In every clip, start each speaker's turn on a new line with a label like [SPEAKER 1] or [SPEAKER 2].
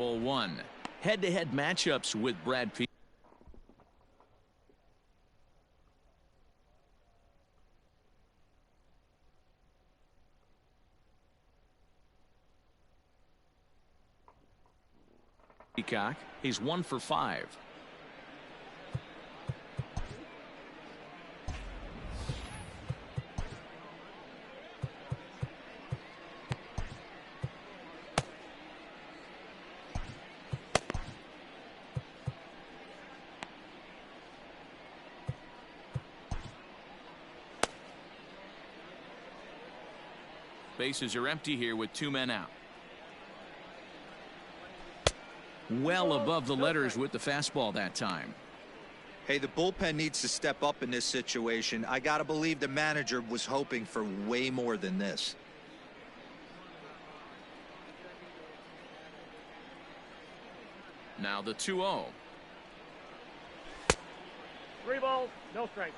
[SPEAKER 1] 1. Head-to-head matchups with Brad Peacock. He's 1 for 5. Bases are empty here with 2 men out. Well above the letters with the fastball that time.
[SPEAKER 2] Hey, the bullpen needs to step up in this situation. I gotta believe the manager was hoping for way more than this.
[SPEAKER 1] Now the 2-0.
[SPEAKER 3] 3 balls, no strikes.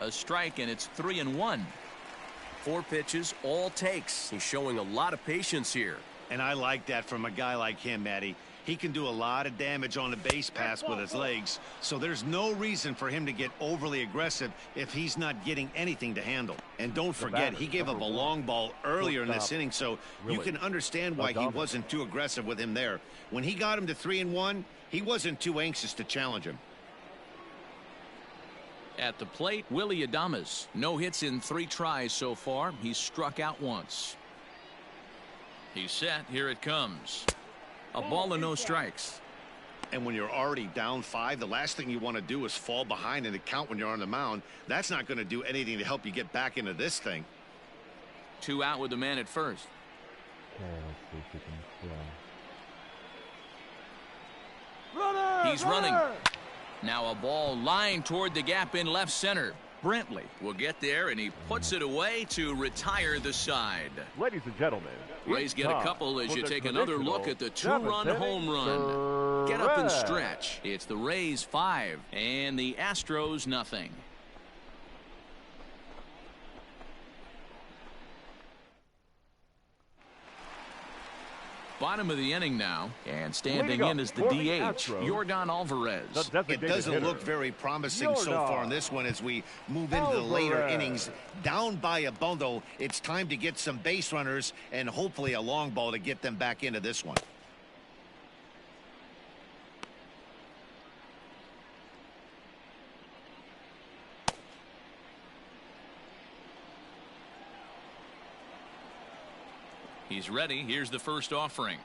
[SPEAKER 1] A strike, and it's 3-1. 4 pitches, all takes.
[SPEAKER 4] He's showing a lot of patience here.
[SPEAKER 5] And I like that from a guy like him, Matty. He can do a lot of damage on the base pass with his legs, so there's no reason for him to get overly aggressive if he's not getting anything to handle. And don't forget, he gave up a long ball earlier in this inning, so you can understand why he wasn't too aggressive with him there. When he got him to 3-1, he wasn't too anxious to challenge him.
[SPEAKER 1] At the plate, Willie Adames. No hits in 3 tries so far. He's struck out once. He's set. Here it comes. A ball and no strikes.
[SPEAKER 5] And when you're already down 5, the last thing you want to do is fall behind in the count when you're on the mound. That's not going to do anything to help you get back into this thing.
[SPEAKER 1] 2 out with the man at first. He's running. Now a ball lined toward the gap in left center. Brentley will get there, and he puts it away to retire the side.
[SPEAKER 3] Ladies and gentlemen,
[SPEAKER 1] Rays get a couple as you take another look at the 2-run home run. Get up and stretch. It's the Rays 5 and the Astros nothing. Bottom of the inning now, and standing in is the DH, Yordan Alvarez.
[SPEAKER 5] It doesn't look very promising so far in this one as we move into the later innings. Down by a bundle, it's time to get some base runners and hopefully a long ball to get them back into this one.
[SPEAKER 1] He's ready. Here's the first offering.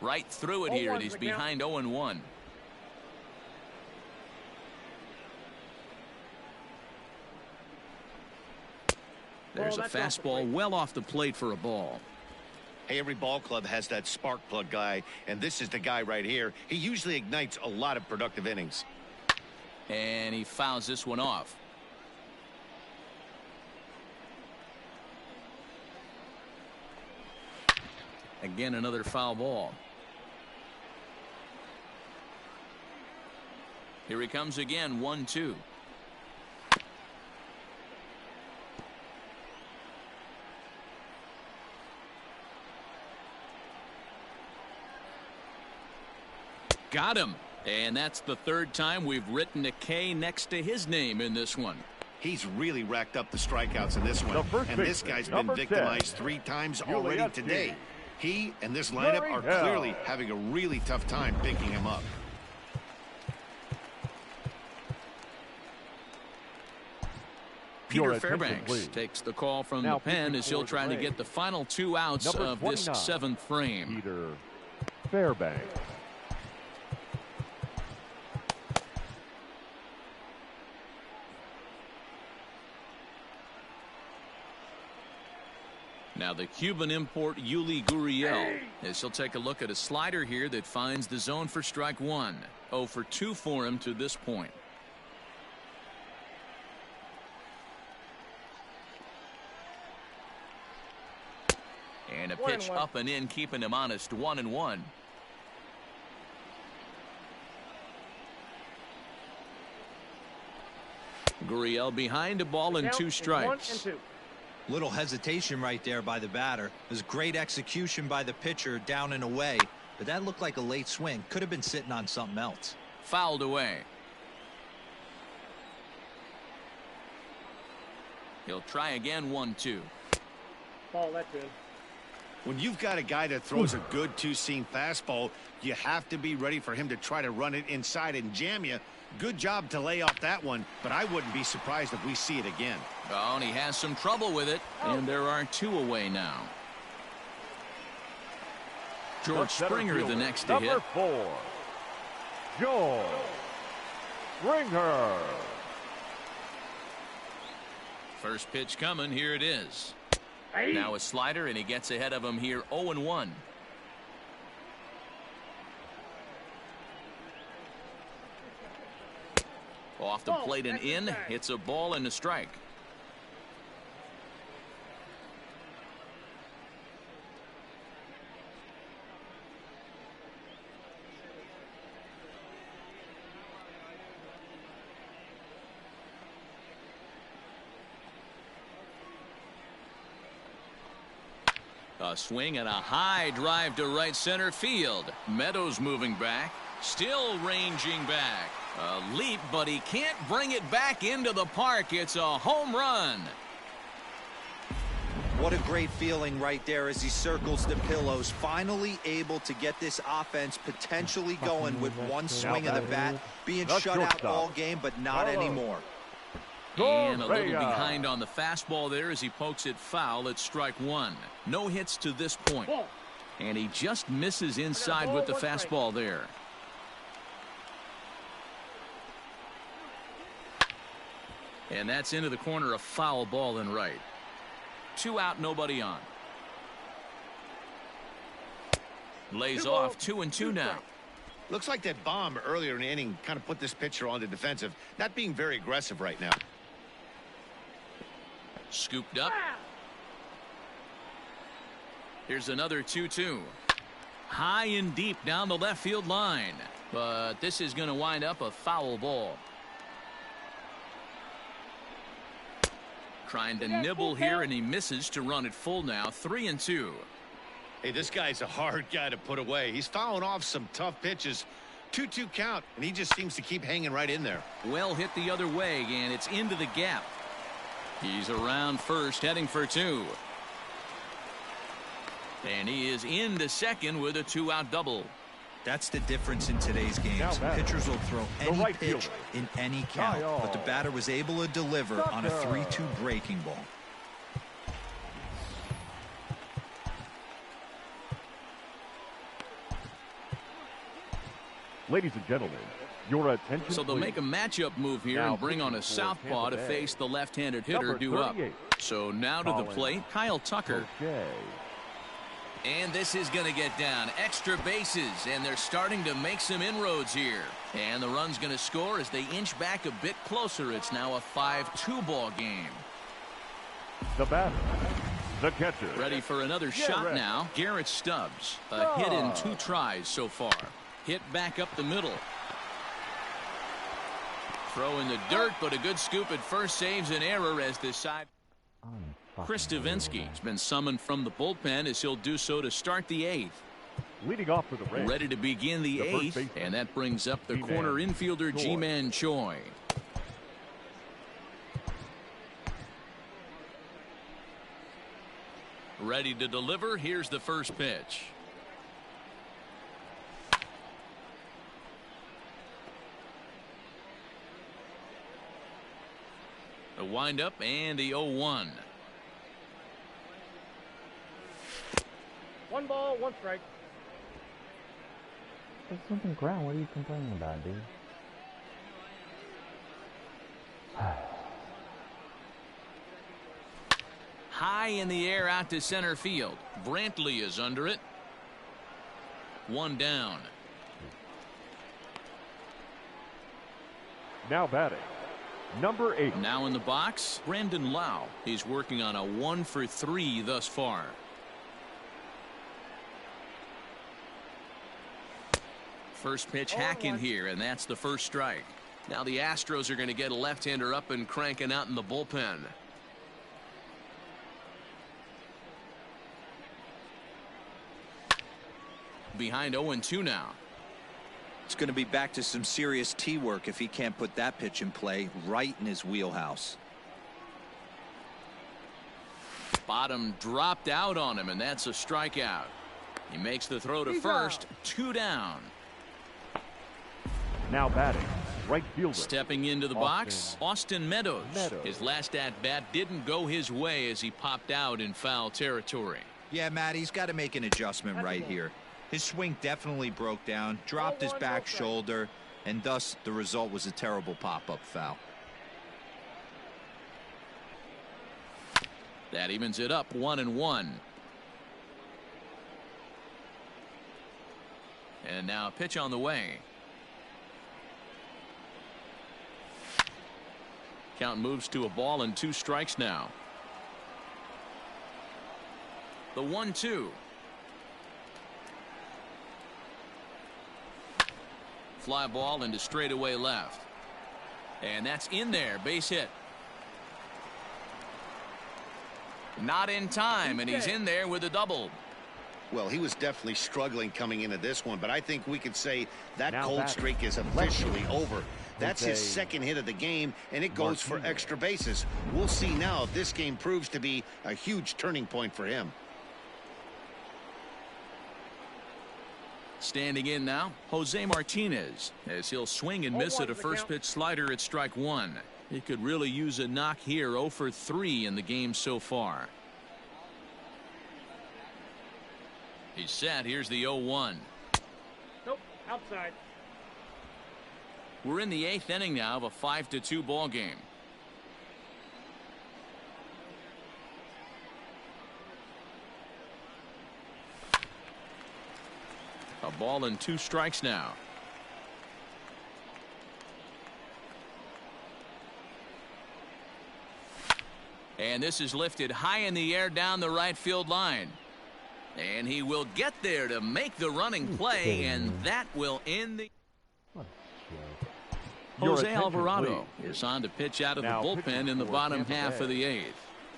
[SPEAKER 1] Right through it here, and he's behind 0-1. There's a fastball well off the plate for a ball.
[SPEAKER 5] Hey, every ball club has that spark plug guy, and this is the guy right here. He usually ignites a lot of productive innings.
[SPEAKER 1] And he fouls this one off. Again, another foul ball. Here he comes again, 1-2. Got him. And that's the 3rd time we've written a K next to his name in this one.
[SPEAKER 5] He's really racked up the strikeouts in this one. And this guy's been victimized 3 times already today. He and this lineup are clearly having a really tough time picking him up.
[SPEAKER 1] Peter Fairbanks takes the call from the pen as he'll try to get the final 2 outs of this 7th frame.
[SPEAKER 3] Peter Fairbanks.
[SPEAKER 1] Now the Cuban import Yuli Gurriel, as he'll take a look at a slider here that finds the zone for strike 1. 0 for 2 for him to this point. And a pitch up and in, keeping him honest, 1-1. Gurriel behind a ball and
[SPEAKER 3] Count
[SPEAKER 1] 2
[SPEAKER 3] is
[SPEAKER 1] strikes.
[SPEAKER 3] 1-2.
[SPEAKER 2] Little hesitation right there by the batter. It was great execution by the pitcher down and away, but that looked like a late swing. Could have been sitting on something else.
[SPEAKER 1] Fouled away. He'll try again. 1-2.
[SPEAKER 3] Ball, that's in.
[SPEAKER 5] When you've got a guy that throws a good two-seam fastball, you have to be ready for him to try to run it inside and jam you. Good job to lay off that one, but I wouldn't be surprised if we see it again.
[SPEAKER 1] Oh, and he has some trouble with it, and there are 2 away now. George Springer the next to hit.
[SPEAKER 3] Number 4, George Springer.
[SPEAKER 1] First pitch coming. Here it is. Now a slider, and he gets ahead of him here. 0-1. Off the plate and in. It's a ball and a strike. A swing and a high drive to right center field. Meadows moving back. Still ranging back. A leap, but he can't bring it back into the park. It's a home run.
[SPEAKER 2] What a great feeling right there as he circles the pillows. Finally able to get this offense potentially going with one swing of the bat. Being shut out all game, but not anymore.
[SPEAKER 1] And a little behind on the fastball there as he pokes it foul at strike 1. No hits to this point. And he just misses inside with the fastball there. And that's into the corner, a foul ball and right. 2 out, nobody on. Lays off 2-2 now.
[SPEAKER 5] Looks like that bomb earlier in the inning kind of put this pitcher on the defensive, not being very aggressive right now.
[SPEAKER 1] Scooped up. Here's another 2-2. High and deep down the left field line. But this is going to wind up a foul ball. Trying to nibble here, and he misses to run it full now. 3-2.
[SPEAKER 5] Hey, this guy's a hard guy to put away. He's fouling off some tough pitches. 2-2 count, and he just seems to keep hanging right in there.
[SPEAKER 1] Well hit the other way, and it's into the gap. He's around first, heading for 2. And he is into second with a 2-out double.
[SPEAKER 2] That's the difference in today's games. Pitchers will throw any pitch in any count, but the batter was able to deliver on a 3-2 breaking ball.
[SPEAKER 3] Ladies and gentlemen, your attention.
[SPEAKER 1] So they'll make a matchup move here and bring on a southpaw to face the left-handed hitter due up. So now to the plate, Kyle Tucker. And this is going to get down. Extra bases, and they're starting to make some inroads here. And the run's going to score as they inch back a bit closer. It's now a 5-2 ball game.
[SPEAKER 3] The batter, the catcher.
[SPEAKER 1] Ready for another shot now. Garrett Stubbs. A hit in 2 tries so far. Hit back up the middle. Throw in the dirt, but a good scoop at first saves an error as this side. Chris Davinsky has been summoned from the bullpen as he'll do so to start the 8th.
[SPEAKER 3] Leading off for the Rays.
[SPEAKER 1] Ready to begin the 8th, and that brings up the corner infielder Ji-Man Choi. Ready to deliver. Here's the first pitch. The windup and the 0-1.
[SPEAKER 3] 1 ball, 1 strike.
[SPEAKER 6] There's something ground. What are you complaining about, dude?
[SPEAKER 1] High in the air out to center field. Brantley is under it. 1 down.
[SPEAKER 3] Now batting, number 8.
[SPEAKER 1] Now in the box, Brandon Lau. He's working on a 1 for 3 thus far. First pitch hack in here, and that's the first strike. Now the Astros are going to get a left-hander up and cranking out in the bullpen. Behind 0-2 now.
[SPEAKER 2] It's going to be back to some serious tee work if he can't put that pitch in play right in his wheelhouse.
[SPEAKER 1] Bottom dropped out on him, and that's a strikeout. He makes the throw to first. 2 down.
[SPEAKER 3] Now batting, right fielder.
[SPEAKER 1] Stepping into the box, Austin Meadows. His last at-bat didn't go his way as he popped out in foul territory.
[SPEAKER 2] Yeah, Matt, he's got to make an adjustment right here. His swing definitely broke down, dropped his back shoulder, and thus the result was a terrible pop-up foul.
[SPEAKER 1] That evens it up 1-1. And now a pitch on the way. Count moves to a ball and 2 strikes now. The 1-2. Fly ball into straightaway left. And that's in there. Base hit. Not in time, and he's in there with a double.
[SPEAKER 5] Well, he was definitely struggling coming into this one, but I think we could say that cold streak is officially over. That's his second hit of the game, and it goes for extra bases. We'll see now if this game proves to be a huge turning point for him.
[SPEAKER 1] Standing in now, Jose Martinez, as he'll swing and miss at a first pitch slider at strike 1. He could really use a knock here. 0 for 3 in the game so far. He's set. Here's the 0-1.
[SPEAKER 7] Nope, outside.
[SPEAKER 1] We're in the 8th inning now of a 5-2 ball game. A ball and 2 strikes now. And this is lifted high in the air down the right field line. And he will get there to make the running play, and that will end the... Jose Alvarado is on to pitch out of the bullpen in the bottom half of the 8th.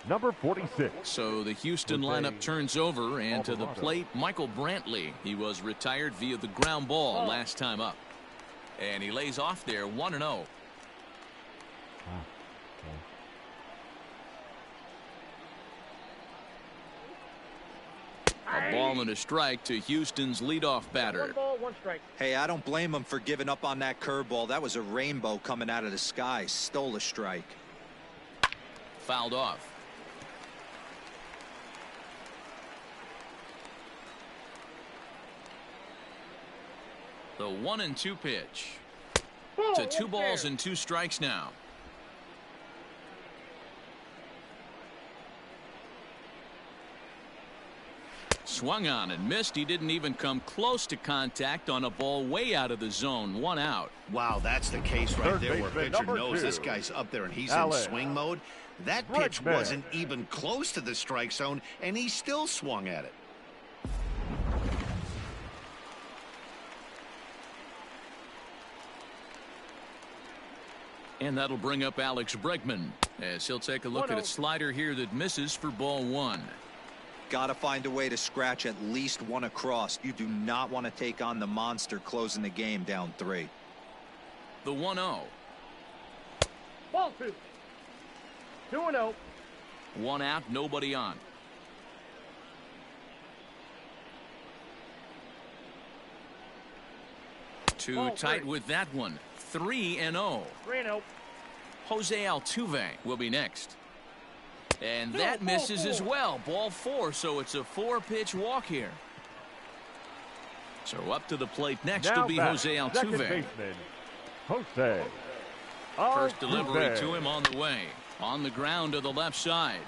[SPEAKER 3] Number 46.
[SPEAKER 1] So the Houston lineup turns over, and to the plate, Michael Brantley. He was retired via the ground ball last time up. And he lays off there 1-0. A ball and a strike to Houston's leadoff batter.
[SPEAKER 7] 1 ball, 1 strike.
[SPEAKER 2] Hey, I don't blame him for giving up on that curveball. That was a rainbow coming out of the sky. Stole a strike.
[SPEAKER 1] Fouled off. The 1-2 pitch. To 2 balls and 2 strikes now. Swung on and missed. He didn't even come close to contact on a ball way out of the zone. 1 out.
[SPEAKER 5] Wow, that's the case right there where pitcher knows this guy's up there and he's in swing mode. That pitch wasn't even close to the strike zone, and he still swung at it.
[SPEAKER 1] And that'll bring up Alex Bregman as he'll take a look at a slider here that misses for ball 1.
[SPEAKER 2] Got to find a way to scratch at least 1 across. You do not want to take on the monster closing the game down 3.
[SPEAKER 1] The 1-0.
[SPEAKER 7] Ball 2. 2-0.
[SPEAKER 1] 1 out, nobody on. Too tight with that one. 3-0.
[SPEAKER 7] 3-0.
[SPEAKER 1] Jose Altuve will be next. And that misses as well. Ball 4, so it's a 4-pitch walk here. So up to the plate next will be Jose Altuve.
[SPEAKER 3] Jose.
[SPEAKER 1] First delivery to him on the way. On the ground to the left side.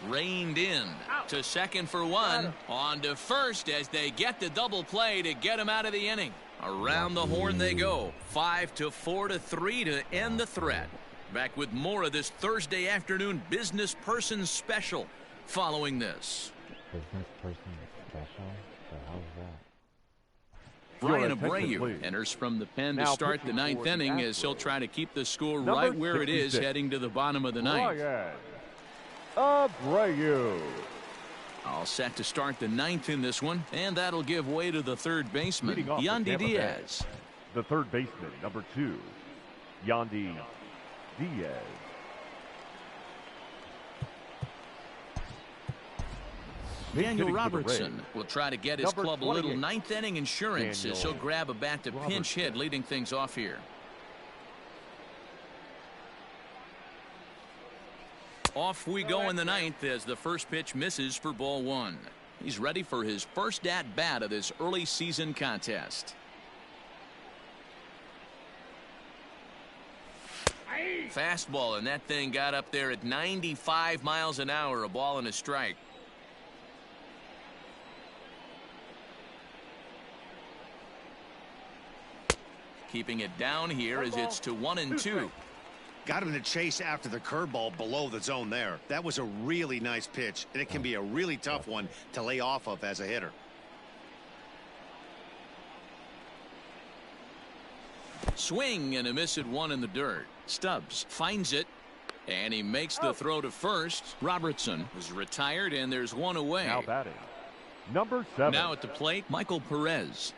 [SPEAKER 1] Reined in to second for 1. On to first as they get the double play to get him out of the inning. Around the horn they go. 5-4-3 to end the threat. Back with more of this Thursday afternoon business person special following this.
[SPEAKER 6] Business person special? So how's that?
[SPEAKER 1] Brian
[SPEAKER 3] attention,
[SPEAKER 1] Abreu
[SPEAKER 3] please.
[SPEAKER 1] enters from the pen to
[SPEAKER 3] Now
[SPEAKER 1] start the
[SPEAKER 3] pitching
[SPEAKER 1] ninth
[SPEAKER 3] for the
[SPEAKER 1] inning as he'll
[SPEAKER 3] Astros.
[SPEAKER 1] try to keep the score
[SPEAKER 3] Number
[SPEAKER 1] right where it is
[SPEAKER 3] 66.
[SPEAKER 1] heading to the bottom of the ninth.
[SPEAKER 3] Brian Abreu.
[SPEAKER 1] All set to start the ninth in this one, and that'll give way to the third baseman,
[SPEAKER 3] Leading off the
[SPEAKER 1] Yandy
[SPEAKER 3] Tampa Bay,
[SPEAKER 1] Diaz.
[SPEAKER 3] The third baseman, number 2, Yandy Diaz.
[SPEAKER 1] Daniel
[SPEAKER 3] Hitting for the
[SPEAKER 1] Robertson
[SPEAKER 3] Rays.
[SPEAKER 1] will try to get his
[SPEAKER 3] Number
[SPEAKER 1] club a little
[SPEAKER 3] 28.
[SPEAKER 1] ninth inning insurance as he'll
[SPEAKER 3] Daniel
[SPEAKER 1] grab a bat to pinch hit,
[SPEAKER 3] Robertson.
[SPEAKER 1] leading things off here. Off we go in the ninth as the first pitch misses for ball one. He's ready for his first at bat of this early season contest. Fastball, and that thing got up there at 95 miles an hour, a ball and a strike. Keeping it down here as it's to 1-2.
[SPEAKER 5] Got him to chase after the curveball below the zone there. That was a really nice pitch, and it can be a really tough one to lay off of as a hitter.
[SPEAKER 1] Swing and a miss at one in the dirt. Stubbs finds it, and he makes the throw to first. Robertson is retired, and there's one away.
[SPEAKER 3] Now batting, number 7.
[SPEAKER 1] Now at the plate, Michael Perez.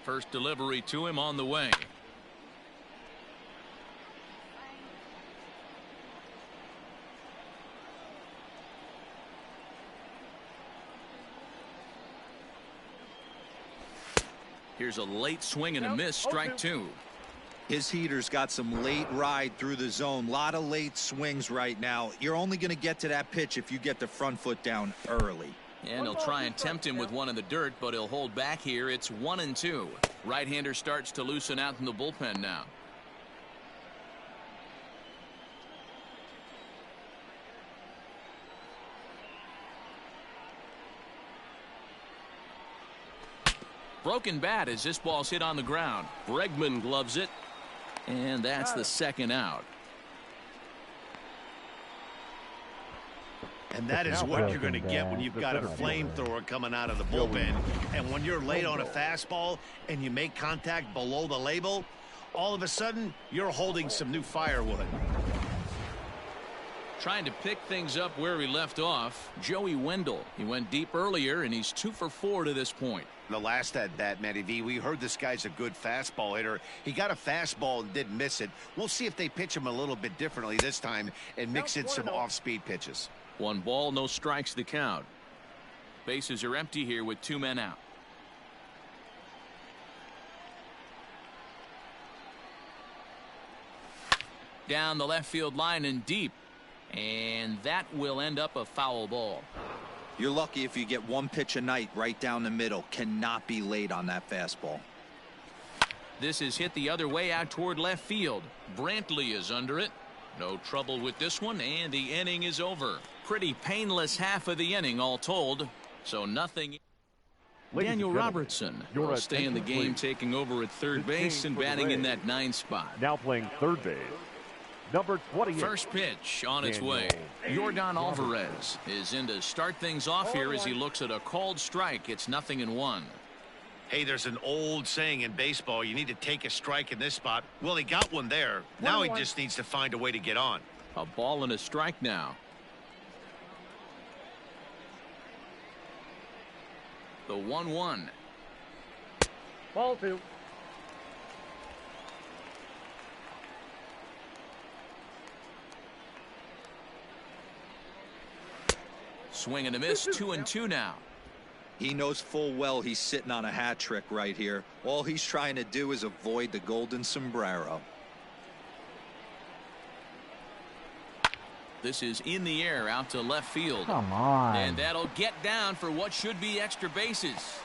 [SPEAKER 1] First delivery to him on the way. Here's a late swing and a miss, strike 2.
[SPEAKER 2] His heater's got some late ride through the zone. A lot of late swings right now. You're only going to get to that pitch if you get the front foot down early.
[SPEAKER 1] And he'll try and tempt him with one in the dirt, but he'll hold back here. It's 1-2. Right-hander starts to loosen out in the bullpen now. Broken bat as this ball's hit on the ground. Bregman gloves it, and that's the second out.
[SPEAKER 5] And that is what you're going to get when you've got a flamethrower coming out of the bullpen. And when you're late on a fastball and you make contact below the label, all of a sudden you're holding some new firewood.
[SPEAKER 1] Trying to pick things up where he left off, Joey Wendell. He went deep earlier, and he's 2 for 4 to this point.
[SPEAKER 5] The last at bat, Matty V, we heard this guy's a good fastball hitter. He got a fastball and didn't miss it. We'll see if they pitch him a little bit differently this time and mix in some off-speed pitches.
[SPEAKER 1] 1 ball, no strikes the count. Bases are empty here with 2 men out. Down the left field line and deep. And that will end up a foul ball.
[SPEAKER 2] You're lucky if you get one pitch a night right down the middle. Cannot be late on that fastball.
[SPEAKER 1] This is hit the other way out toward left field. Brantley is under it. No trouble with this one, and the inning is over. Pretty painless half of the inning all told. So nothing. Daniel Robertson will stay in the game, taking over at third base and batting in that 9 spot.
[SPEAKER 3] Now playing third base, number 28.
[SPEAKER 1] First pitch on its way. Yordan Alvarez is in to start things off here as he looks at a called strike. It's 0-1.
[SPEAKER 5] Hey, there's an old saying in baseball, you need to take a strike in this spot. Well, he got one there. Now he just needs to find a way to get on.
[SPEAKER 1] A ball and a strike now. The 1-1.
[SPEAKER 7] Ball 2.
[SPEAKER 1] Swing and a miss, 2-2 now.
[SPEAKER 2] He knows full well he's sitting on a hat trick right here. All he's trying to do is avoid the golden sombrero.
[SPEAKER 1] This is in the air out to left field.
[SPEAKER 6] Come on.
[SPEAKER 1] And that'll get down for what should be extra bases.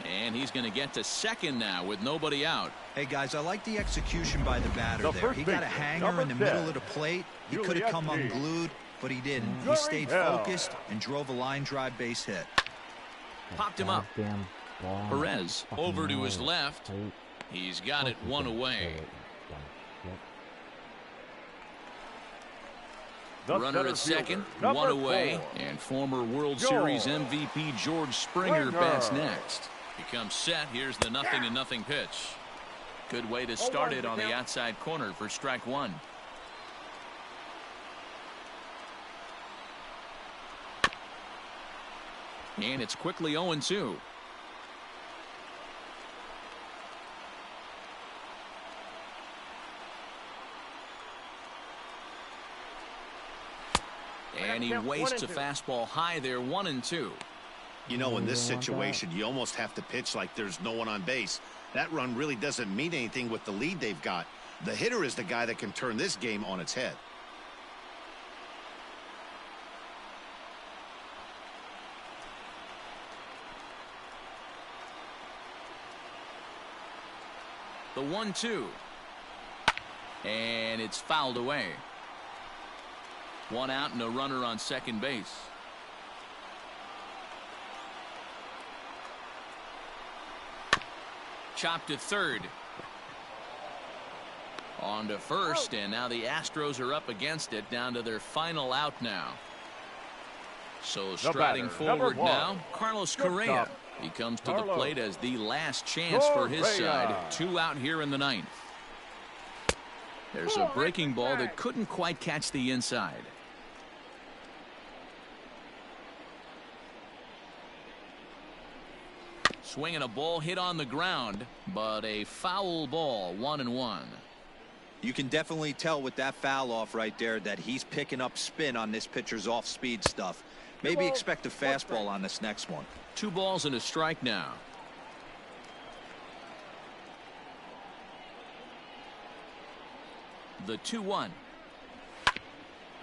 [SPEAKER 1] And he's going to get to second now with nobody out.
[SPEAKER 2] Hey, guys, I like the execution by the batter
[SPEAKER 3] The
[SPEAKER 2] there.
[SPEAKER 3] first
[SPEAKER 2] He got a
[SPEAKER 3] baseman,
[SPEAKER 2] hanger
[SPEAKER 3] number
[SPEAKER 2] in the
[SPEAKER 3] 10,
[SPEAKER 2] middle of the plate. He could have come unglued, but he didn't. He stayed focused and drove a line drive base hit.
[SPEAKER 1] Popped him up.
[SPEAKER 6] Goddamn ball.
[SPEAKER 1] Perez
[SPEAKER 6] Fucking
[SPEAKER 1] over to his
[SPEAKER 6] noise.
[SPEAKER 1] left.
[SPEAKER 6] Hate
[SPEAKER 1] He's got it
[SPEAKER 6] fucking
[SPEAKER 1] one
[SPEAKER 6] shit.
[SPEAKER 1] away.
[SPEAKER 6] Yep.
[SPEAKER 3] The
[SPEAKER 1] Runner
[SPEAKER 3] center
[SPEAKER 1] at second,
[SPEAKER 3] fielder, number
[SPEAKER 1] one away,
[SPEAKER 3] 4.
[SPEAKER 1] and former World
[SPEAKER 3] George
[SPEAKER 1] Series MVP George Springer bats next. He comes set. Here's the 0-0 pitch. Good way to start it on the outside corner for strike one. And it's quickly 0-2. And he wastes a fastball high there, 1-2.
[SPEAKER 5] You know, in this situation, you almost have to pitch like there's no one on base. That run really doesn't mean anything with the lead they've got. The hitter is the guy that can turn this game on its head.
[SPEAKER 1] The 1-2. And it's fouled away. One out and a runner on second base. Chopped to third. On to first, and now the Astros are up against it, down to their final out now. So striding forward now, Carlos Correa. He comes to the plate as the last chance for his side. 2 out here in the 9th. There's a breaking ball that couldn't quite catch the inside. Swinging a ball hit on the ground, but a foul ball, 1-1.
[SPEAKER 2] You can definitely tell with that foul off right there that he's picking up spin on this pitcher's off-speed stuff. Maybe expect a fastball on this next one.
[SPEAKER 1] 2 balls and a strike now. The 2-1.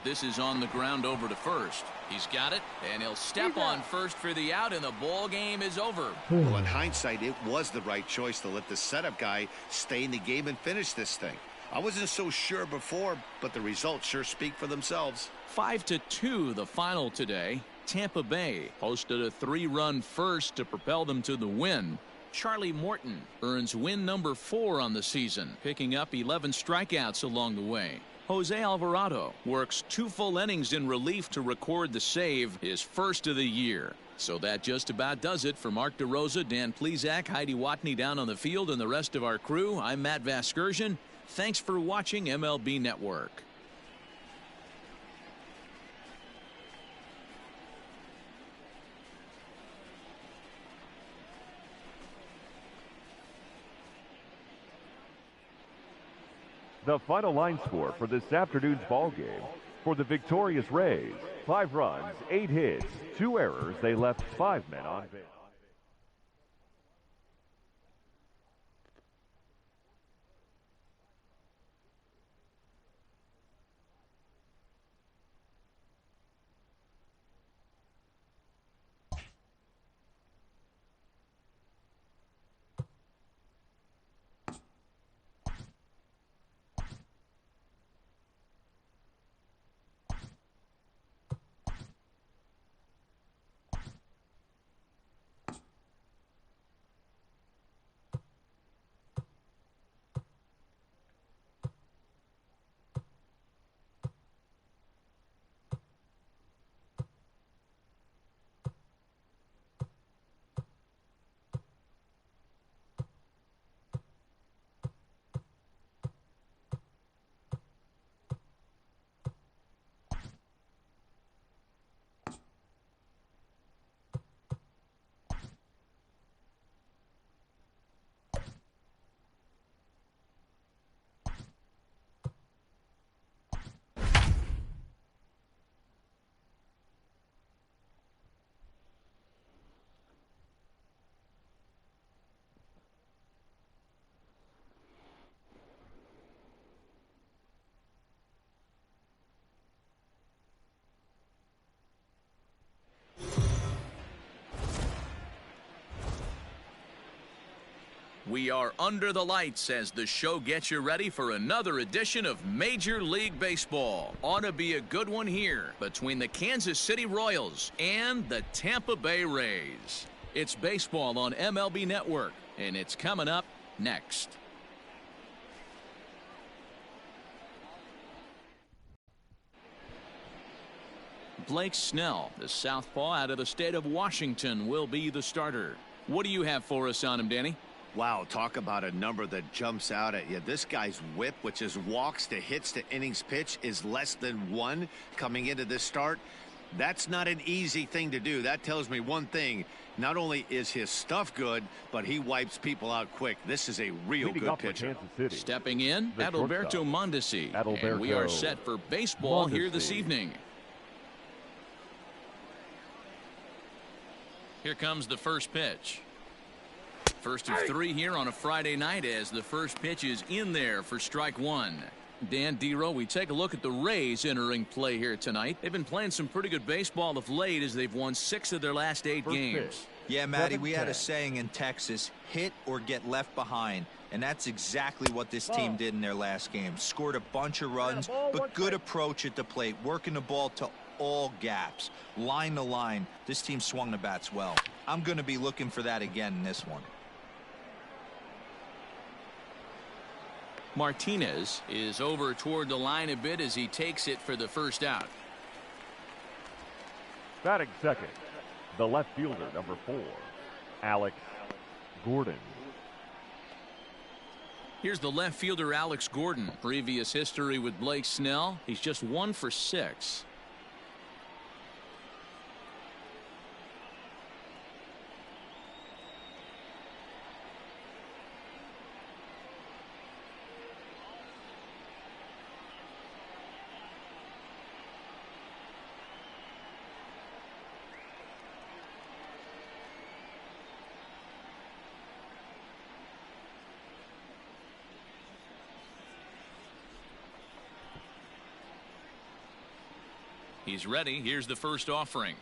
[SPEAKER 1] This is on the ground over to first. He's got it, and he'll step on first for the out, and the ball game is over.
[SPEAKER 5] Well, in hindsight, it was the right choice to let the setup guy stay in the game and finish this thing. I wasn't so sure before, but the results sure speak for themselves.
[SPEAKER 1] 5-2 the final today. Tampa Bay posted a 3-run first to propel them to the win. Charlie Morton earns win number 4 on the season, picking up 11 strikeouts along the way. Jose Alvarado works 2 full innings in relief to record the save, his first of the year. So that just about does it for Mark DeRosa, Dan Plesac, Heidi Watney down on the field, and the rest of our crew. I'm Matt Vasgersian. Thanks for watching MLB Network.
[SPEAKER 3] The final line score for this afternoon's ball game: for the victorious Rays, 5 runs, 8 hits, 2 errors. They left 5 men on base.
[SPEAKER 1] We are under the lights as the show gets you ready for another edition of Major League Baseball. Ought to be a good one here between the Kansas City Royals and the Tampa Bay Rays. It's baseball on MLB Network, and it's coming up next. Blake Snell, the southpaw out of the state of Washington, will be the starter. What do you have for us on him, Danny?
[SPEAKER 5] Wow, talk about a number that jumps out at you. This guy's whip, which is walks to hits to innings pitch, is less than 1 coming into this start. That's not an easy thing to do. That tells me one thing. Not only is his stuff good, but he wipes people out quick. This is a real good pitcher.
[SPEAKER 1] Stepping in, Adalberto Mondesi. And we are set for baseball here this evening. Here comes the first pitch. First of 3 here on a Friday night as the first pitch is in there for strike 1. Dan Dero, we take a look at the Rays entering play here tonight. They've been playing some pretty good baseball of late as they've won 6 of their last 8 games.
[SPEAKER 2] Yeah, Matty, we had a saying in Texas, hit or get left behind. And that's exactly what this team did in their last game. Scored a bunch of runs, but good approach at the plate, working the ball to all gaps, line to line. This team swung the bats well. I'm going to be looking for that again in this one.
[SPEAKER 1] Martinez is over toward the line a bit as he takes it for the first out.
[SPEAKER 3] Batting second, the left fielder, number 4, Alex Gordon.
[SPEAKER 1] Here's the left fielder, Alex Gordon. Previous history with Blake Snell. He's just 1 for 6. He's ready. Here's the first offering.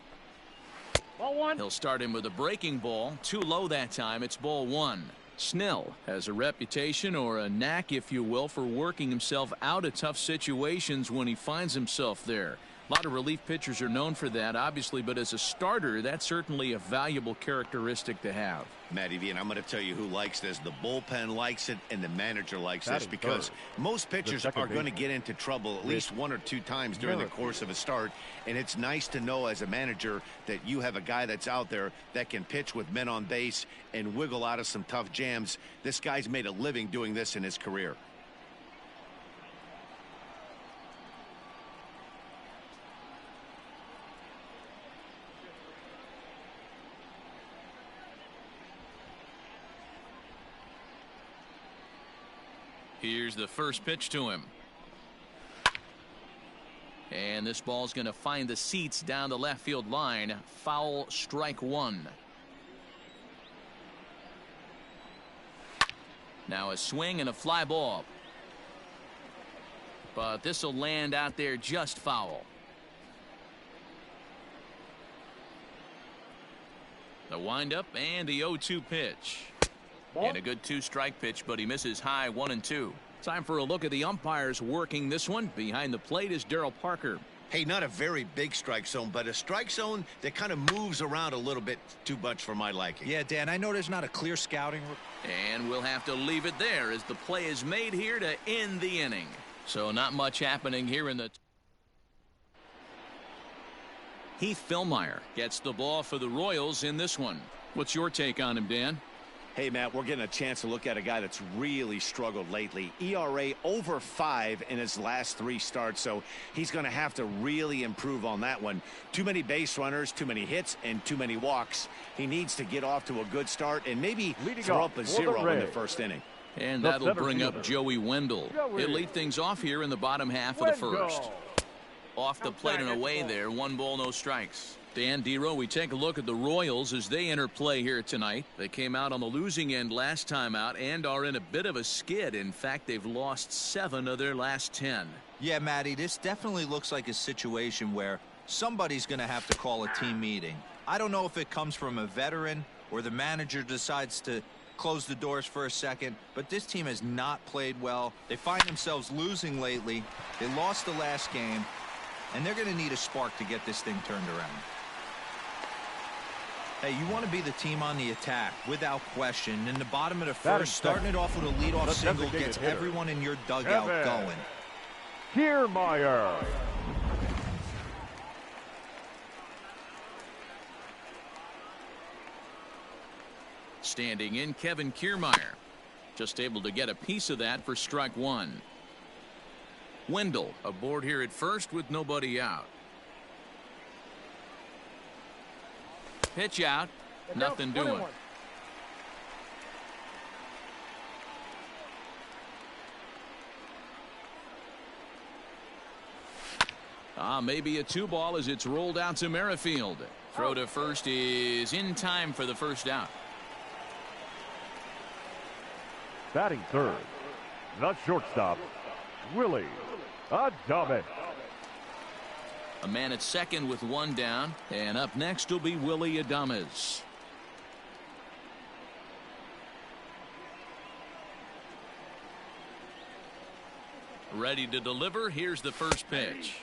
[SPEAKER 7] Ball 1.
[SPEAKER 1] He'll start him with a breaking ball. Too low that time. It's ball 1. Snell has a reputation, or a knack if you will, for working himself out of tough situations when he finds himself there. A lot of relief pitchers are known for that, obviously, but as a starter, that's certainly a valuable characteristic to have.
[SPEAKER 5] Matty V, and I'm going to tell you who likes this. The bullpen likes it, and the manager likes this, because most pitchers are going to get into trouble at least 1 or 2 times during the course of a start, and it's nice to know as a manager that you have a guy that's out there that can pitch with men on base and wiggle out of some tough jams. This guy's made a living doing this in his career.
[SPEAKER 1] Here's the first pitch to him. And this ball's going to find the seats down the left field line. Foul, strike 1. Now a swing and a fly ball. But this will land out there just foul. The windup and the 0-2 pitch. And a good 2-strike pitch, but he misses high 1 and 2. Time for a look at the umpires working this one. Behind the plate is Darryl Parker.
[SPEAKER 5] Hey, not a very big strike zone, but a strike zone that kind of moves around a little bit too much for my liking.
[SPEAKER 2] Yeah, Dan, I know there's not a clear scouting.
[SPEAKER 1] And we'll have to leave it there as the play is made here to end the inning. So not much happening here in the... Heath Fillmyer gets the ball for the Royals in this one. What's your take on him, Dan?
[SPEAKER 5] Hey, Matt, we're getting a chance to look at a guy that's really struggled lately. ERA over 5 in his last 3 starts, so he's going to have to really improve on that one. Too many base runners, too many hits, and too many walks. He needs to get off to a good start and maybe throw up a 0 in the first inning.
[SPEAKER 1] And that'll bring up Joey Wendell. He'll lead things off here in the bottom half of the first. Off the plate and away there. 1 ball, no strikes. Dan Dero, we take a look at the Royals as they enter play here tonight. They came out on the losing end last time out and are in a bit of a skid. In fact, they've lost 7 of their last 10.
[SPEAKER 2] Yeah, Matty, this definitely looks like a situation where somebody's going to have to call a team meeting. I don't know if it comes from a veteran or the manager decides to close the doors for a second, but this team has not played well. They find themselves losing lately. They lost the last game, and they're going to need a spark to get this thing turned around. Hey, you want to be the team on the attack, without question. In the bottom of the first, starting it off with a leadoff single gets everyone in your dugout going.
[SPEAKER 3] Kiermaier.
[SPEAKER 1] Standing in, Kevin Kiermaier. Just able to get a piece of that for strike one. Wendell aboard here at first with nobody out. Pitch out. Nothing doing. Maybe a 2-ball as it's rolled out to Merrifield. Throw to first is in time for the first out.
[SPEAKER 3] Batting third, the shortstop, Willie Adames.
[SPEAKER 1] A man at second with one down, and up next will be Willie Adames. Ready to deliver. Here's the first pitch.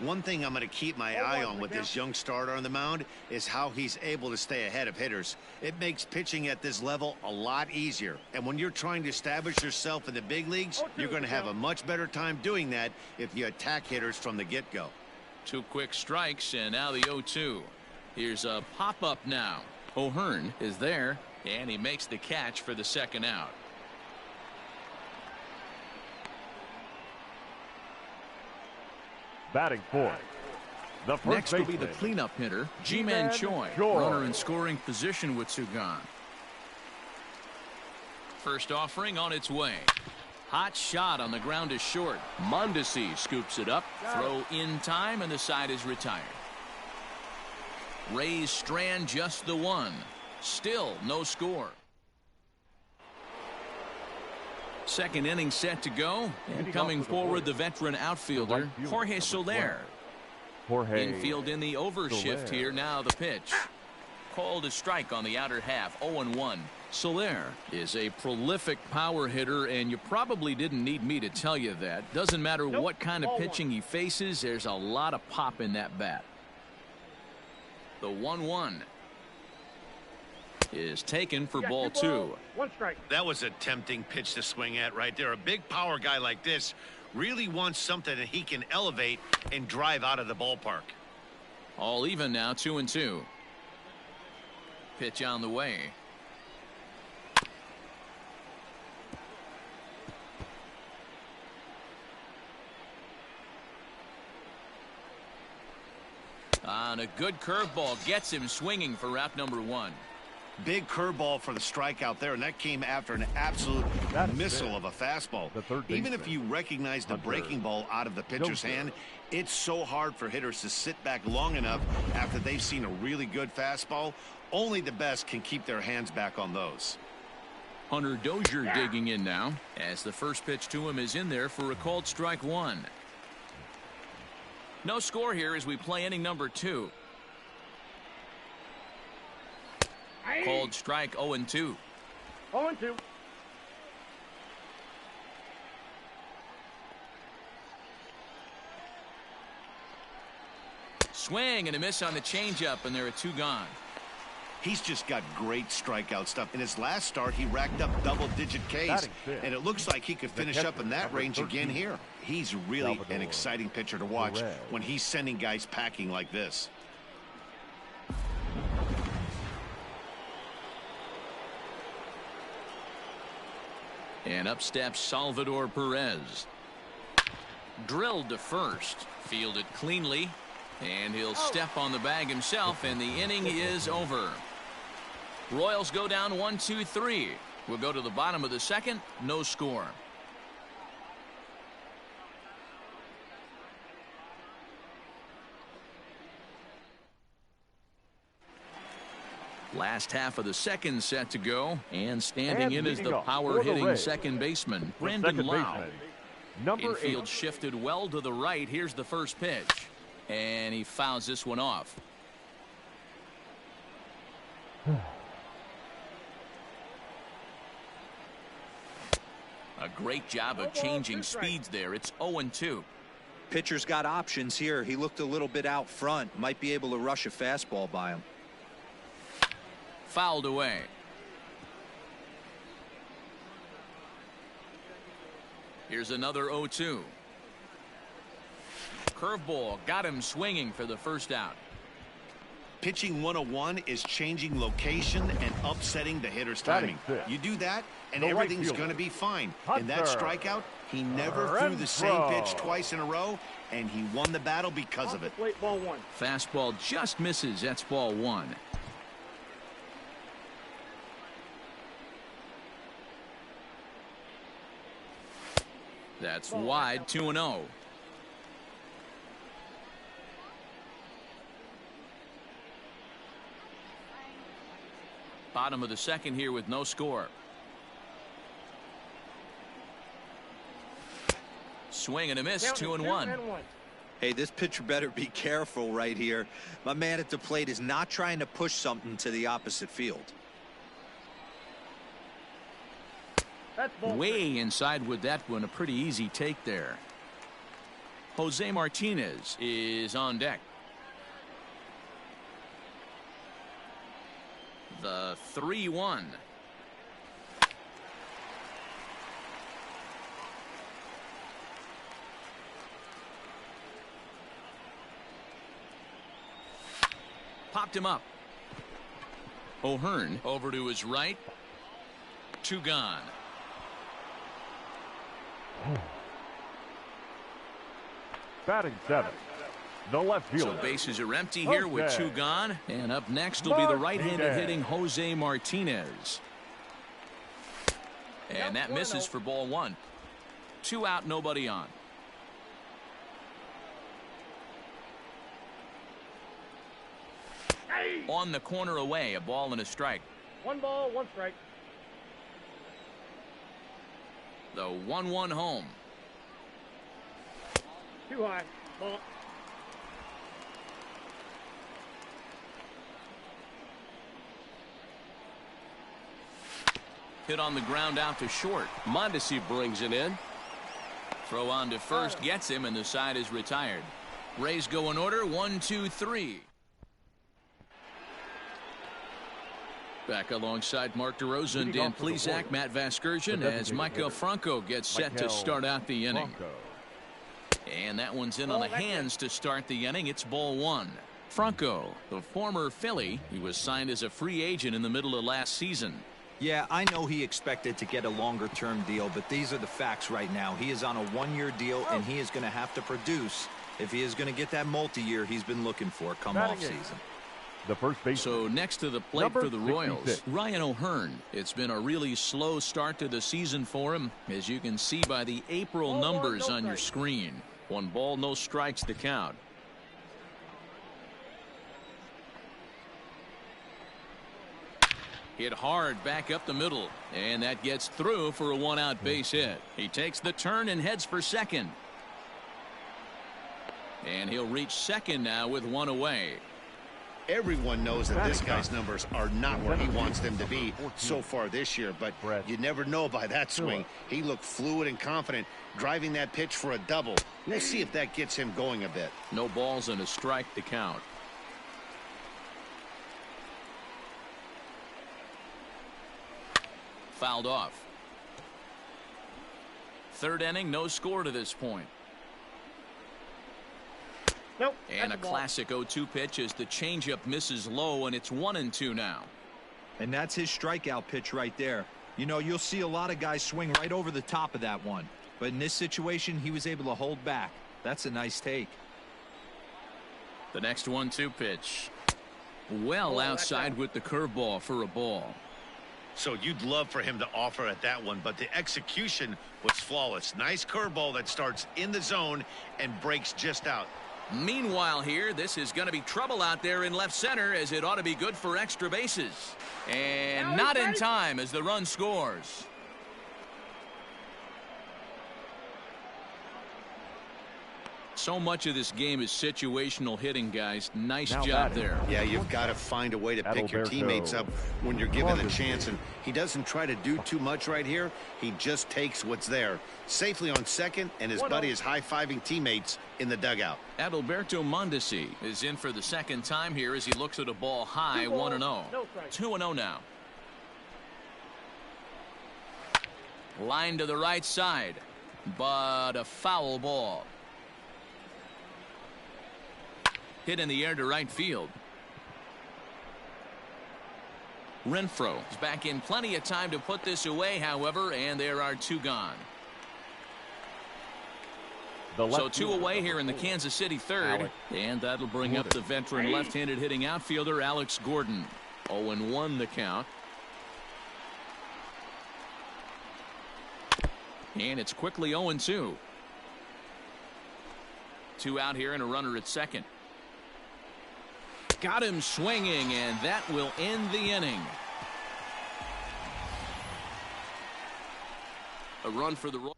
[SPEAKER 5] One thing I'm going to keep my eye on with this young starter on the mound is how he's able to stay ahead of hitters. It makes pitching at this level a lot easier. And when you're trying to establish yourself in the big leagues, you're going to have a much better time doing that if you attack hitters from the get-go.
[SPEAKER 1] 2 quick strikes, and now the 0-2. Here's a pop-up now. O'Hearn is there, and he makes the catch for the second out.
[SPEAKER 3] Batting fourth, the first
[SPEAKER 1] Next will
[SPEAKER 3] baseman,
[SPEAKER 1] be the cleanup hitter, Ji-Man Choi. Runner in scoring position with Sugan. First offering on its way. Hot shot on the ground is short. Mondesi scoops it up. Throw in time, and the side is retired. Rays strand just the one. Still no score. Second inning set to go, and coming forward the veteran outfielder Jorge Soler. Infield in the overshift here. Now the pitch. Called a strike on the outer half. 0-1. Soler is a prolific power hitter, and you probably didn't need me to tell you that. Doesn't matter what kind of pitching he faces, there's a lot of pop in that bat. The 1-1 is taken for ball 2.
[SPEAKER 7] 1 strike.
[SPEAKER 5] That was a tempting pitch to swing at right there. A big power guy like this really wants something that he can elevate and drive out of the ballpark.
[SPEAKER 1] All even now, 2-2. Pitch on the way. On a good curveball gets him swinging for route number 1.
[SPEAKER 5] Big curveball for the strikeout there, and that came after an absolute missile of a fastball. Even if you recognize the breaking ball out of the pitcher's hand, it's so hard for hitters to sit back long enough after they've seen a really good fastball. Only the best can keep their hands back on those.
[SPEAKER 1] Hunter Dozier digging in now, as the first pitch to him is in there for a called strike 1. No score here as we play inning number 2. Called strike 0-2.
[SPEAKER 7] 0-2.
[SPEAKER 1] Swing and a miss on the changeup, and there are 2 gone.
[SPEAKER 5] He's just got great strikeout stuff. In his last start, he racked up double-digit Ks, and it looks like he could finish up in that range again here. He's really an exciting pitcher to watch when he's sending guys packing like this.
[SPEAKER 1] And up steps Salvador Perez. Drilled to first. Fielded cleanly. And he'll step on the bag himself, and the inning is over. Royals go down 1-2-3. We'll go to the bottom of the second. No score. Last half of the second set to go, and standing in is the power-hitting second baseman, Brandon Lau. Infield shifted well to the right. Here's the first pitch, and he fouls this one off. A great job of changing speeds there. It's 0-2.
[SPEAKER 2] Pitcher's got options here. He looked a little bit out front. Might be able to rush a fastball by him.
[SPEAKER 1] Fouled away. Here's another 0-2. Curveball got him swinging for the first out.
[SPEAKER 5] Pitching 101 is changing location and upsetting the hitter's timing. You do that, and everything's going to be fine. In that strikeout, he never threw the same pitch twice in a row, and he won the battle because of it.
[SPEAKER 7] Wait, ball one.
[SPEAKER 1] Fastball just misses. That's ball one. That's wide, 2-0. Bottom of the second here with no score. Swing and a miss, 2-1.
[SPEAKER 2] Hey, this pitcher better be careful right here. My man at the plate is not trying to push something to the opposite field.
[SPEAKER 1] Way inside with that one. A pretty easy take there. Jose Martinez is on deck. The 3-1. Popped him up. O'Hearn over to his right. 2 gone.
[SPEAKER 3] Batting 7. The left fielder.
[SPEAKER 1] So bases are empty here with 2 gone. And up next will be the right-handed hitting Jose Martinez. And that misses for ball 1. 2 out, nobody on. On the corner away, a ball and a strike.
[SPEAKER 7] 1 ball, 1 strike.
[SPEAKER 1] The 1-1 home.
[SPEAKER 7] Too high. Ball.
[SPEAKER 1] Hit on the ground out to short.
[SPEAKER 4] Mondesi brings it in.
[SPEAKER 1] Throw on to first gets him, and the side is retired. Rays go in order, 1, 2, 3. Back alongside Mark DeRosa and Dan Plesac, Matt Vasgersian, as Michael Franco gets set to start out the inning. And that one's in on the hands to start the inning. It's ball 1. Franco, the former Philly, he was signed as a free agent in the middle of last season.
[SPEAKER 2] Yeah, I know he expected to get a longer-term deal, but these are the facts right now. He is on a 1-year deal, and he is going to have to produce if he is going to get that multi-year he's been looking for come off-season.
[SPEAKER 3] The first base.
[SPEAKER 1] So next to the plate for the Royals, Ryan O'Hearn. It's been a really slow start to the season for him, as you can see by the April numbers on your screen. 1 ball, no strikes to count. Hit hard back up the middle, and that gets through for a 1-out base hit. He takes the turn and heads for second. And he'll reach second now with 1 away.
[SPEAKER 5] Everyone knows that this guy's numbers are not where he wants them to be so far this year, but you never know by that swing. He looked fluid and confident, driving that pitch for a double. We'll see if that gets him going a bit.
[SPEAKER 1] No balls and a strike to count. Fouled off. 3rd inning, no score to this point.
[SPEAKER 7] Nope.
[SPEAKER 1] And a classic 0-2 pitch as the changeup misses low, and it's 1-2 now.
[SPEAKER 2] And that's his strikeout pitch right there. You know, you'll see a lot of guys swing right over the top of that one. But in this situation, he was able to hold back. That's a nice take.
[SPEAKER 1] The next 1-2 pitch. Well outside with the curveball for a ball.
[SPEAKER 5] So you'd love for him to offer at that one, but the execution was flawless. Nice curveball that starts in the zone and breaks just out.
[SPEAKER 1] Meanwhile here, this is going to be trouble out there in left center, as it ought to be good for extra bases. And not in time as the run scores. So much of this game is situational hitting, guys. Nice job there.
[SPEAKER 5] Yeah, you've got to find a way to pick your teammates up when you're given the chance, and he doesn't try to do too much right here. He just takes what's there. Safely on second, and his buddy is high-fiving teammates in the dugout.
[SPEAKER 1] Adalberto Mondesi is in for the second time here as he looks at a ball high, 1-0. 2-0 now. Line to the right side, but a foul ball. Hit in the air to right field. Renfroe is back in plenty of time to put this away, however, and there are 2 gone. So 2 away here in the Kansas City third, and that'll bring up the veteran left-handed hitting outfielder Alex Gordon. 0-1 the count. And it's quickly 0-2. 2 out here and a runner at second. Got him swinging, and that will end the inning. A run for the Royals.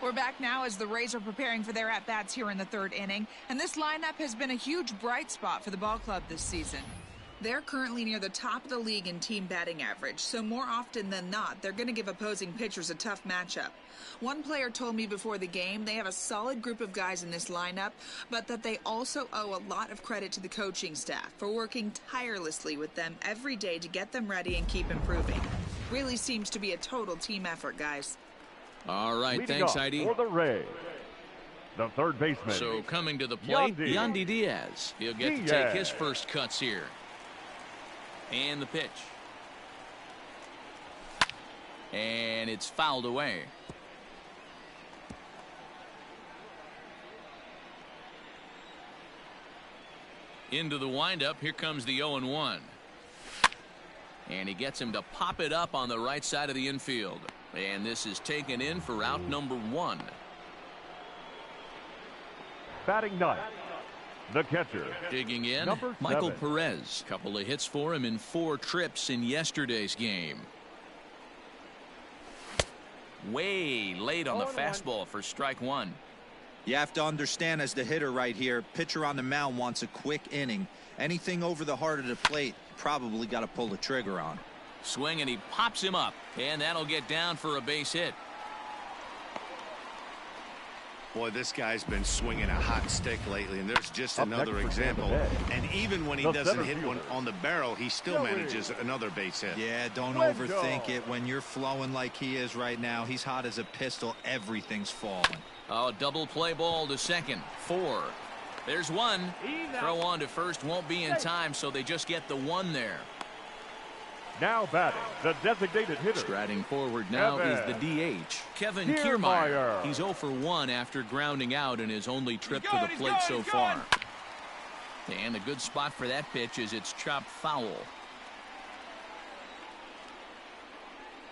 [SPEAKER 8] We're back now as the Rays are preparing for their at-bats here in the 3rd inning, and this lineup has been a huge bright spot for the ball club this season. They're currently near the top of the league in team batting average, so more often than not, they're going to give opposing pitchers a tough matchup. One player told me before the game they have a solid group of guys in this lineup, but that they also owe a lot of credit to the coaching staff for working tirelessly with them every day to get them ready and keep improving. Really seems to be a total team effort, guys.
[SPEAKER 1] All right,
[SPEAKER 3] Leading
[SPEAKER 1] thanks,
[SPEAKER 3] off
[SPEAKER 1] Heidi.
[SPEAKER 3] for the Rays, the third baseman.
[SPEAKER 1] So coming to the plate, Yandy Diaz. He'll get to take his first cuts here. And the pitch. And it's fouled away. Into the windup. Here comes the 0-1. And he gets him to pop it up on the right side of the infield. And this is taken in for out number 1.
[SPEAKER 3] Batting ninth, the catcher.
[SPEAKER 1] Digging in,
[SPEAKER 3] Number
[SPEAKER 1] Michael
[SPEAKER 3] 7.
[SPEAKER 1] Perez. Couple of hits for him in 4 trips in yesterday's game. Way late on the fastball for strike 1.
[SPEAKER 2] You have to understand, as the hitter right here, pitcher on the mound wants a quick inning. Anything over the heart of the plate, probably got to pull the trigger on.
[SPEAKER 1] Swing, and he pops him up, and that'll get down for a base hit.
[SPEAKER 5] Boy, this guy's been swinging a hot stick lately, and there's just
[SPEAKER 3] Up
[SPEAKER 5] another
[SPEAKER 3] next for
[SPEAKER 5] example.
[SPEAKER 3] Tampa Bay,
[SPEAKER 5] And even when he
[SPEAKER 3] the
[SPEAKER 5] doesn't
[SPEAKER 3] center
[SPEAKER 5] hit one
[SPEAKER 3] fielder,
[SPEAKER 5] on the barrel, he still manages another base hit.
[SPEAKER 2] Yeah, don't overthink it. When you're flowing like he is right now, he's hot as a pistol. Everything's falling.
[SPEAKER 1] Oh, double play ball to second. 4. There's 1. Throw on to first won't be in time, so they just get the 1 there.
[SPEAKER 3] Now batting, the designated hitter.
[SPEAKER 1] Striding forward now is the DH, Kevin Kiermaier. He's 0 for 1 after grounding out in his only trip to the plate so far. And a good spot for that pitch is it's chopped foul.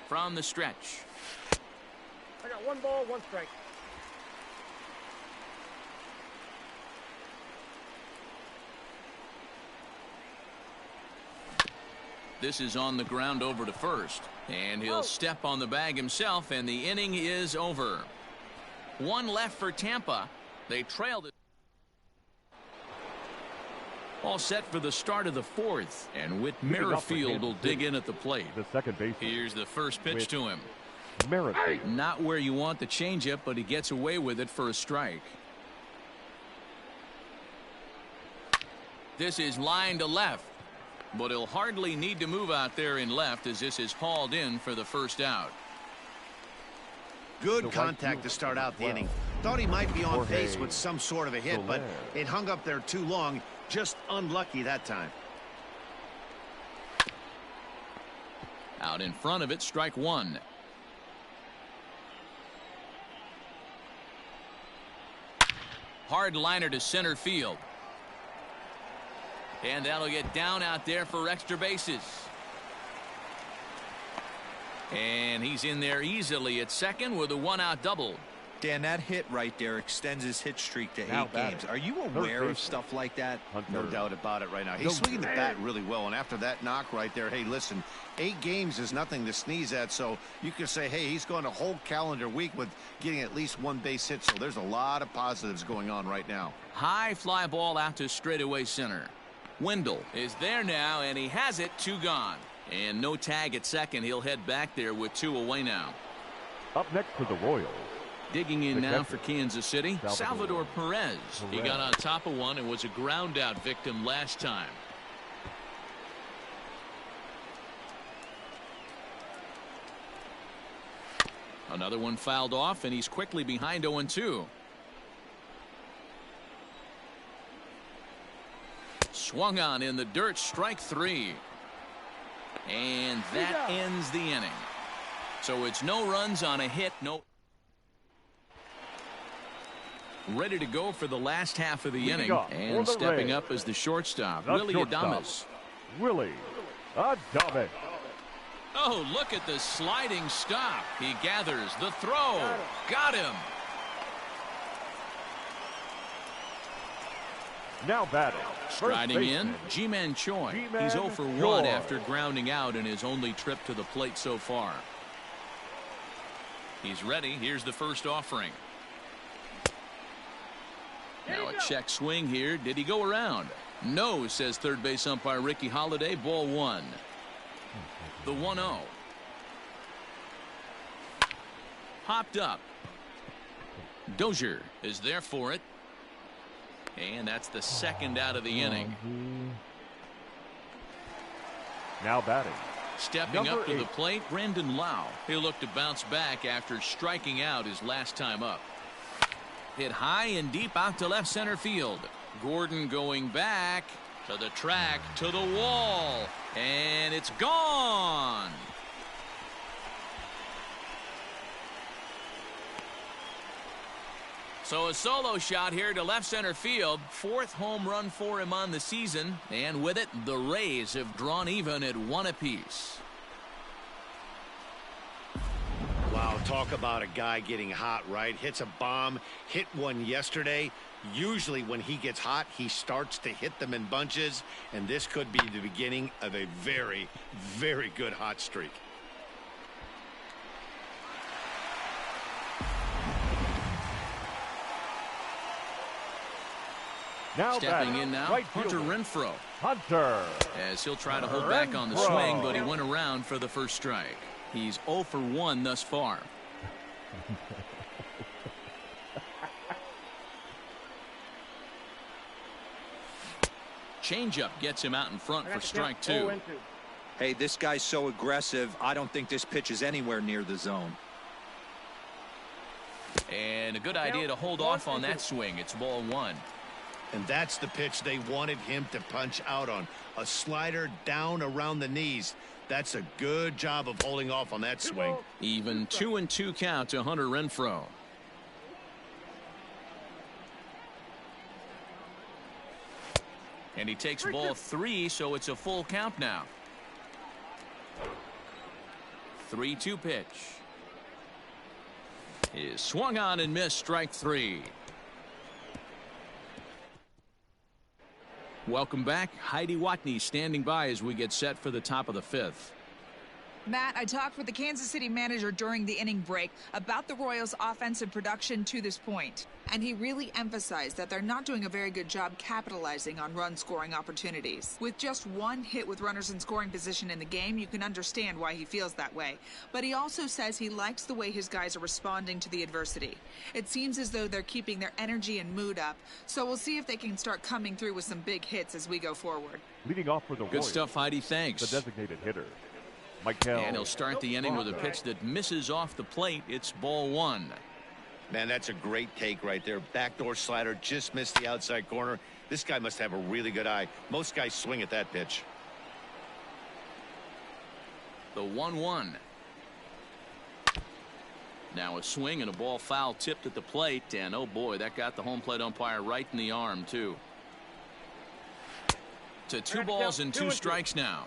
[SPEAKER 1] From the stretch.
[SPEAKER 7] I got 1 ball, 1 strike.
[SPEAKER 1] This is on the ground over to first, and he'll step on the bag himself, and the inning is over. 1 left for Tampa. They trailed it. All set for the start of the 4th, and Whit Merrifield will dig in at the plate.
[SPEAKER 3] The second baseman.
[SPEAKER 1] Here's the first pitch to him.
[SPEAKER 3] Merrifield.
[SPEAKER 1] Not where you want the changeup, but he gets away with it for a strike. This is line to left, but he'll hardly need to move out there in left as this is hauled in for the first out.
[SPEAKER 5] Good contact to start out the inning. Thought he might be on pace with some sort of a hit, but it hung up there too long. Just unlucky that time.
[SPEAKER 1] Out in front of it, strike 1. Hard liner to center field. And that'll get down out there for extra bases. And he's in there easily at second with a 1-out double.
[SPEAKER 2] Dan, that hit right there extends his hit streak to 8 games. Are you aware of stuff like that?
[SPEAKER 5] No doubt about it right now. He's swinging the bat really well, and after that knock right there, hey, listen, 8 games is nothing to sneeze at, so you can say, hey, he's going a whole calendar week with getting at least 1 base hit, so there's a lot of positives going on right now.
[SPEAKER 1] High fly ball out to straightaway center. Wendell is there now, and he has it. 2 gone. And no tag at second. He'll head back there with 2 away now.
[SPEAKER 3] Up next for the Royals.
[SPEAKER 1] Digging in now for Kansas City, Salvador Perez. He got on top of one and was a ground out victim last time. Another one fouled off, and he's quickly behind 0-2. Swung on in the dirt, strike 3. And that ends the inning. So it's no runs on a hit. No. Ready to go for the last half of the inning. And stepping up as the shortstop, Willie Adames.
[SPEAKER 3] Willie Adames.
[SPEAKER 1] Oh, look at the sliding stop. He gathers the throw. Got him.
[SPEAKER 3] Now batting.
[SPEAKER 1] Striding in, Ji-Man Choi. He's 0 for 1 after grounding out in his only trip to the plate so far. He's ready. Here's the first offering. Now a check swing here. Did he go around? No, says third base umpire Ricky Holiday. Ball 1. The 1-0. Popped up. Dozier is there for it. And that's the second out of the inning.
[SPEAKER 3] Now batting.
[SPEAKER 1] Stepping up to the plate, Brandon Lau. He'll look to bounce back after striking out his last time up. Hit high and deep out to left center field. Gordon going back to the track, to the wall, and it's gone. So a solo shot here to left center field. 4th home run for him on the season. And with it, the Rays have drawn even at 1 apiece.
[SPEAKER 5] Wow, talk about a guy getting hot, right? Hits a bomb, hit one yesterday. Usually when he gets hot, he starts to hit them in bunches. And this could be the beginning of a very, very good hot streak.
[SPEAKER 3] Now
[SPEAKER 1] stepping in now,
[SPEAKER 3] right
[SPEAKER 1] Hunter Renfroe.
[SPEAKER 3] Hunter.
[SPEAKER 1] As he'll try to hold back on the swing, but he went around for the first strike. He's 0 for 1 thus far. Changeup gets him out in front for strike 2.
[SPEAKER 2] Hey, this guy's so aggressive. I don't think this pitch is anywhere near the zone.
[SPEAKER 1] And a good idea to hold off on that swing. It's ball 1.
[SPEAKER 5] And that's the pitch they wanted him to punch out on. A slider down around the knees. That's a good job of holding off on that swing.
[SPEAKER 1] Even 2-2 count to Hunter Renfroe. And he takes ball 3, so it's a full count now. 3-2 pitch. Is swung on and missed, strike 3. Welcome back. Heidi Watney standing by as we get set for the top of the 5th.
[SPEAKER 8] Matt, I talked with the Kansas City manager during the inning break about the Royals' offensive production to this point, and he really emphasized that they're not doing a very good job capitalizing on run-scoring opportunities. With just 1 hit with runners in scoring position in the game, you can understand why he feels that way. But he also says he likes the way his guys are responding to the adversity. It seems as though they're keeping their energy and mood up, so we'll see if they can start coming through with some big hits as we go forward.
[SPEAKER 3] Leading off for the
[SPEAKER 1] Good
[SPEAKER 3] Royals,
[SPEAKER 1] stuff, Heidi. Thanks.
[SPEAKER 3] the designated hitter.
[SPEAKER 1] And he'll start the inning with a pitch that misses off the plate. It's ball 1.
[SPEAKER 5] Man, that's a great take right there. Backdoor slider just missed the outside corner. This guy must have a really good eye. Most guys swing at that pitch.
[SPEAKER 1] The 1-1. Now a swing and a ball foul tipped at the plate. And oh boy, that got the home plate umpire right in the arm too. To 2 balls and 2 strikes now.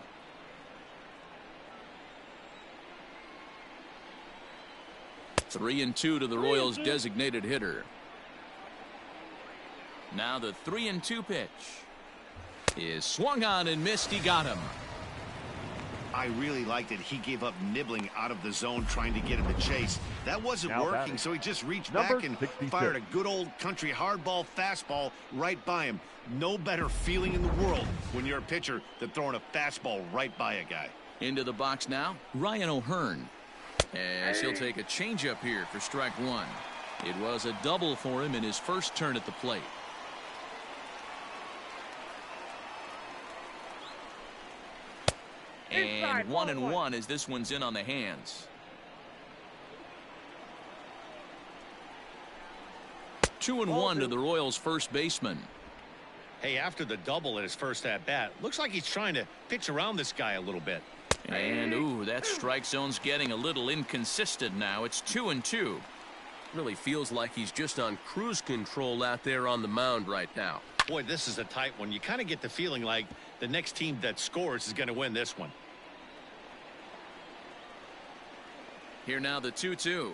[SPEAKER 1] 3-2 to the Royals' designated hitter. Now the 3-2 pitch is swung on and missed. He got him.
[SPEAKER 5] I really liked it. He gave up nibbling out of the zone trying to get him to chase. That wasn't working, so he just reached back and fired a good old country hardball fastball right by him. No better feeling in the world when you're a pitcher than throwing a fastball right by a guy.
[SPEAKER 1] Into the box now, Ryan O'Hearn. As he'll take a changeup here for strike 1. It was a double for him in his first turn at the plate. And 1-1 as this one's in on the hands. 2-1 to the Royals' first baseman.
[SPEAKER 5] Hey, after the double at his first at bat, looks like he's trying to pitch around this guy a little bit.
[SPEAKER 1] And, ooh, that strike zone's getting a little inconsistent now. It's 2-2.
[SPEAKER 4] Really feels like he's just on cruise control out there on the mound right now.
[SPEAKER 5] Boy, this is a tight one. You kind of get the feeling like the next team that scores is going to win this one.
[SPEAKER 1] Here now the 2-2.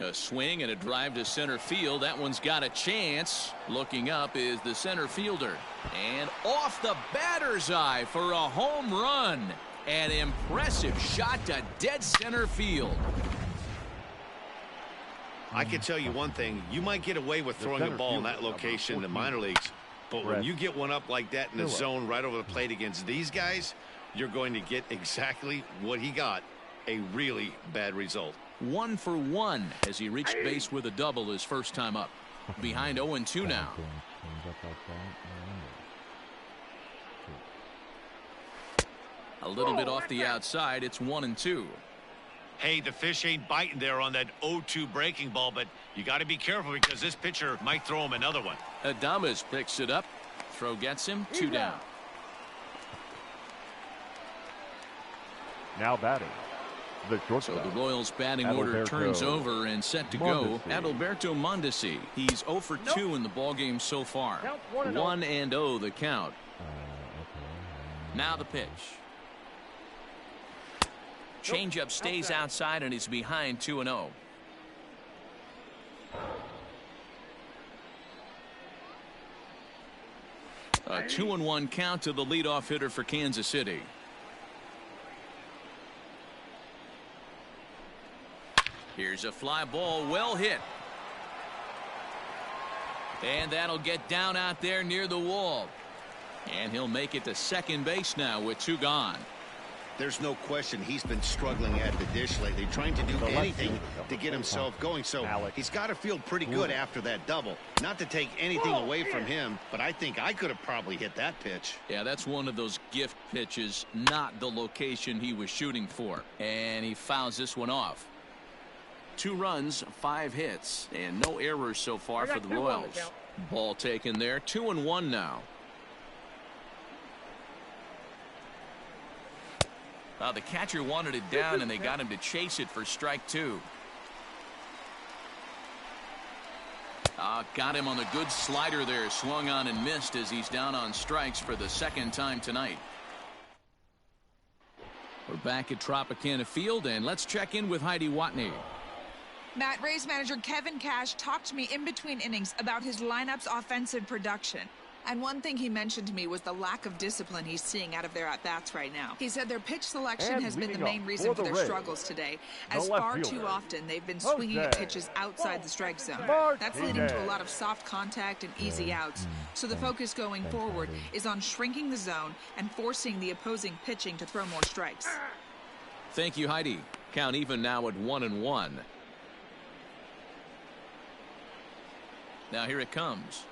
[SPEAKER 1] A swing and a drive to center field. That one's got a chance. Looking up is the center fielder. And off the batter's eye for a home run. An impressive shot to dead center field.
[SPEAKER 5] I can tell you one thing. You might get away with throwing a ball in that location in the minor leagues. But when you get one up like that in the zone right over the plate against these guys, you're going to get exactly what he got. A really bad result.
[SPEAKER 1] 1 for 1 as he reached base with a double his first time up. Behind 0-2 now. A little bit off the outside. It's 1-2.
[SPEAKER 5] Hey, the fish ain't biting there on that 0-2 breaking ball, but you got to be careful because this pitcher might throw him another one.
[SPEAKER 1] Adames picks it up. Throw gets him. 2 down.
[SPEAKER 3] Now batting, the
[SPEAKER 1] So
[SPEAKER 3] shortstop.
[SPEAKER 1] the Royals batting order turns over and set to go. Adalberto Mondesi. He's 0 for 2 in the ballgame so far. 1-0 the count. Now the pitch. Changeup stays outside and he's behind 2-0. A 2-1 count to the leadoff hitter for Kansas City. Here's a fly ball, well hit. And that'll get down out there near the wall. And he'll make it to second base now with 2 gone.
[SPEAKER 5] There's no question he's been struggling at the dish lately, trying to do anything to get himself going. So he's got to feel pretty good after that double. Not to take anything away from him, but I think I could have probably hit that pitch.
[SPEAKER 1] Yeah, that's one of those gift pitches, not the location he was shooting for. And he fouls this one off. 2 runs, 5 hits, and no errors so far for the Royals. Ball taken there, 2-1 now. The catcher wanted it down, and they got him to chase it for strike 2. Got him on the good slider there, swung on and missed as he's down on strikes for the second time tonight. We're back at Tropicana Field, and let's check in with Heidi Watney.
[SPEAKER 8] Matt, Rays manager Kevin Cash talked to me in between innings about his lineup's offensive production. And one thing he mentioned to me was the lack of discipline he's seeing out of their at-bats right now. He said their pitch selection has been the main reason for their struggles today, as far too often they've been swinging at pitches outside the strike zone. That's leading to a lot of soft contact and easy outs. So the focus going forward is on shrinking the zone and forcing the opposing pitching to throw more strikes.
[SPEAKER 1] Thank you, Heidi. Count even now at 1-1. Now here it comes.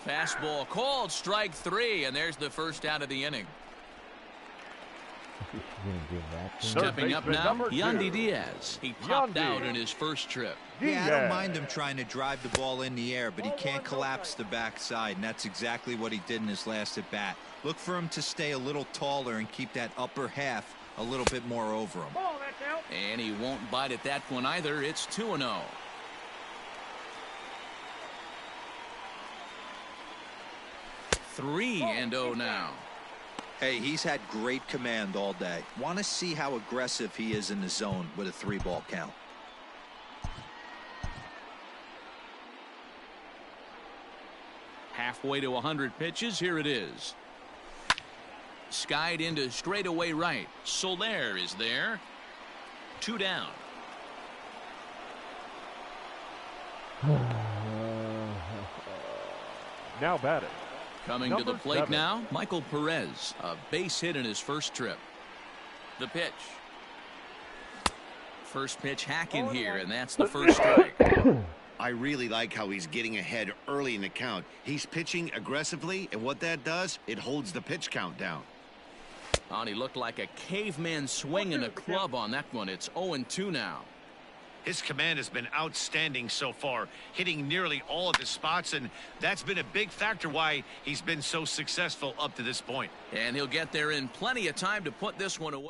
[SPEAKER 1] Fastball called, strike 3, and there's the first out of the inning. Stepping up now, Yandy Diaz. He popped out in his first trip.
[SPEAKER 2] Yeah, I don't mind him trying to drive the ball in the air, but he can't collapse the backside, and that's exactly what he did in his last at bat. Look for him to stay a little taller and keep that upper half a little bit more over him.
[SPEAKER 1] And he won't bite at that one either. It's 2-0. Three and 0 now.
[SPEAKER 2] Hey, he's had great command all day. Want to see how aggressive he is in the zone with a 3-ball count.
[SPEAKER 1] Halfway to 100 pitches. Here it is. Skied into straightaway right. Soler is there. 2 down.
[SPEAKER 3] Now batting.
[SPEAKER 1] Coming to the plate now, Michael Perez. A base hit in his first trip. The pitch. First pitch hack in here, and that's the first strike.
[SPEAKER 5] I really like how he's getting ahead early in the count. He's pitching aggressively, and what that does, it holds the pitch count down.
[SPEAKER 1] Oh, and he looked like a caveman swinging a club on that one. It's 0-2 now.
[SPEAKER 5] His command has been outstanding so far, hitting nearly all of his spots, and that's been a big factor why he's been so successful up to this point.
[SPEAKER 1] And he'll get there in plenty of time to put this one away.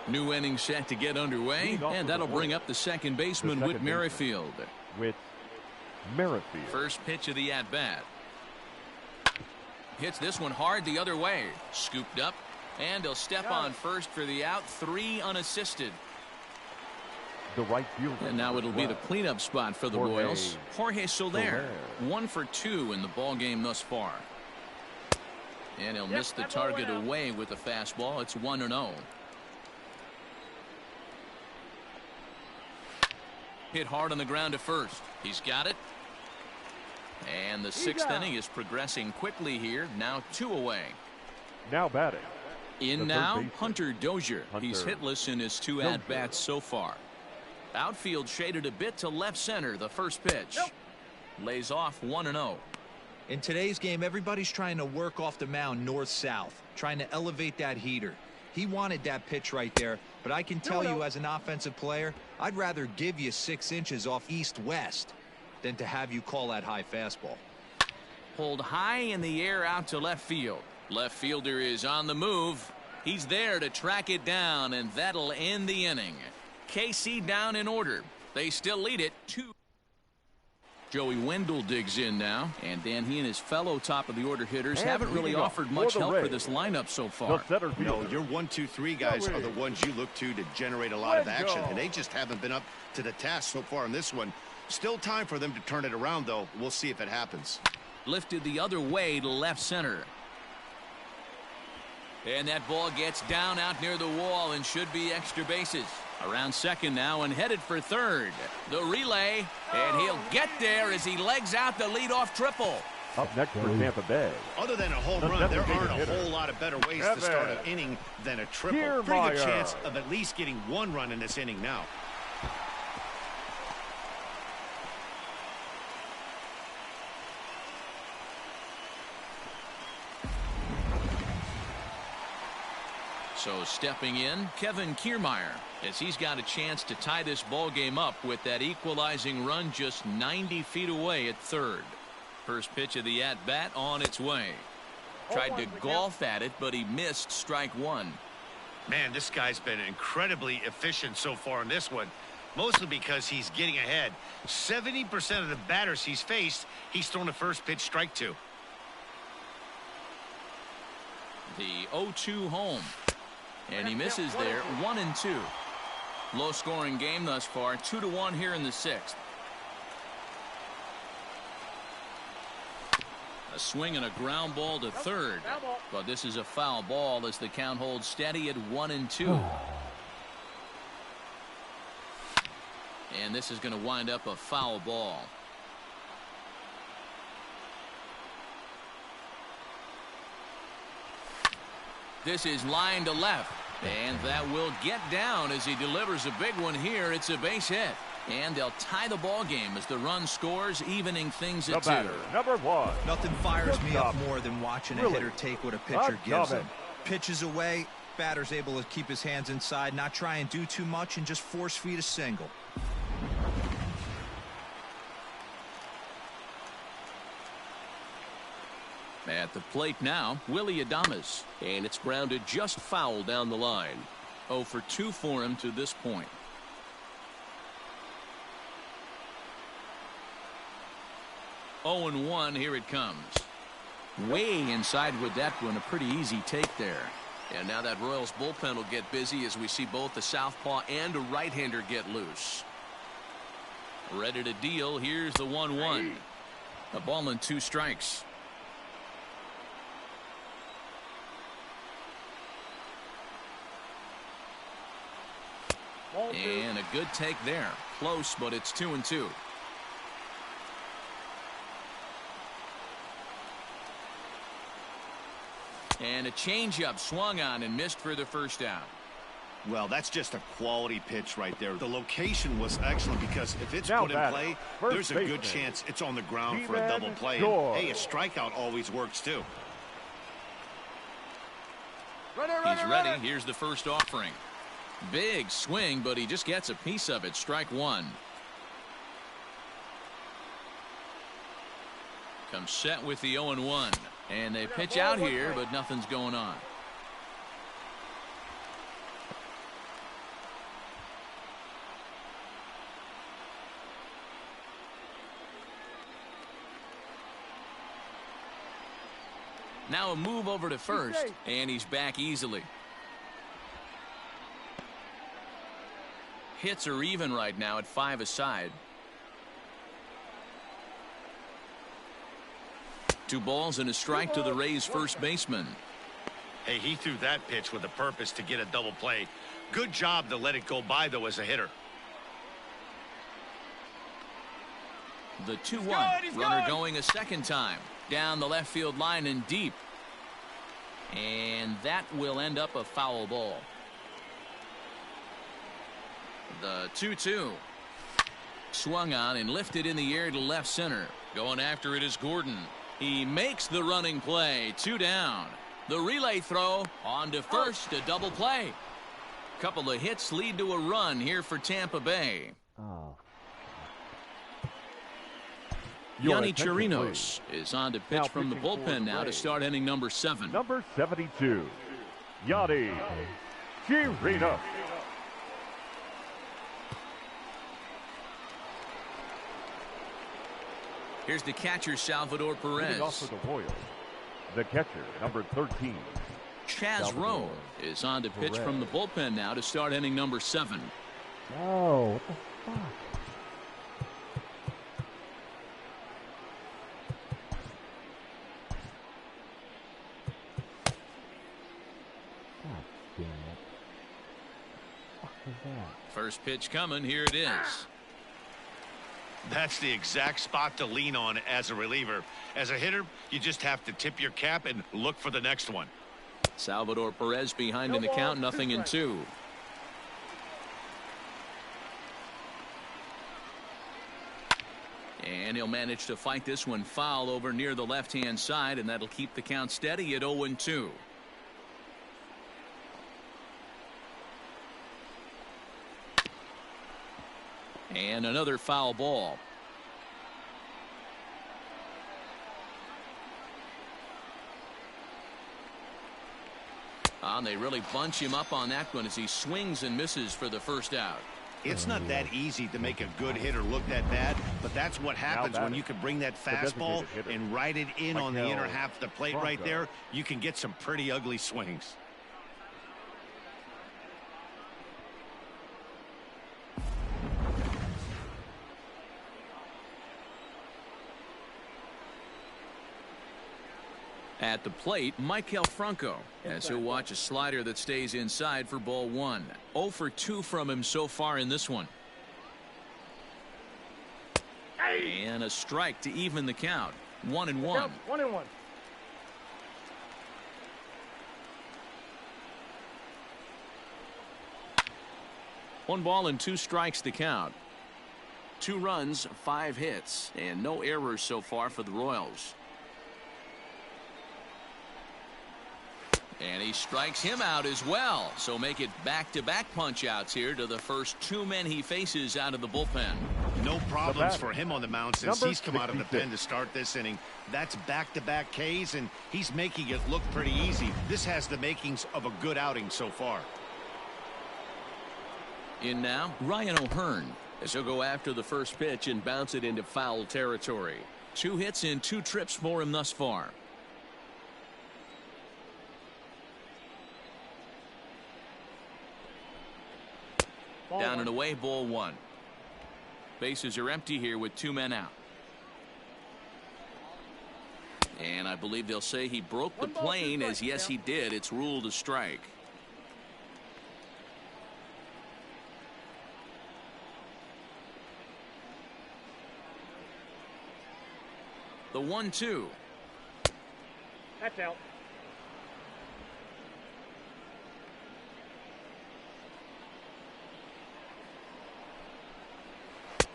[SPEAKER 1] New inning set to get underway, and that'll bring up the second baseman, Whit Merrifield. First pitch of the at-bat. Hits this one hard the other way. Scooped up, and he'll step on first for the out. 3 unassisted.
[SPEAKER 3] The right fielder.
[SPEAKER 1] And now it'll be the cleanup spot for the Royals. Jorge Soler, 1 for 2 in the ball game thus far. And he'll miss the target away with a fastball. It's 1-0. Hit hard on the ground to first. He's got it. And the 6th inning is progressing quickly here. Now 2 away.
[SPEAKER 3] Now batting.
[SPEAKER 1] In now, Hunter Dozier. He's hitless in his 2 at-bats so far. Outfield shaded a bit to left center. The first pitch. Lays off 1-0.
[SPEAKER 2] In today's game, everybody's trying to work off the mound north-south, trying to elevate that heater. He wanted that pitch right there, but I can tell you as an offensive player, I'd rather give you 6 inches off east-west than to have you call that high fastball.
[SPEAKER 1] Pulled high in the air out to left field. Left fielder is on the move. He's there to track it down, and that'll end the inning. KC down in order. They still lead it 2. Joey Wendell digs in now, and Dan, he and his fellow top of the order hitters haven't really offered much help for this lineup so far.
[SPEAKER 5] No, your 1, 2, 3 guys are the ones you look to generate a lot of action, and they just haven't been up to the task so far in this one. Still time for them to turn it around, though. We'll see if it happens.
[SPEAKER 1] Lifted the other way to left center. And that ball gets down out near the wall and should be extra bases. Around second now and headed for third. The relay, and he'll get there as he legs out the leadoff triple.
[SPEAKER 3] Up next for Tampa Bay.
[SPEAKER 5] Other than a home run, there aren't a whole lot of better ways to start an inning than a triple. Pretty good chance of at least getting 1 run in this inning now.
[SPEAKER 1] So stepping in, Kevin Kiermaier, as he's got a chance to tie this ball game up with that equalizing run just 90 feet away at third. First pitch of the at-bat on its way. Tried to golf at it, but he missed strike 1.
[SPEAKER 5] Man, this guy's been incredibly efficient so far in this one, mostly because he's getting ahead. 70% of the batters he's faced, he's thrown a first pitch strike to.
[SPEAKER 1] The 0-2 home. And he misses there. 1-2. Low scoring game thus far. 2-1 here in the 6th. A swing and a ground ball to third. But this is a foul ball as the count holds steady at 1-2. And this is going to wind up a foul ball. This is line to left, and that will get down as he delivers a big one here. It's a base hit, and they'll tie the ball game as the run scores, evening things at 2.
[SPEAKER 3] Number 1.
[SPEAKER 2] Nothing fires me up more than watching a hitter take what a pitcher gives him. Pitches away, batter's able to keep his hands inside, not try and do too much, and just force feed a single.
[SPEAKER 1] At the plate now, Willie Adames, and it's grounded just foul down the line. 0 for 2 for him to this point. Oh and 1, here it comes. Way inside with that one, a pretty easy take there. And now that Royals bullpen will get busy as we see both the southpaw and a right-hander get loose. Ready to deal. Here's the 1-1. A ball and 2 strikes. And a good take there. Close, but it's 2-2. And a changeup swung on and missed for the first out.
[SPEAKER 5] Well, that's just a quality pitch right there. The location was excellent because if it's
[SPEAKER 3] Now
[SPEAKER 5] put in play, there's a good chance it's on the ground for a double play. And, hey, a strikeout always works too.
[SPEAKER 1] He's ready. Here's the first offering. Big swing, but he just gets a piece of it. Strike one. Comes set with the 0-1. And they pitch out here, but nothing's going on. Now a move over to first, and he's back easily. Hits are even right now at 5 aside. 2 balls and a strike to the Rays first baseman.
[SPEAKER 5] Hey, he threw that pitch with a purpose to get a double play. Good job to let it go by, though, as a hitter.
[SPEAKER 1] The 2-1. Runner going a second time. Down the left field line and deep. And that will end up a foul ball. The 2-2. Swung on and lifted in the air to left center. Going after it is Gordon. He makes the running play. 2 down. The relay throw on to first. A double play. Couple of hits lead to a run here for Tampa Bay.
[SPEAKER 6] Oh.
[SPEAKER 1] Yanni Chirinos is on to pitch from the bullpen now to start inning number 7.
[SPEAKER 3] Number 72, Yanni Chirinos.
[SPEAKER 1] Here's the catcher, Salvador
[SPEAKER 3] Leading off
[SPEAKER 1] Perez.
[SPEAKER 3] for the Royals, the catcher, number 13.
[SPEAKER 1] Chaz Rowe is on to pitch from the bullpen now to start inning number 7.
[SPEAKER 6] No, what the fuck? God damn it. What the fuck is that?
[SPEAKER 1] First pitch coming. Here it is.
[SPEAKER 5] That's the exact spot to lean on as a reliever. As a hitter, you just have to tip your cap and look for the next one.
[SPEAKER 1] Salvador Perez behind in the count, 0-2. And he'll manage to fight this one foul over near the left-hand side, and that'll keep the count steady at 0-2. And another foul ball. And they really bunch him up on that one as he swings and misses for the first out.
[SPEAKER 5] It's not that easy to make a good hitter look that bad, but that's what happens when you can bring that fastball and ride it in on the inner half of the plate right there. You can get some pretty ugly swings.
[SPEAKER 1] At the plate, Maikel Franco, as he'll watch a slider that stays inside for ball 1. 0 for 2 from him so far in this one. And a strike to even the count. 1-1.
[SPEAKER 7] 1-1.
[SPEAKER 1] 1 ball and 2 strikes to count. 2 runs, 5 hits, and no errors so far for the Royals. And he strikes him out as well. So make it back-to-back punch-outs here to the first 2 men he faces out of the bullpen.
[SPEAKER 5] No problems for him on the mound since he's come out of the pen to start this inning. That's back-to-back Ks, and he's making it look pretty easy. This has the makings of a good outing so far.
[SPEAKER 1] In now, Ryan O'Hearn, as he'll go after the first pitch and bounce it into foul territory. 2 hits and 2 trips for him thus far. Down and away, ball 1. Bases are empty here with 2 men out. And I believe they'll say he broke the plane, as yes he did. It's ruled a strike. The 1-2.
[SPEAKER 7] That's out.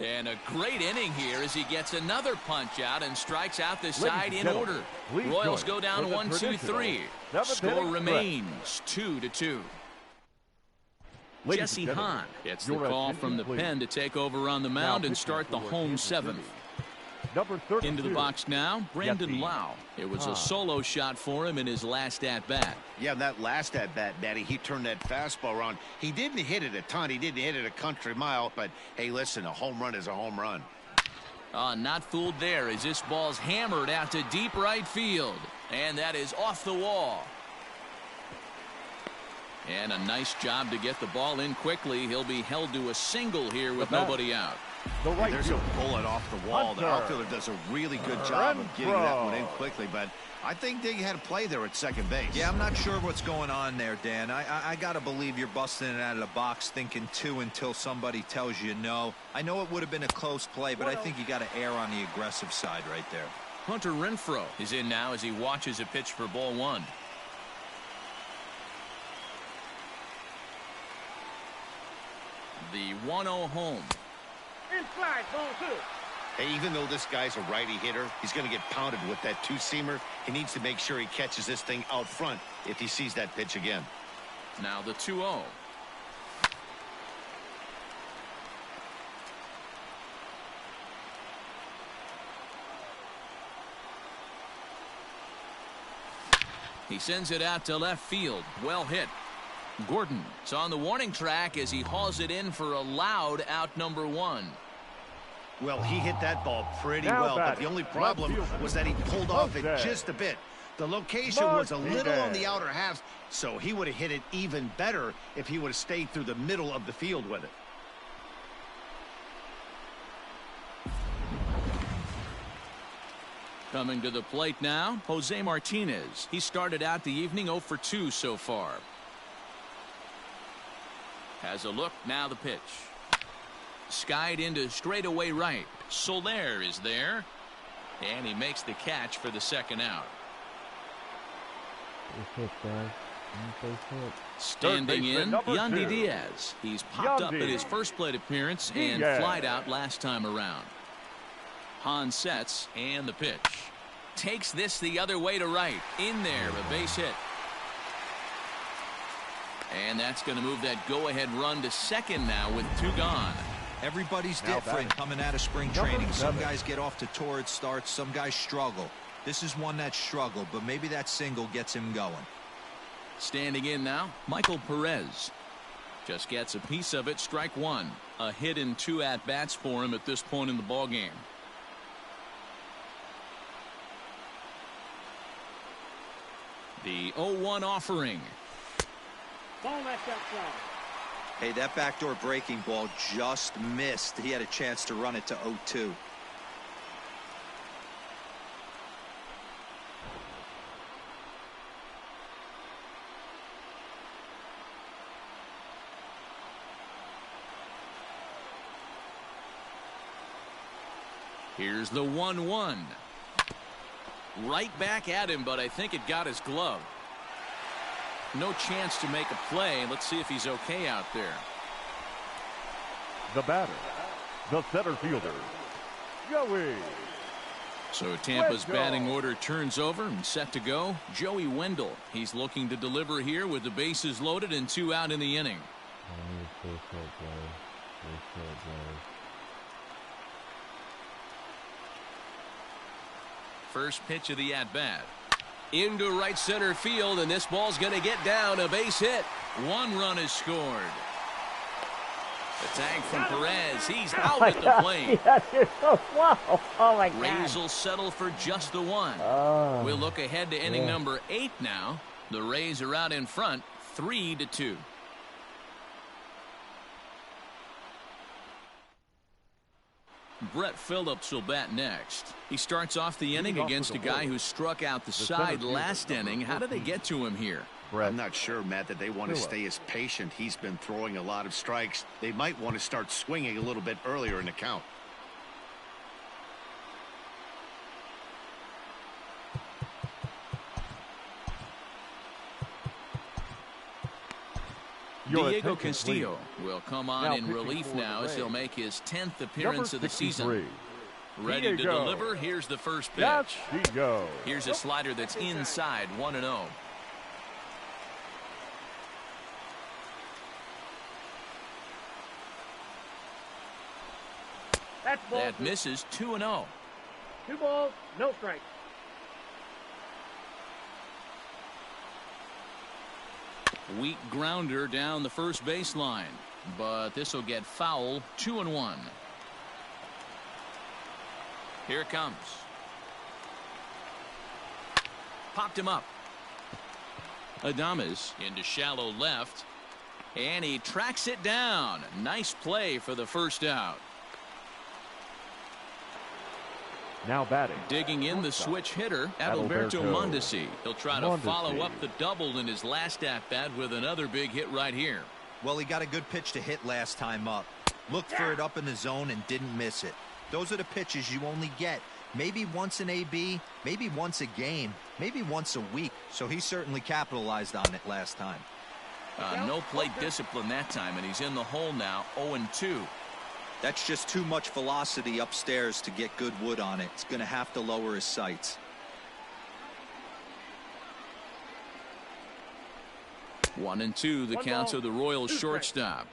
[SPEAKER 1] And a great inning here as he gets another punch out and strikes out the side in order. Royals go down 1-2-3. Score remains 2-2. Jesse Hahn gets the call from the pen to take over on the mound and start the home seventh. Into the box now, Brandon Lau. It was a solo shot for him in his last at-bat.
[SPEAKER 5] Yeah, that last at-bat, Matty, he turned that fastball around. He didn't hit it a ton. He didn't hit it a country mile. But, hey, listen, a home run is a home run.
[SPEAKER 1] Not fooled there as this ball's hammered out to deep right field. And that is off the wall. And a nice job to get the ball in quickly. He'll be held to a single here with nobody out.
[SPEAKER 5] There's a bullet off the wall. The outfielder does a really good job of getting that one in quickly, but I think they had a play there at second base.
[SPEAKER 2] Yeah, I'm not sure what's going on there, Dan. I got to believe you're busting it out of the box thinking two until somebody tells you no. I know it would have been a close play, but I think you got to err on the aggressive side right there.
[SPEAKER 1] Hunter Renfroe is in now as he watches a pitch for ball one. The 1-0 home.
[SPEAKER 7] Inside, ball two.
[SPEAKER 5] Hey, even though this guy's a righty hitter, he's going to get pounded with that two-seamer. He needs to make sure he catches this thing out front if he sees that pitch again.
[SPEAKER 1] Now the 2-0. He sends it out to left field. Well hit. Gordon is on the warning track as he hauls it in for a loud out number one.
[SPEAKER 5] Well, he hit that ball pretty well, but the only problem was that he pulled off it just a bit. The location was a little on the outer half, so he would have hit it even better if he would have stayed through the middle of the field with it.
[SPEAKER 1] Coming to the plate now, Jose Martinez. He started out the evening 0 for 2 so far. Has a look, now the pitch. Skied into straightaway right. Soler is there. And he makes the catch for the second out. Standing in, Yandy Diaz. He's popped up in his first plate appearance and flied out last time around. Hahn sets, and the pitch. Takes this the other way to right. In there, a base hit. And that's going to move that go-ahead run to second now with 2 gone.
[SPEAKER 2] Everybody's different coming out of spring training. Some guys get off to torrid starts. Some guys struggle. This is one that struggled, but maybe that single gets him going.
[SPEAKER 1] Standing in now, Michael Perez. Just gets a piece of it, strike one. A hit in 2 at-bats for him at this point in the ballgame. The 0-1 offering.
[SPEAKER 7] Ball left outside.
[SPEAKER 2] Hey, that backdoor breaking ball just missed. He had a chance to run it to 0-2.
[SPEAKER 1] Here's the 1-1. Right back at him, but I think it got his glove. No chance to make a play. Let's see if he's okay out there.
[SPEAKER 3] The batter, the center fielder, Joey.
[SPEAKER 1] So Tampa's batting order turns over and set to go. Joey Wendell. He's looking to deliver here with the bases loaded and 2 out in the inning. First pitch of the at-bat. Into right center field, and this ball's going to get down, a base hit. 1 run is scored. The tag from Perez. He's out at the plate.
[SPEAKER 6] You're so slow. Oh, my God.
[SPEAKER 1] Rays will settle for just the 1. We'll look ahead to inning number 8 now. The Rays are out in front, 3-2. Brett Phillips will bat next. He starts off the inning against a guy who struck out the side last inning. How did they get to him here?
[SPEAKER 5] I'm not sure, Matt, that they want to stay as patient. He's been throwing a lot of strikes. They might want to start swinging a little bit earlier in the count.
[SPEAKER 3] Your
[SPEAKER 1] Diego
[SPEAKER 3] attention,
[SPEAKER 1] Castillo will come on
[SPEAKER 3] Now
[SPEAKER 1] in
[SPEAKER 3] pitching
[SPEAKER 1] relief
[SPEAKER 3] for the
[SPEAKER 1] now as he'll
[SPEAKER 3] Rays.
[SPEAKER 1] make his 10th
[SPEAKER 3] Number
[SPEAKER 1] appearance of the
[SPEAKER 3] 63,
[SPEAKER 1] season. Ready to
[SPEAKER 3] Diego.
[SPEAKER 1] deliver. Here's the first pitch.
[SPEAKER 3] Castillo.
[SPEAKER 1] Here's a slider that's inside, 1-0.
[SPEAKER 7] That's ball
[SPEAKER 1] That
[SPEAKER 7] 2.
[SPEAKER 1] misses, 2-0.
[SPEAKER 7] 2 balls, no strikes.
[SPEAKER 1] Weak grounder down the first baseline, but this will get foul. 2-1. Here it comes. Popped him up. Adames into shallow left, and he tracks it down. Nice play for the first out.
[SPEAKER 3] Now batting.
[SPEAKER 1] Digging in the switch hitter, Adalberto Mondesi. He'll try to follow up the double in his last at-bat with another big hit right here.
[SPEAKER 2] Well, he got a good pitch to hit last time up. Looked for it up in the zone and didn't miss it. Those are the pitches you only get maybe once in AB, maybe once a game, maybe once a week. So he certainly capitalized on it last time.
[SPEAKER 1] No plate discipline that time, and he's in the hole now, 0-2.
[SPEAKER 2] That's just too much velocity upstairs to get good wood on it. It's going to have to lower his sights.
[SPEAKER 1] 1-2, the count to the Royals shortstop.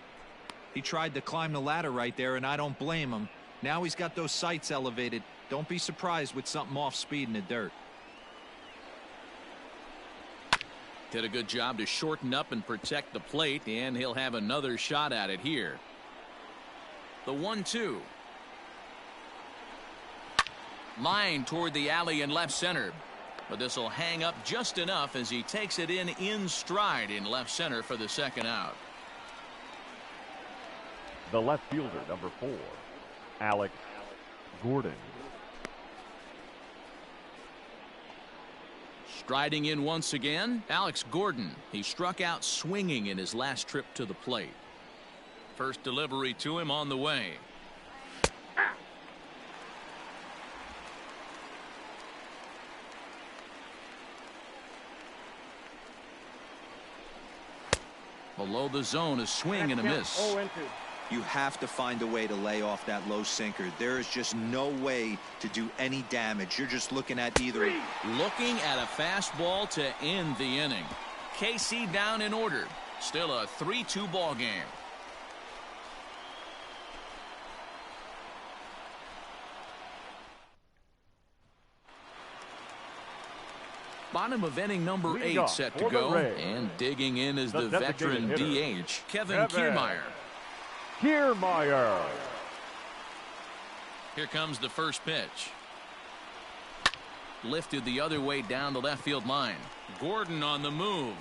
[SPEAKER 2] He tried to climb the ladder right there, and I don't blame him. Now he's got those sights elevated. Don't be surprised with something off speed in the dirt.
[SPEAKER 1] Did a good job to shorten up and protect the plate, and he'll have another shot at it here. The 1-2. Line toward the alley in left center. But this will hang up just enough as he takes it in stride in left center for the second out.
[SPEAKER 3] The left fielder, number 4, Alex Gordon.
[SPEAKER 1] Striding in once again, Alex Gordon. He struck out swinging in his last trip to the plate. First delivery to him on the way. Below the zone, a swing and a miss.
[SPEAKER 7] 0-2.
[SPEAKER 2] You have to find a way to lay off that low sinker. There is just no way to do any damage. You're just looking at either.
[SPEAKER 1] Looking at a fastball to end the inning. KC down in order. Still a 3-2 ball game. Bottom of inning number 8 set to go. And digging in is the veteran DH, Kevin Kiermaier.
[SPEAKER 3] Kiermaier.
[SPEAKER 1] Here comes the first pitch. Lifted the other way down the left field line. Gordon on the move.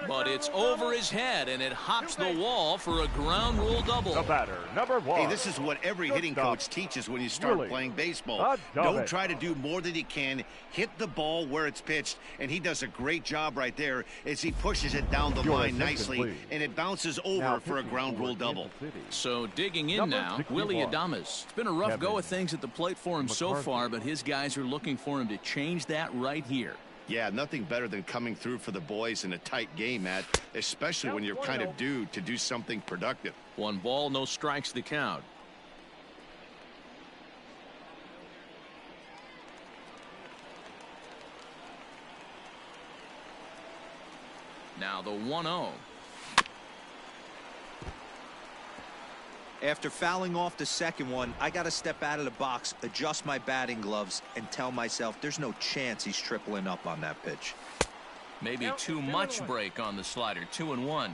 [SPEAKER 1] But it's over his head, and it hops the wall for a ground rule double.
[SPEAKER 3] The batter, number 1.
[SPEAKER 5] Hey, this is what every hitting coach teaches when you start playing baseball. Don't try to do more than you can. Hit the ball where it's pitched, and he does a great job right there as he pushes it down the line nicely, and it bounces over for a ground rule double.
[SPEAKER 1] So digging in now, Willie Adames. It's been a rough go of things at the plate for him so far, but his guys are looking for him to change that right here.
[SPEAKER 5] Yeah, nothing better than coming through for the boys in a tight game, Matt, especially when you're kind of due to do something productive.
[SPEAKER 1] 1 ball, no strikes the count. Now the 1-0.
[SPEAKER 2] After fouling off the second one, I got to step out of the box, adjust my batting gloves, and tell myself there's no chance he's tripling up on that pitch.
[SPEAKER 1] Maybe too much break on the slider. 2-1.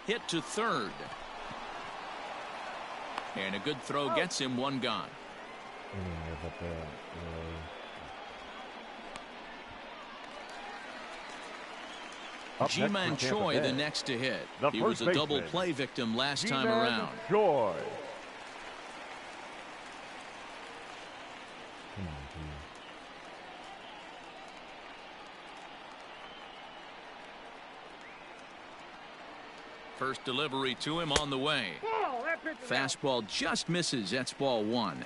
[SPEAKER 1] Hit to third. And a good throw gets him 1 gone. Ji-Man Choi the next to hit. He was a double play victim last time around.
[SPEAKER 3] Choi.
[SPEAKER 1] First delivery to him on the way. Fastball just misses. That's ball 1.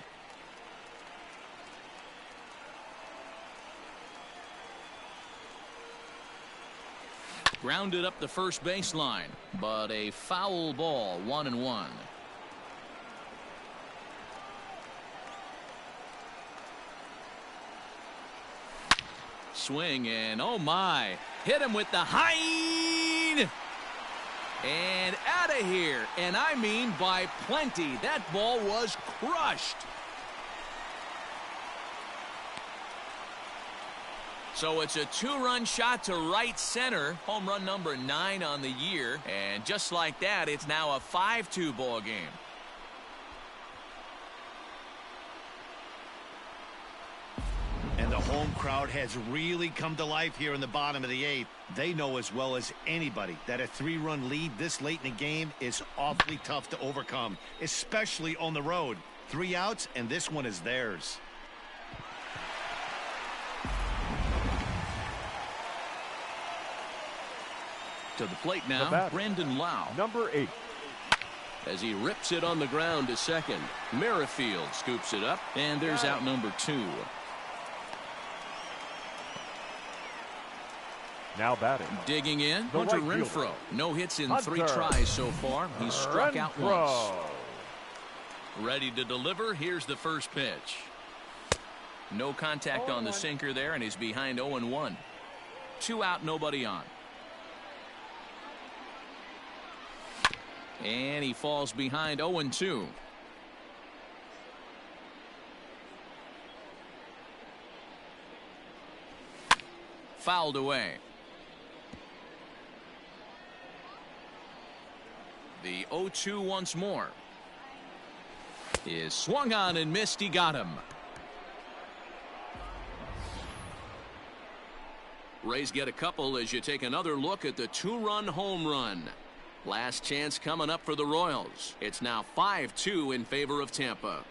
[SPEAKER 1] Grounded up the first baseline, but a foul ball, 1-1. Swing and oh my, hit him with the high and out of here, and I mean by plenty. That ball was crushed. So it's a 2-run shot to right center, home run number 9 on the year, and just like that, it's now a 5-2 ball game.
[SPEAKER 5] And the home crowd has really come to life here in the bottom of the 8th. They know as well as anybody that a 3-run lead this late in the game is awfully tough to overcome, especially on the road. 3 outs, and this one is theirs.
[SPEAKER 1] To the plate now, Brandon Lau.
[SPEAKER 3] Number 8.
[SPEAKER 4] As he rips it on the ground to second. Merrifield scoops it up, and there's out number 2.
[SPEAKER 3] Now batting.
[SPEAKER 1] Digging in,
[SPEAKER 3] The
[SPEAKER 1] Hunter
[SPEAKER 3] right
[SPEAKER 1] Renfroe.
[SPEAKER 3] fielder.
[SPEAKER 1] No hits in
[SPEAKER 3] Hunter
[SPEAKER 1] 3 tries so far. He's struck out once.
[SPEAKER 3] Renfroe.
[SPEAKER 1] Ready to deliver. Here's the first pitch. No contact on the sinker there, and he's behind 0-1. 2 out, nobody on. And he falls behind 0-2. Fouled away. The 0-2 once more. Is swung on and missed. He got him. Rays get a couple as you take another look at the 2-run home run. Last chance coming up for the Royals. It's now 5-2 in favor of Tampa.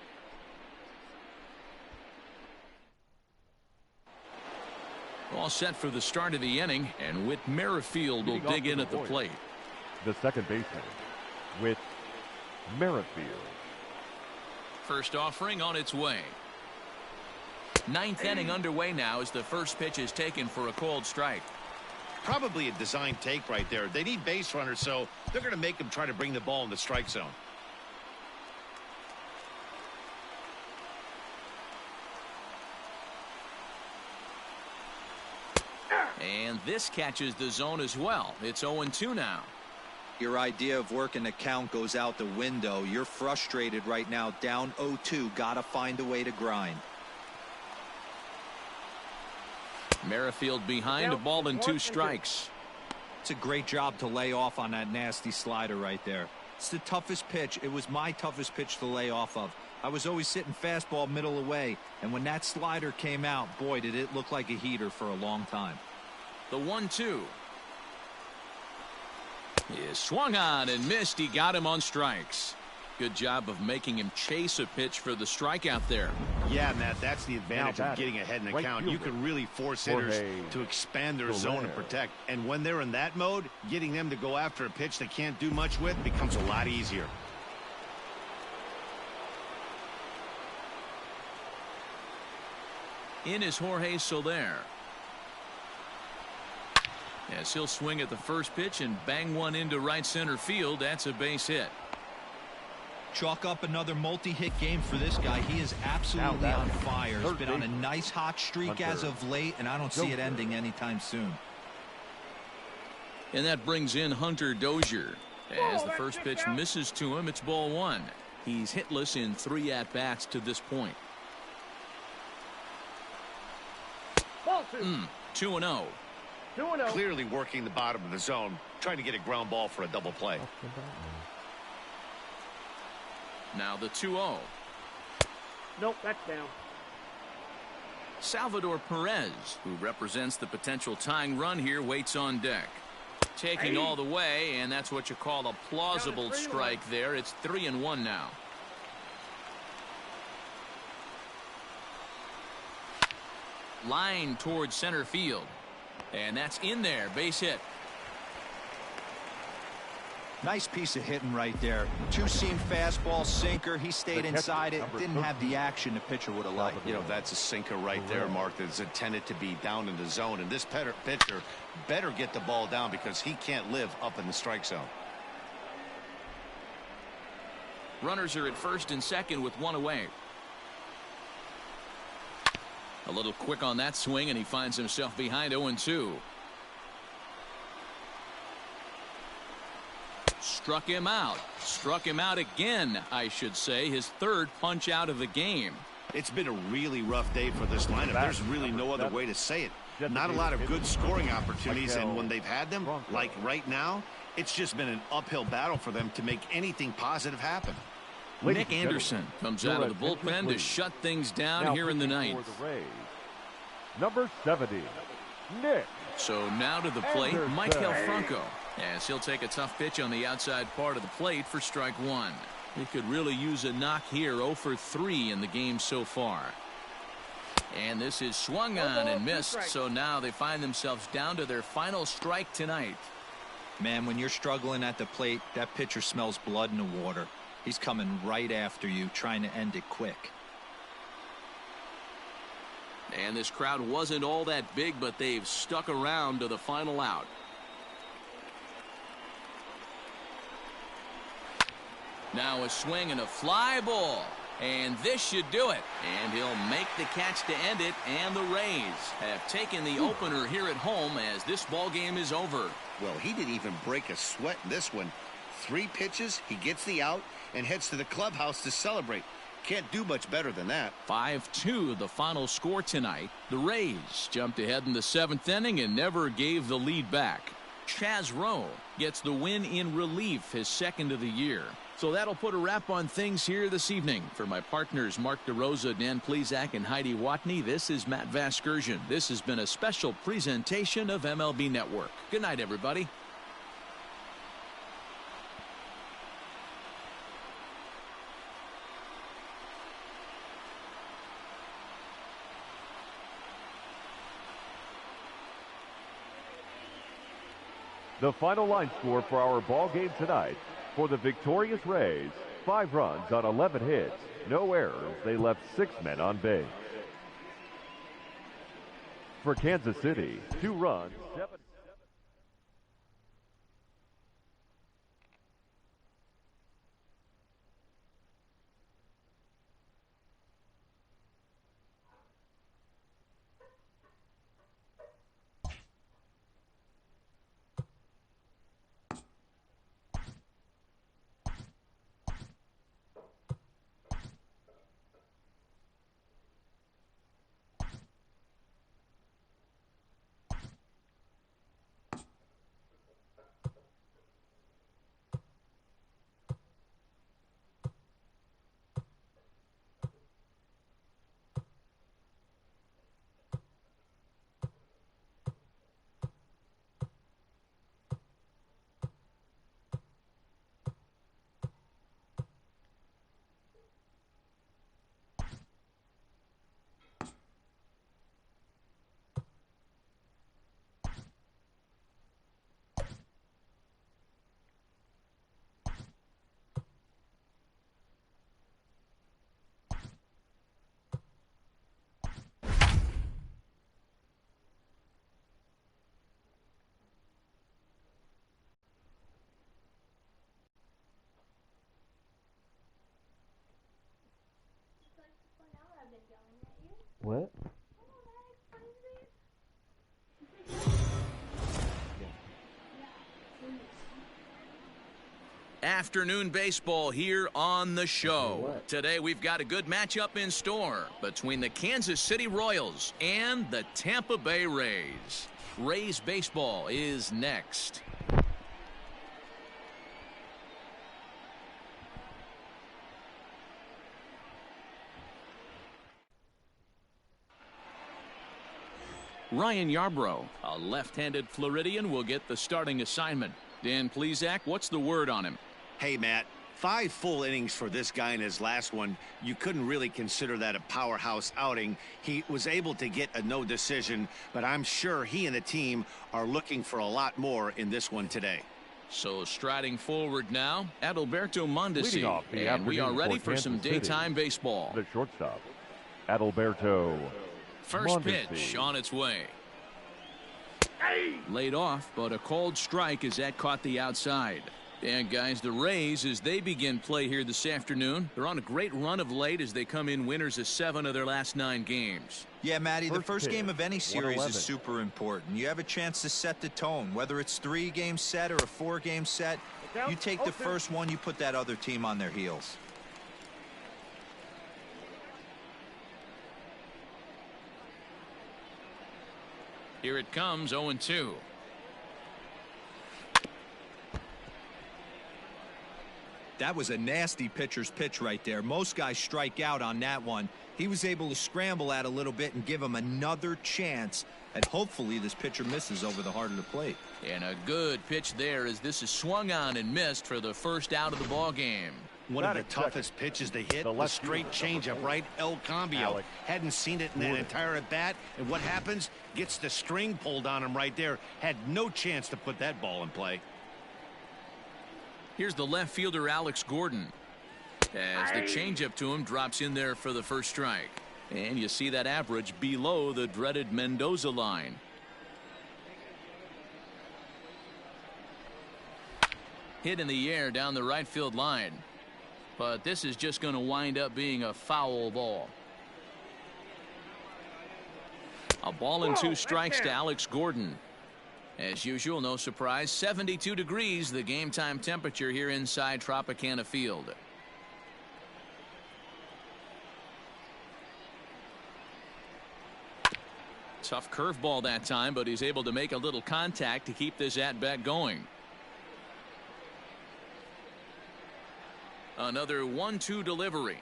[SPEAKER 1] All set for the start of the inning, and Whit Merrifield will dig in at the plate.
[SPEAKER 3] The second baseman, Whit Merrifield.
[SPEAKER 1] First offering on its way. 9th inning underway now as the first pitch is taken for a called strike.
[SPEAKER 5] Probably a design take right there. They need base runners, so they're going to make them try to bring the ball in the strike zone.
[SPEAKER 1] And this catches the zone as well. It's 0-2 now.
[SPEAKER 2] Your idea of working the count goes out the window. You're frustrated right now, down 0-2. Gotta find a way to grind.
[SPEAKER 1] Merrifield behind, a ball and 2 strikes.
[SPEAKER 2] It's a great job to lay off on that nasty slider right there. It's the toughest pitch. It was my toughest pitch to lay off of. I was always sitting fastball middle away, and when that slider came out, boy, did it look like a heater for a long time.
[SPEAKER 1] The 1-2 is swung on and missed. He got him on strikes. Good job of making him chase a pitch for the strikeout there.
[SPEAKER 5] Yeah, Matt, that's the advantage of getting ahead in the count. You can really force hitters to expand their zone and protect. And when they're in that mode, getting them to go after a pitch they can't do much with becomes a lot easier.
[SPEAKER 1] In is Jorge Soler. Yes, he'll swing at the first pitch and bang one into right center field. That's a base hit.
[SPEAKER 2] Chalk up another multi-hit game for this guy. He is absolutely on fire. He's been on a nice hot streak as of late, and I don't see it ending anytime soon.
[SPEAKER 1] And that brings in Hunter Dozier. As the first pitch misses to him, it's ball 1. He's hitless in 3 at-bats to this point. 2-0.
[SPEAKER 5] Clearly working the bottom of the zone, trying to get a ground ball for a double play.
[SPEAKER 1] Now the 2-0.
[SPEAKER 7] Nope, that's down.
[SPEAKER 1] Salvador Perez, who represents the potential tying run here, waits on deck. Taking all the way, and that's what you call a plausible strike there. It's 3-1 now. Line towards center field. And that's in there. Base hit.
[SPEAKER 2] Nice piece of hitting right there. Two-seam fastball, sinker. He stayed inside it. Didn't have the action the pitcher would have liked.
[SPEAKER 5] You know, that's a sinker right there, Mark, that's intended to be down in the zone. And this pitcher better get the ball down because he can't live up in the strike zone.
[SPEAKER 1] Runners are at first and second with one away. A little quick on that swing, and he finds himself behind 0-2. Struck him out. Struck him out again, I should say. His third punch out of the game.
[SPEAKER 5] It's been a really rough day for this lineup. There's really no other way to say it. Not a lot of good scoring opportunities, and when they've had them, like right now, it's just been an uphill battle for them to make anything positive happen.
[SPEAKER 1] Nick Anderson comes out of the bullpen to shut things down here in the ninth.
[SPEAKER 3] Number 70, Nick.
[SPEAKER 1] So now to the plate, Michael Franco. As he'll take a tough pitch on the outside part of the plate for strike one. He could really use a knock here. 0 for 3 in the game so far. And this is swung on and missed. So now they find themselves down to their final strike tonight.
[SPEAKER 2] Man, when you're struggling at the plate, that pitcher smells blood in the water. He's coming right after you, trying to end it quick.
[SPEAKER 1] And this crowd wasn't all that big, but they've stuck around to the final out. Now a swing and a fly ball. And this should do it. And he'll make the catch to end it. And the Rays have taken the opener here at home as this ball game is over.
[SPEAKER 5] Well, he didn't even break a sweat in this one. 3 pitches, he gets the out and heads to the clubhouse to celebrate. Can't do much better than that.
[SPEAKER 1] 5-2 the final score tonight. The Rays jumped ahead in the 7th inning and never gave the lead back. Chaz Rowe gets the win in relief, his second of the year. So that'll put a wrap on things here this evening. For my partners Mark DeRosa, Dan Plesac, and Heidi Watney, this is Matt Vasgersian. This has been a special presentation of MLB Network. Good night, everybody.
[SPEAKER 3] The final line score for our ball game tonight: for the victorious Rays, 5 runs on 11 hits, no errors. They left 6 men on base. For Kansas City, 2 runs, 7.
[SPEAKER 6] What?
[SPEAKER 1] Afternoon baseball here on the show. Today we've got a good matchup in store between the Kansas City Royals and the Tampa Bay Rays. Rays baseball is next. Ryan Yarbrough, a left-handed Floridian, will get the starting assignment. Dan Plesac, what's the word on him?
[SPEAKER 5] Hey, Matt, 5 full innings for this guy in his last one. You couldn't really consider that a powerhouse outing. He was able to get a no decision, but I'm sure he and the team are looking for a lot more in this one today.
[SPEAKER 1] So striding forward now, Adalberto
[SPEAKER 3] Leading
[SPEAKER 1] Mondesi,
[SPEAKER 3] off the
[SPEAKER 1] and we are
[SPEAKER 3] afternoon
[SPEAKER 1] ready
[SPEAKER 3] for
[SPEAKER 1] for some
[SPEAKER 3] Kansas City,
[SPEAKER 1] daytime baseball.
[SPEAKER 3] The shortstop, Adalberto
[SPEAKER 1] First
[SPEAKER 3] Mondesi.
[SPEAKER 1] pitch on its way. Laid off, but a called strike as that caught the outside. And guys, the Rays, as they begin play here this afternoon, they're on a great run of late as they come in winners of 7 of their last 9 games.
[SPEAKER 2] Yeah, Matty, the first
[SPEAKER 3] pitch,
[SPEAKER 2] game of any series
[SPEAKER 3] 111.
[SPEAKER 2] is super important. You have a chance to set the tone, whether it's 3-game set or a 4-game set. You take the first one, you put that other team on their heels.
[SPEAKER 1] Here it comes, 0-2.
[SPEAKER 2] That was a nasty pitcher's pitch right there. Most guys strike out on that one. He was able to scramble at a little bit and give him another chance. And hopefully this pitcher misses over the heart of the plate.
[SPEAKER 1] And a good pitch there as this is swung on and missed for the first out of the ball game.
[SPEAKER 5] One of the toughest pitches to hit, the straight changeup, right? El Cambio. Hadn't seen it in that entire at bat. And what happens? Gets the string pulled on him right there. Had no chance to put that ball in play.
[SPEAKER 1] Here's the left fielder, Alex Gordon, as the changeup to him drops in there for the first strike. And you see that average below the dreaded Mendoza line. Hit in the air down the right field line. But this is just going to wind up being a foul ball. A ball and 2 strikes to Alex Gordon. As usual, no surprise, 72 degrees, the game time temperature here inside Tropicana Field. Tough curveball that time, but he's able to make a little contact to keep this at-bat going. Another 1-2 delivery.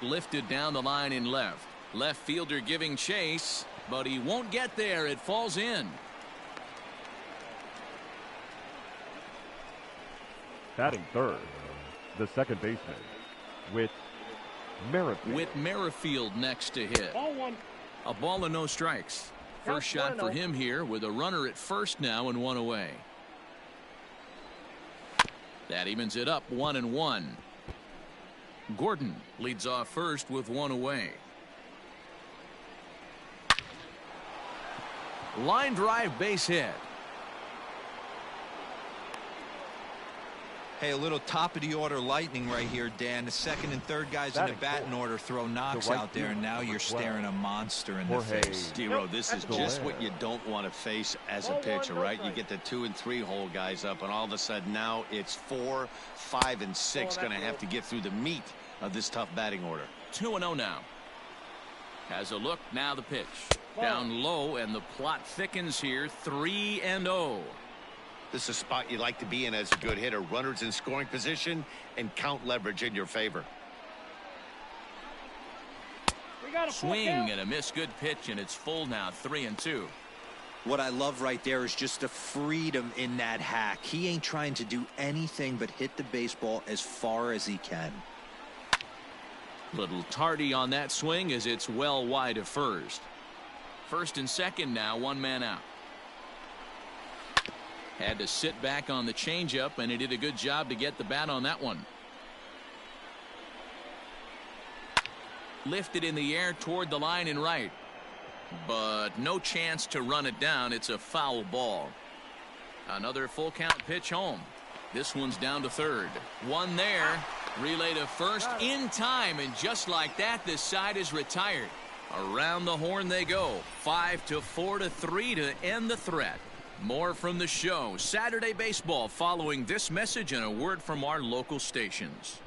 [SPEAKER 1] Lifted down the line in left. Left fielder giving chase, but he won't get there. It falls in.
[SPEAKER 3] Batting third, the second baseman, Whit Merrifield.
[SPEAKER 1] Whit Merrifield next to hit.
[SPEAKER 7] Ball 1.
[SPEAKER 1] A ball and no strikes. First shot for him here with a runner at first now and 1 away. That evens it up 1-1. Gordon leads off first with 1 away. Line drive base hit.
[SPEAKER 2] Hey, a little top of the order lightning right here, Dan. The second and third guys in the batting order throw knocks out there, and now you're staring a monster in the face.
[SPEAKER 5] Dero, this is just what you don't want to face as a pitcher, right? You get the 2 and 3 hole guys up, and all of a sudden now it's 4, 5, and 6 going to have to get through the meat of this tough batting order.
[SPEAKER 1] 2-0 now. Has a look, now the pitch. Down low, and the plot thickens here, 3-0.
[SPEAKER 5] This is a spot you like to be in as a good hitter. Runners in scoring position and count leverage in your favor.
[SPEAKER 1] Swing and a miss. Good pitch, and it's full now, 3-2.
[SPEAKER 2] What I love right there is just the freedom in that hack. He ain't trying to do anything but hit the baseball as far as he can.
[SPEAKER 1] Little tardy on that swing as it's well wide of first. First and second now, 1 man out. Had to sit back on the changeup, and he did a good job to get the bat on that one. Lifted in the air toward the line and right, but no chance to run it down. It's a foul ball. Another full count pitch home. This one's down to third. 1 there. Relay to first in time, and just like that, this side is retired. Around the horn they go. 5-4-3 to end the threat. More from the show. Saturday baseball following this message and a word from our local stations.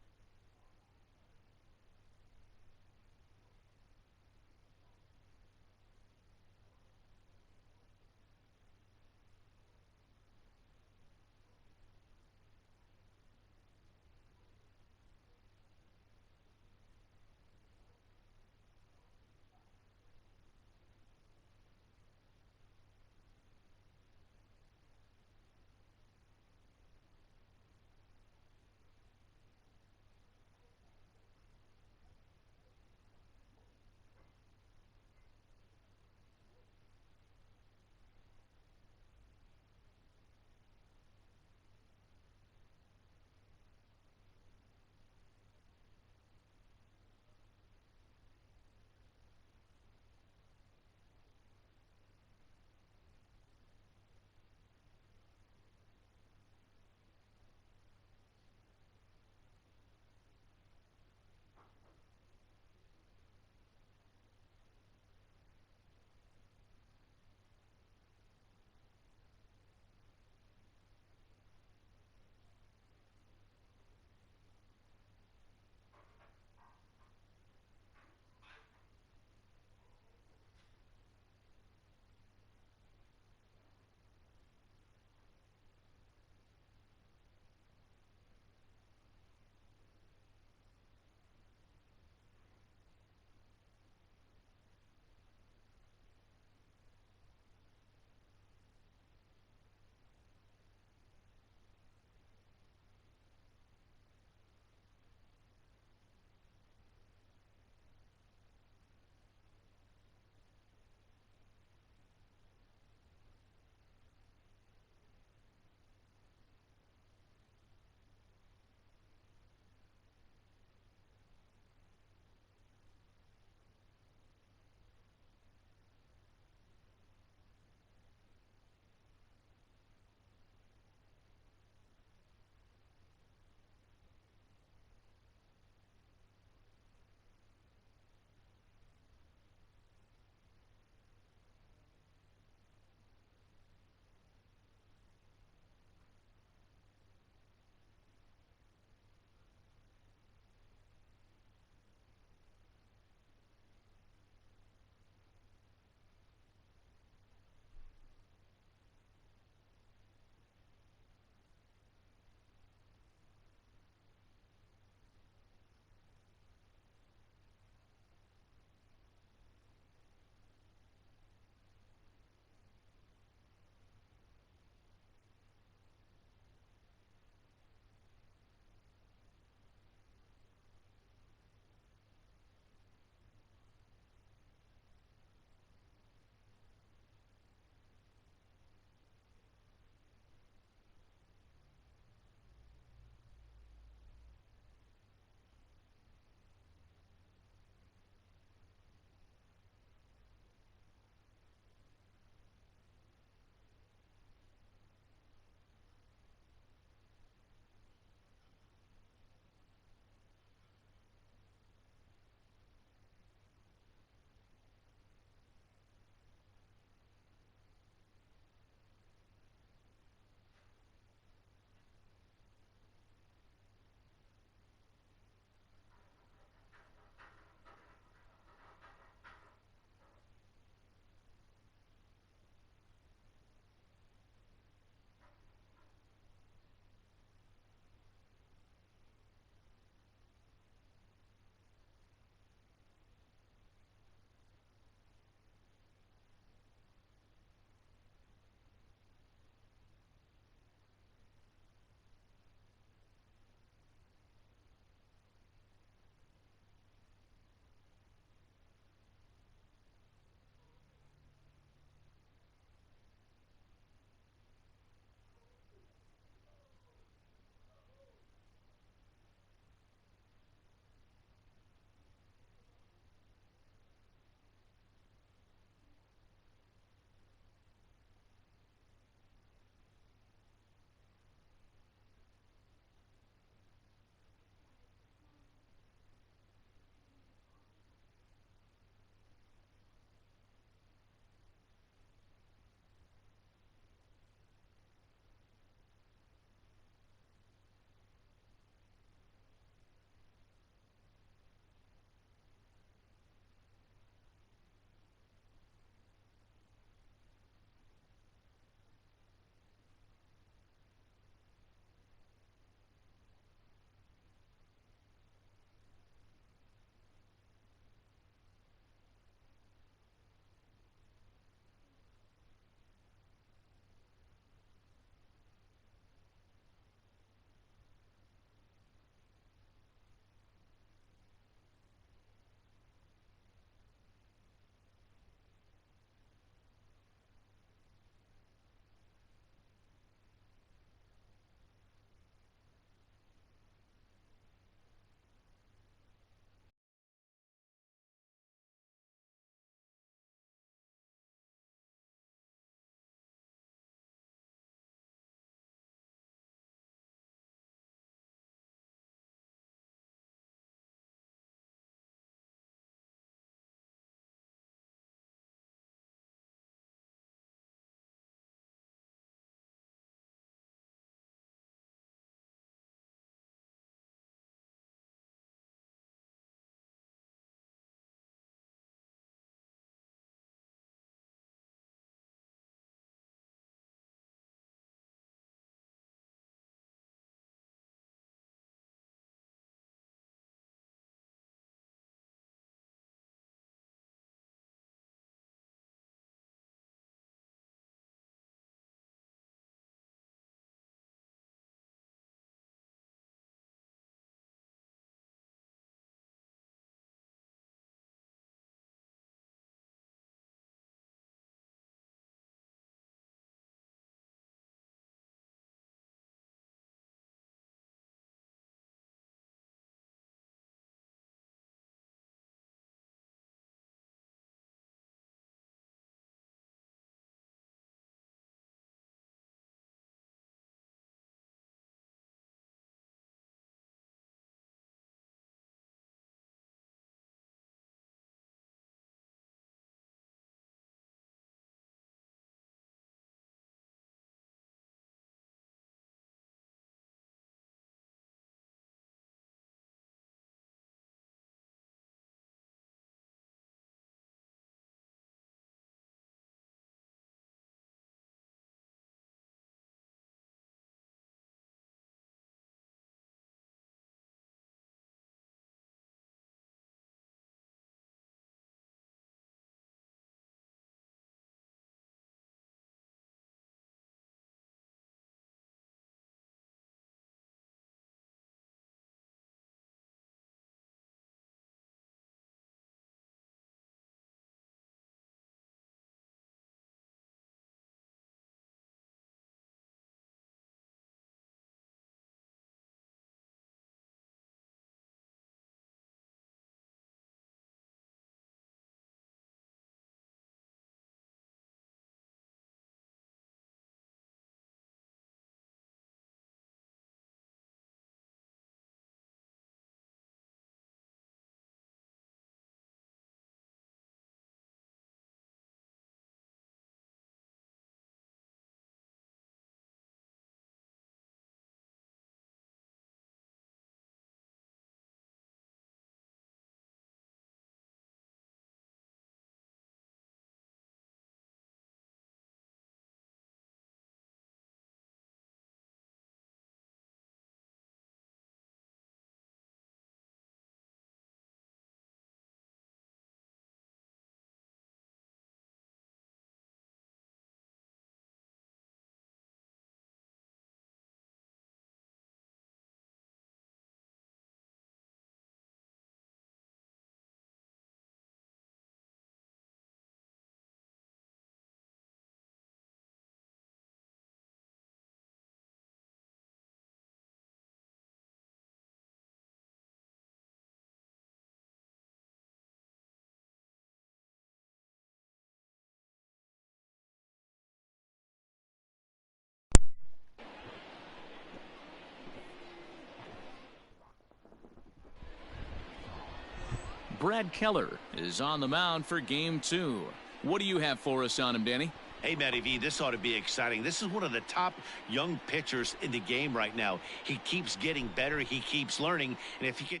[SPEAKER 1] Brad Keller is on the mound for game 2. What do you have for us on him, Danny?
[SPEAKER 5] Hey, Matty V, this ought to be exciting. This is one of the top young pitchers in the game right now. He keeps getting better. He keeps learning. And if he could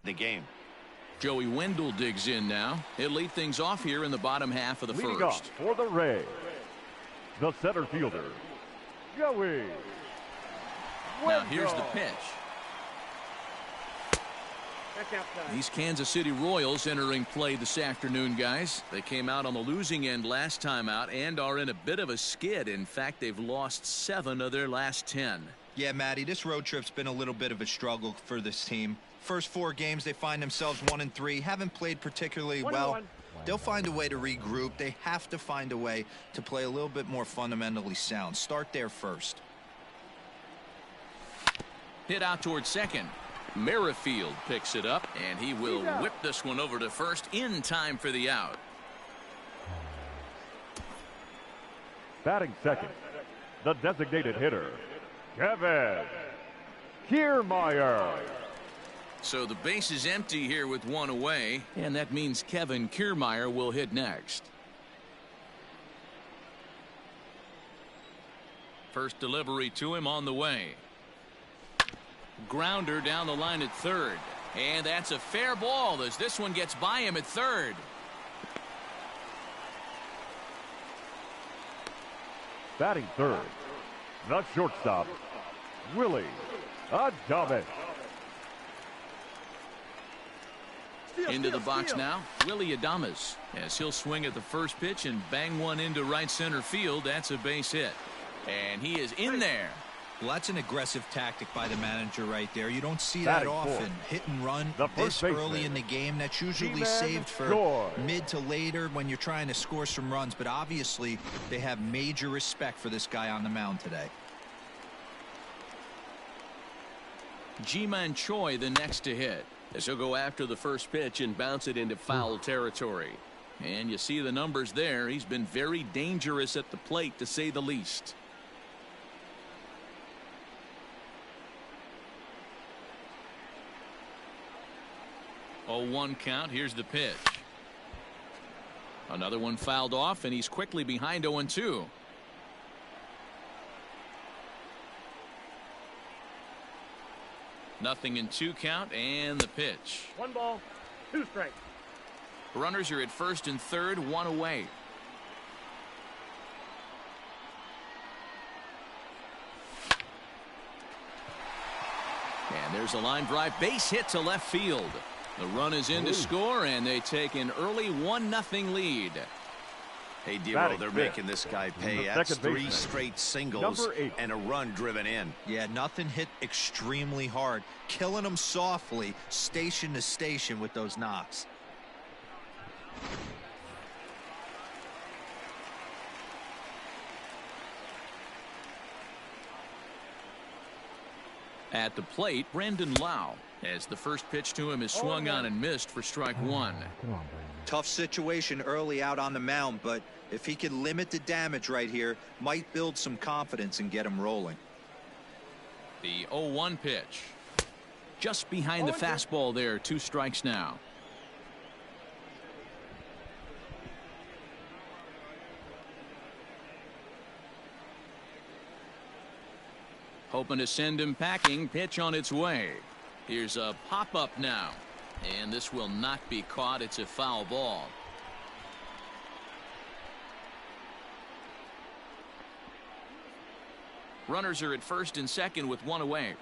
[SPEAKER 5] the game.
[SPEAKER 1] Joey Wendell digs in now. He'll lead things off here in the bottom half of the
[SPEAKER 3] Leading
[SPEAKER 1] first.
[SPEAKER 3] off for the Rays, the center fielder, Joey
[SPEAKER 1] Now here's the
[SPEAKER 3] Wendell.
[SPEAKER 1] pitch.
[SPEAKER 7] That's outside.
[SPEAKER 1] These Kansas City Royals entering play this afternoon, guys. They came out on the losing end last time out and are in a bit of a skid. In fact, they've lost 7 of their last 10.
[SPEAKER 2] Yeah, Matty, this road trip's been a little bit of a struggle for this team. First 4 games, they find themselves 1-3. Haven't played particularly well.
[SPEAKER 7] 1-1.
[SPEAKER 2] They'll find a way to regroup. They have to find a way to play a little bit more fundamentally sound. Start there first.
[SPEAKER 1] Hit out towards second. Merrifield picks it up, and he will whip this one over to first in time for the out.
[SPEAKER 3] Batting second, the designated hitter, Kevin Kiermaier.
[SPEAKER 1] So the base is empty here with 1 away, and that means Kevin Kiermaier will hit next. First delivery to him on the way. Grounder down the line at third, and that's a fair ball as this one gets by him at third.
[SPEAKER 3] Batting third, the shortstop, Willie Adames.
[SPEAKER 1] Into the box now, Willie Adames, as he'll swing at the first pitch and bang one into right center field. That's a base hit, and he is in there.
[SPEAKER 2] Well, that's an aggressive tactic by the manager right there. You don't see
[SPEAKER 3] Batting
[SPEAKER 2] that often.
[SPEAKER 3] fourth,
[SPEAKER 2] Hit and run
[SPEAKER 3] the
[SPEAKER 2] this
[SPEAKER 3] first
[SPEAKER 2] early
[SPEAKER 3] baseman,
[SPEAKER 2] in the game. That's usually
[SPEAKER 3] G-Man
[SPEAKER 2] saved for
[SPEAKER 3] Joy.
[SPEAKER 2] mid to later when you're trying to score some runs. But obviously, they have major respect for this guy on the mound today.
[SPEAKER 1] Ji-Man Choi the next to hit, as he'll go after the first pitch and bounce it into foul territory. And you see the numbers there. He's been very dangerous at the plate, to say the least. Oh, 1 count. Here's the pitch. Another one fouled off, and he's quickly behind 0-2. Nothing in 2 count, and the pitch.
[SPEAKER 7] 1 ball, 2 strikes.
[SPEAKER 1] Runners are at first and third, 1 away. And there's a line drive, base hit to left field. The run is in to score, and they take an early 1-0 lead.
[SPEAKER 5] Hey, Dero,
[SPEAKER 3] Batting
[SPEAKER 5] they're
[SPEAKER 3] fifth,
[SPEAKER 5] making this guy pay.
[SPEAKER 3] the
[SPEAKER 5] That's
[SPEAKER 3] second
[SPEAKER 5] 3
[SPEAKER 3] baseman,
[SPEAKER 5] straight singles
[SPEAKER 3] number 8.
[SPEAKER 5] and a run driven in.
[SPEAKER 2] Yeah, nothing hit extremely hard. Killing them softly, station to station with those knocks.
[SPEAKER 1] At the plate, Brandon Lau, as the first pitch to him is swung on and missed for strike 1.
[SPEAKER 6] Come on, Brandon.
[SPEAKER 2] Tough situation early out on the mound, but if he can limit the damage right here, might build some confidence and get him rolling.
[SPEAKER 1] The 0-1 pitch. Just behind the fastball there, 2 strikes now. Hoping to send him packing. Pitch on its way. Here's a pop-up now. And this will not be caught. It's a foul ball. Runners are at first and second with 1 away.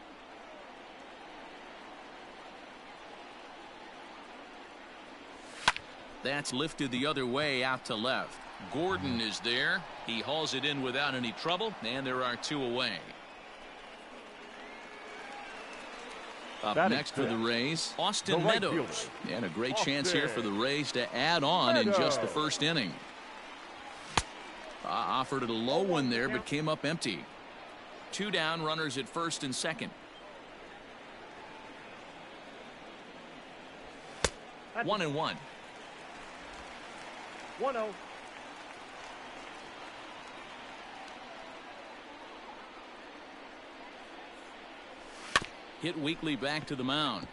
[SPEAKER 1] That's lifted the other way out to left. Gordon is there. He hauls it in without any trouble, and there are 2 away. Up
[SPEAKER 3] Batting
[SPEAKER 1] next for the Rays, Austin
[SPEAKER 3] the right
[SPEAKER 1] Meadows.
[SPEAKER 3] fielder,
[SPEAKER 1] And a great chance
[SPEAKER 3] Austin
[SPEAKER 1] here for the Rays to add on in just the
[SPEAKER 3] Meadows.
[SPEAKER 1] first inning. Offered it a low one there, but came up empty. 2 down, runners at first and second. 1-1.
[SPEAKER 7] 1-0.
[SPEAKER 1] hit weekly back to the mound.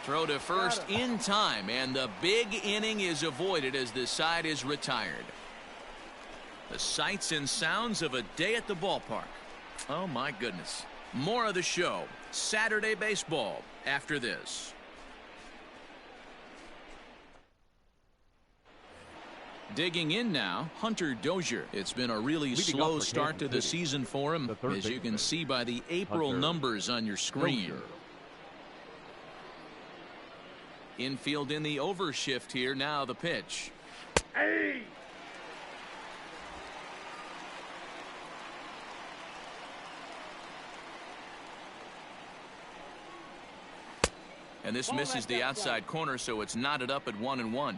[SPEAKER 1] Throw to first in time, and the big inning is avoided as the side is retired. The sights and sounds of a day at the ballpark. Oh my goodness. More of the show, Saturday baseball, after this. Digging in now, Hunter Dozier. It's been a really slow start to the season for him, as you can see by the April numbers on your screen. Infield in the overshift here. Now the pitch.
[SPEAKER 7] Hey!
[SPEAKER 1] And this misses the outside corner, so it's knotted up at 1-1.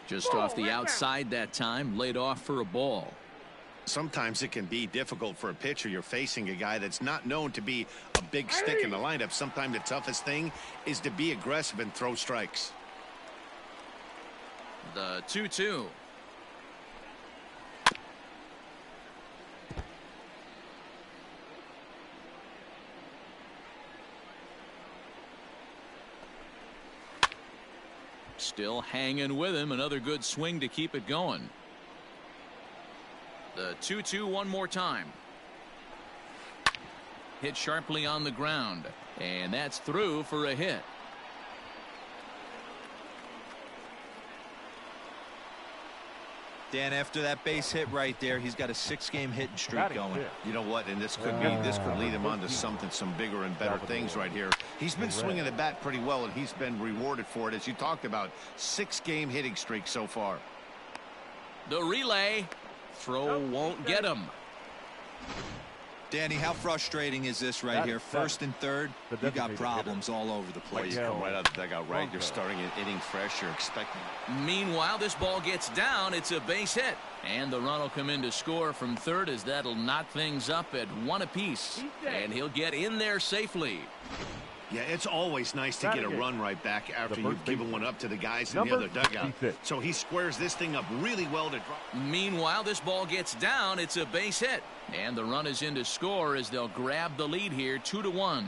[SPEAKER 1] Just off the outside that time, laid off for a ball.
[SPEAKER 5] Sometimes it can be difficult for a pitcher. You're facing a guy that's not known to be a big stick in the lineup. Sometimes the toughest thing is to be aggressive and throw strikes.
[SPEAKER 1] The 2-2. Still hanging with him. Another good swing to keep it going. The 2-2 one more time. Hit sharply on the ground, and that's through for a hit.
[SPEAKER 2] Dan, after that base hit right there, he's got a 6-game hitting streak going.
[SPEAKER 5] You know what? And this could lead him on to some bigger and better things right here. He's been swinging the bat pretty well, and he's been rewarded for it, as you talked about. 6-game hitting streak so far.
[SPEAKER 1] The relay. Throw won't get him.
[SPEAKER 2] Danny, how frustrating is this right here? First and third, you got problems all over the place.
[SPEAKER 5] You come right out of the dugout, right? You're starting an inning fresh. You're expecting.
[SPEAKER 1] Meanwhile, this ball gets down. It's a base hit. And the run will come in to score from third, as that'll knot things up at 1 apiece. And he'll get in there safely.
[SPEAKER 5] Yeah, it's always nice to get a run right back after you've given one up to the guys in the other dugout. So he squares this thing up really well to drop.
[SPEAKER 1] Meanwhile, this ball gets down. It's a base hit. And the run is in to score as they'll grab the lead here, 2-1.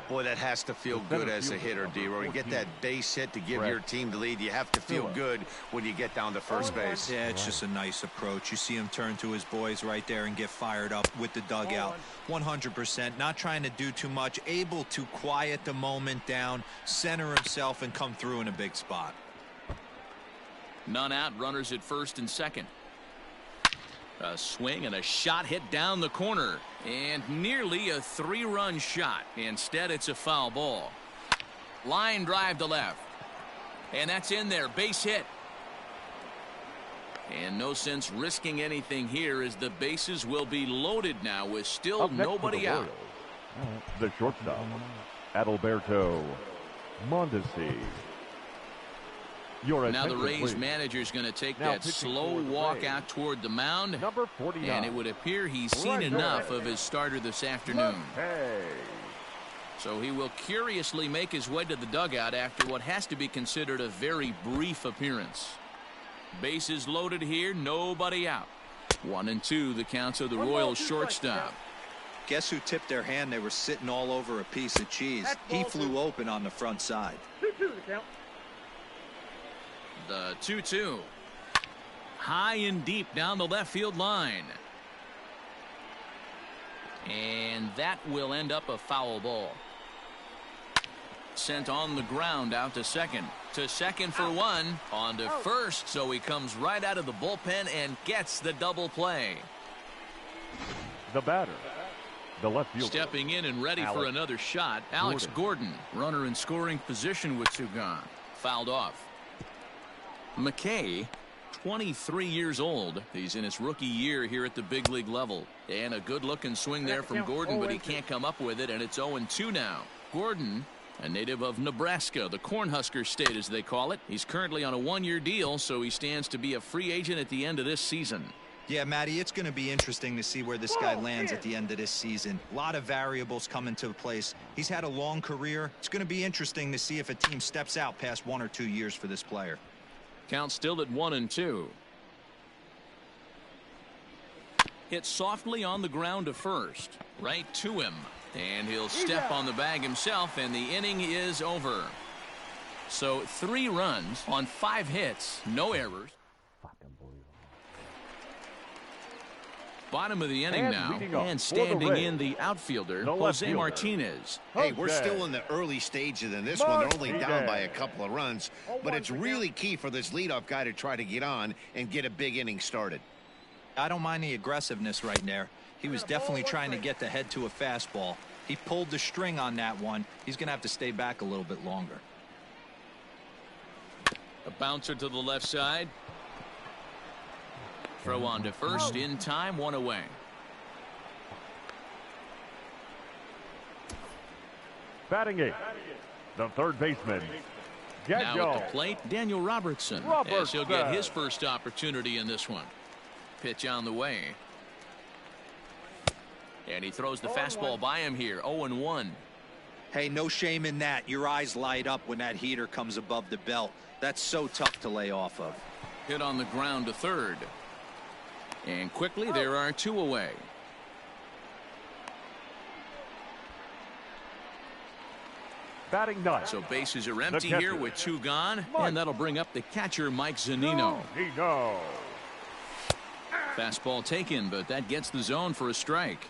[SPEAKER 5] Boy, that has to feel good as a hitter, D-Roy. You get that base hit to give your team the lead. You have to feel good when you get down to first base.
[SPEAKER 2] Yeah, it's just a nice approach. You see him turn to his boys right there and get fired up with the dugout. 100%, not trying to do too much, able to quiet the moment down, center himself, and come through in a big spot.
[SPEAKER 1] None out, runners at first and second. A swing and a shot hit down the corner, and nearly a 3-run shot. Instead, it's a foul ball. Line drive to left, and that's in there. Base hit. And no sense risking anything here, as the bases will be loaded now with still nobody out.
[SPEAKER 3] The shortstop, Adalberto Mondesi.
[SPEAKER 1] Now the Rays manager is going to take that slow walk out toward the mound, and it would appear he's seen enough of his starter this afternoon. So he will curiously make his way to the dugout after what has to be considered a very brief appearance. Bases loaded here, nobody out. 1-2 the counts of the Royals shortstop.
[SPEAKER 2] Guess who tipped their hand? They were sitting all over a piece of cheese. He flew open on the front side.
[SPEAKER 7] 2-2 the count.
[SPEAKER 1] The 2-2. High and deep down the left field line. And that will end up a foul ball. Sent on the ground out to second. To second for one. On to first, so he comes right out of the bullpen and gets the double play.
[SPEAKER 3] The batter, the left fielder.
[SPEAKER 1] Stepping in and ready for another shot, Alex Gordon. Runner in scoring position with two gone. Fouled off. McKay, 23 years old. He's in his rookie year here at the big league level. And a good-looking swing there from Gordon, but he can't come up with it, and it's 0-2 now. Gordon, a native of Nebraska, the Cornhusker State as they call it. He's currently on a 1-year deal, so he stands to be a free agent at the end of this season.
[SPEAKER 2] Yeah, Matty, it's going to be interesting to see where this guy lands at the end of this season. A lot of variables come into place. He's had a long career. It's going to be interesting to see if a team steps out past 1 or 2 years for this player.
[SPEAKER 4] Count still at 1-2. Hit softly on the ground to first. Right to him. And he'll step on the bag himself, and the inning is over. So 3 runs on 5 hits, no errors. Bottom of the inning now, and standing in the outfielder, Jose Martinez.
[SPEAKER 5] Hey, we're still in the early stages in this one. They're only down by a couple of runs, but it's really key for this leadoff guy to try to get on and get a big inning started.
[SPEAKER 2] I don't mind the aggressiveness right there. He was definitely trying to get the head to a fastball. He pulled the string on that one. He's going to have to stay back a little bit longer.
[SPEAKER 4] A bouncer to the left side. Throw on to first in time, 1 away.
[SPEAKER 3] Batting 8th, the third baseman,
[SPEAKER 4] Now at the plate, Daniel Robertson. As he'll get his first opportunity in this one. Pitch on the way. And he throws the fastball by him here, 0-1.
[SPEAKER 2] Hey, no shame in that. Your eyes light up when that heater comes above the belt. That's so tough to lay off of.
[SPEAKER 4] Hit on the ground to third. And quickly there are 2 away.
[SPEAKER 3] Batting 9th.
[SPEAKER 4] So bases are empty here with 2 gone. And that'll bring up the catcher, Mike Zunino. Fastball taken, but that gets the zone for a strike.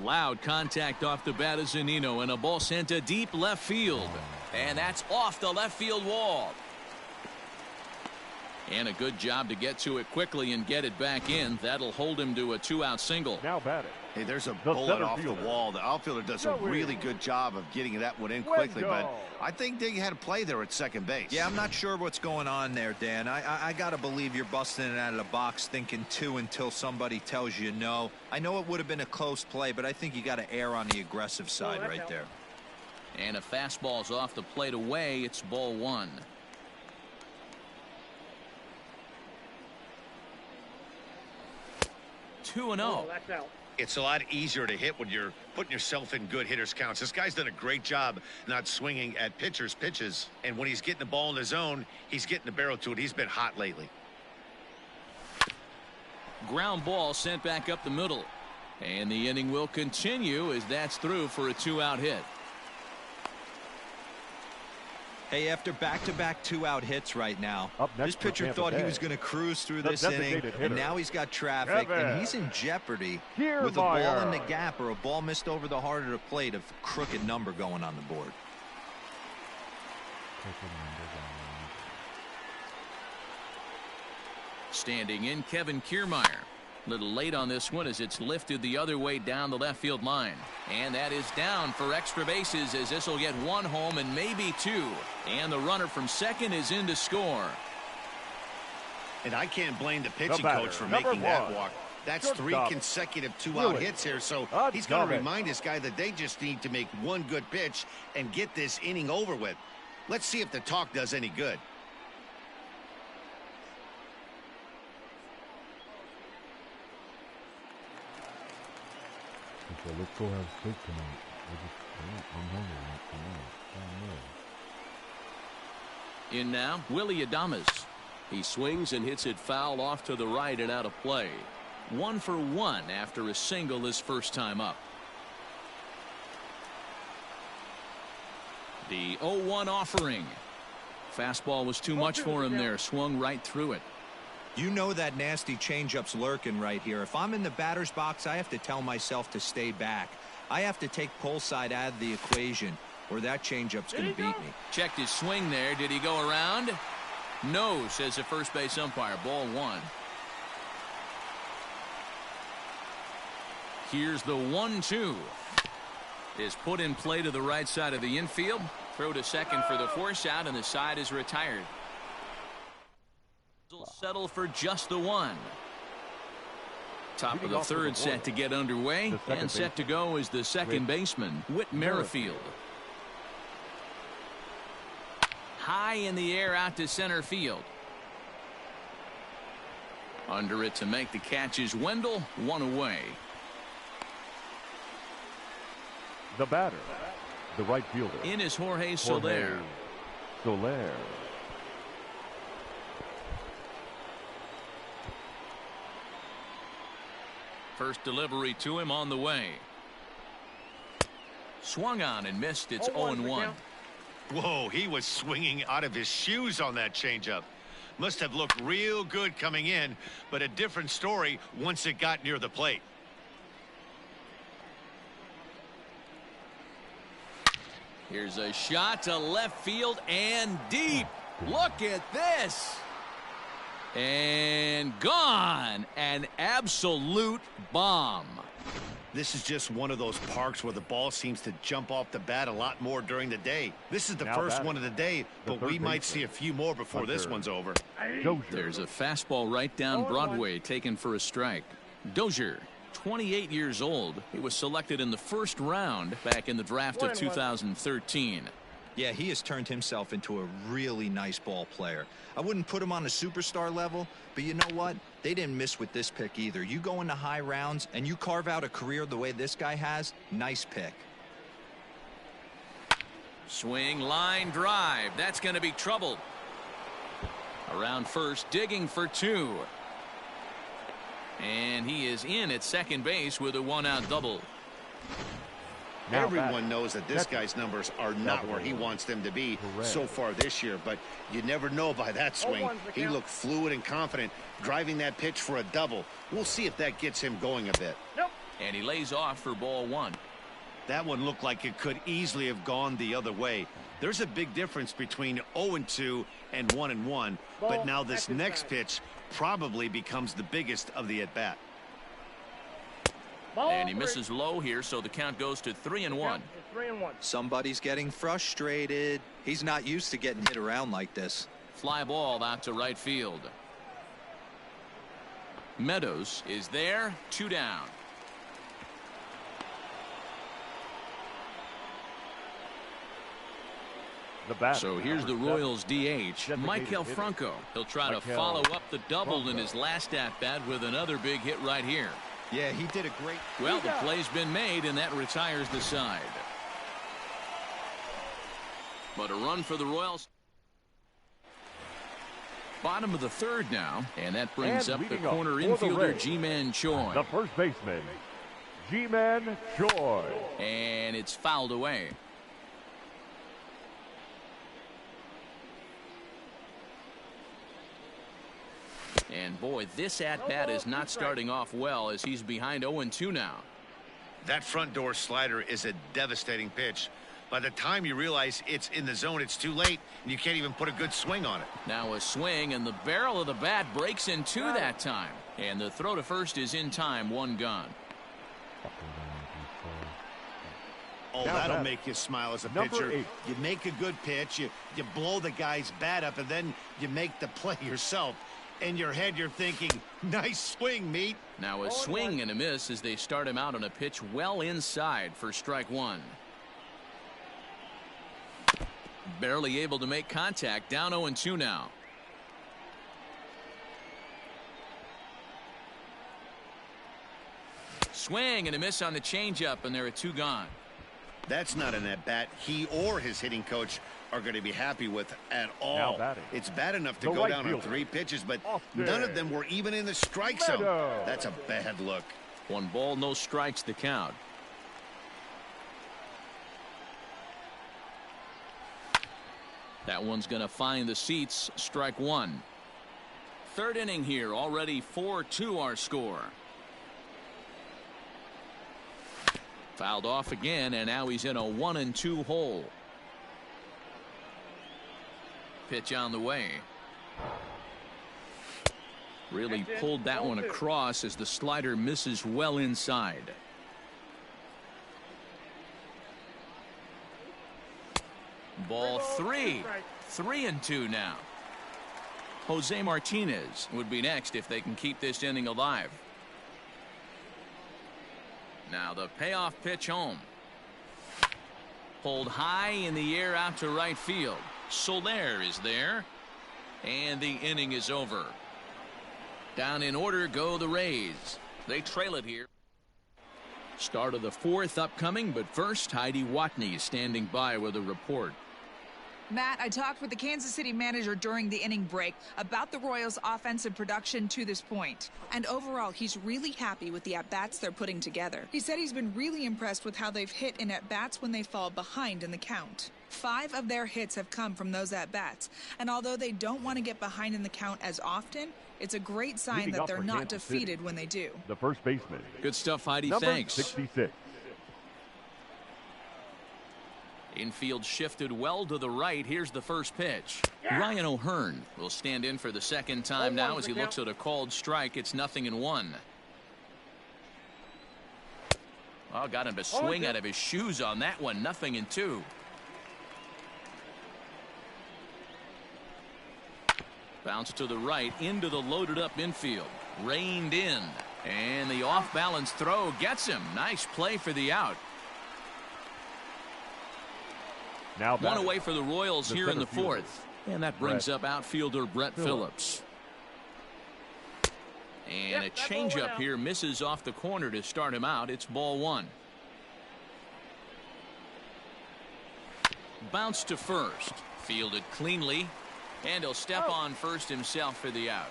[SPEAKER 4] Loud contact off the bat of Zunino, and a ball sent to deep left field. And that's off the left field wall. And a good job to get to it quickly and get it back in. That'll hold him to a 2-out single.
[SPEAKER 3] Now batting.
[SPEAKER 5] Hey, there's a bullet off the wall. The outfielder does a really good job of getting that one in quickly, but I think they had a play there at second base.
[SPEAKER 2] Yeah, I'm not sure what's going on there, Dan. I got to believe you're busting it out of the box thinking 2 until somebody tells you no. I know it would have been a close play, but I think you got to err on the aggressive side right there.
[SPEAKER 4] And a fastball's off the plate away. It's ball 1. Two and 0.
[SPEAKER 5] It's a lot easier to hit when you're putting yourself in good hitters counts. This guy's done a great job not swinging at pitchers' pitches. And when he's getting the ball in the zone, he's getting the barrel to it. He's been hot lately.
[SPEAKER 4] Ground ball sent back up the middle. And the inning will continue as that's through for a 2-out hit.
[SPEAKER 2] Hey, after back-to-back 2-out hits right now, this pitcher
[SPEAKER 3] Tampa
[SPEAKER 2] thought
[SPEAKER 3] Bay,
[SPEAKER 2] he was going to cruise through this inning, and now he's got traffic, and he's in jeopardy with a ball in the gap or a ball missed over the heart of the plate, a crooked number going on the board.
[SPEAKER 4] Standing in, Kevin Kiermaier. Little late on this one as it's lifted the other way down the left field line. And that is down for extra bases as this will get 1 home and maybe 2. And the runner from second is in to score.
[SPEAKER 5] And I can't blame the pitching coach for making that walk. That's 3 consecutive 2-out hits here, so he's going to remind this guy that they just need to make 1 good pitch and get this inning over with. Let's see if the talk does any good.
[SPEAKER 6] Let's go have steak tonight. I'm hungry tonight.
[SPEAKER 4] In now, Willie Adames. He swings and hits it foul off to the right and out of play. 1 for 1 after a single his first time up. The 0-1 offering. Fastball was too much for him there. Swung right through it.
[SPEAKER 2] You know that nasty changeup's lurking right here. If I'm in the batter's box, I have to tell myself to stay back. I have to take pull side out of the equation, or that changeup's going to beat me.
[SPEAKER 4] Checked his swing there. Did he go around? No, says the first base umpire. Ball 1. Here's the 1-2. Is put in play to the right side of the infield. Throw to second for the force out, and the side is retired. Settle for just the 1. Top of the third set to get underway, and set to go is the second baseman, Whit Merrifield. High in the air out to center field. Under it to make the catch is Wendell. 1 away.
[SPEAKER 3] The batter, The right fielder.
[SPEAKER 1] In is Jorge Soler.
[SPEAKER 3] Soler.
[SPEAKER 1] First delivery to him on the way. Swung on and missed. It's 0-1.
[SPEAKER 5] Whoa, he was swinging out of his shoes on that changeup. Must have looked real good coming in, but a different story once it got near the plate.
[SPEAKER 1] Here's a shot to left field and deep. Look at this. And gone. An absolute bomb.
[SPEAKER 5] This is just one of those parks where the ball seems to jump off the bat a lot more during the day. This is the first one of the day, but we might see a few more before this one's over.
[SPEAKER 1] There's a fastball right down Broadway taken for a strike. Dozier, 28 years old. He was selected in the first round back in the draft of 2013.
[SPEAKER 2] Yeah, he has turned himself into a really nice ball player. I wouldn't put him on a superstar level, but you know what? They didn't miss with this pick either. You go into high rounds and you carve out a career the way this guy has, nice pick.
[SPEAKER 1] Swing, line drive. That's going to be trouble. Around first, digging for two. And he is in at second base with a one-out double.
[SPEAKER 5] Everyone knows that this guy's numbers are not where he wants them to be so far this year, but you never know by that swing. He looked fluid and confident, driving that pitch for a double. We'll see if that gets him going a bit.
[SPEAKER 1] And he lays off for ball one.
[SPEAKER 5] That one looked like it could easily have gone the other way. There's a big difference between 0-2 and 1-1, but now this next pitch probably becomes the biggest of the at-bat.
[SPEAKER 1] And he misses low here, so the count goes to 3-1.
[SPEAKER 2] Somebody's getting frustrated. He's not used to getting hit around like this.
[SPEAKER 1] Fly ball out to right field. Meadows is there, 2 down. So here's the Royals DH, Maikel Franco. He'll try to follow up the double in his last at-bat with another big hit right here.
[SPEAKER 2] Yeah, he did a great.
[SPEAKER 1] Well, the play's been made, and that retires the side. But a run for the Royals. Bottom of the third now, and that brings up the corner infielder Ji-Man Choi.
[SPEAKER 3] The first baseman, Ji-Man Choi.
[SPEAKER 1] And it's fouled away. And boy, this at-bat is not starting off well as he's behind 0-2 now.
[SPEAKER 5] That front door slider is a devastating pitch. By the time you realize it's in the zone, it's too late, and you can't even put a good swing on it.
[SPEAKER 1] Now a swing, and the barrel of the bat breaks in two that time. And the throw to first is in time, 1 gone.
[SPEAKER 5] Oh, that'll make you smile as a pitcher. You make a good pitch, you blow the guy's bat up, and then you make the play yourself. In your head, you're thinking, nice swing, meat.
[SPEAKER 1] Now a swing and a miss as they start him out on a pitch well inside for strike 1. Barely able to make contact, down 0-2 now. Swing and a miss on the changeup, and there are 2 gone.
[SPEAKER 5] That's not an at-bat he or his hitting coach are going to be happy with at all. It's bad enough to go down on 3 pitches, but none of them were even in the strike zone. That's a bad look.
[SPEAKER 1] 1 ball, no strikes the count. That one's going to find the seats, strike 1. Third inning here, already 4-2 our score. Fouled off again, and now he's in a 1-2 hole. Pitch on the way. Really pulled that one across as the slider misses well inside. Ball 3. 3-2 now. Jose Martinez would be next if they can keep this inning alive. Now the payoff pitch home. Pulled high in the air out to right field. Soler is there. And the inning is over. Down in order go the Rays. They trail it here. Start of the fourth upcoming, but first, Heidi Watney standing by with a report.
[SPEAKER 8] Matt, I talked with the Kansas City manager during the inning break about the Royals' offensive production to this point. And overall, he's really happy with the at-bats they're putting together. He said he's been really impressed with how they've hit in at-bats when they fall behind in the count. 5 of their hits have come from those at-bats. And although they don't want to get behind in the count as often, it's a great sign that they're not defeated when they do.
[SPEAKER 3] The first baseman.
[SPEAKER 1] Good stuff, Heidi.
[SPEAKER 3] Number
[SPEAKER 1] Thanks.
[SPEAKER 3] 66.
[SPEAKER 1] Infield shifted well to the right. Here's the first pitch. Ryan O'Hearn will stand in for the second time now as he looks at a called strike. It's 0-1. Oh, got him to swing out of his shoes on that one. 0-2. Bounce to the right into the loaded up infield. Reined in. And the off balance throw gets him. Nice play for the out.
[SPEAKER 3] Now
[SPEAKER 1] One away for the Royals here in the fourth. And that brings up outfielder Brett Phillips. And a changeup here misses off the corner to start him out. It's ball 1. Bounce to first. Fielded cleanly. And he'll step on first himself for the out.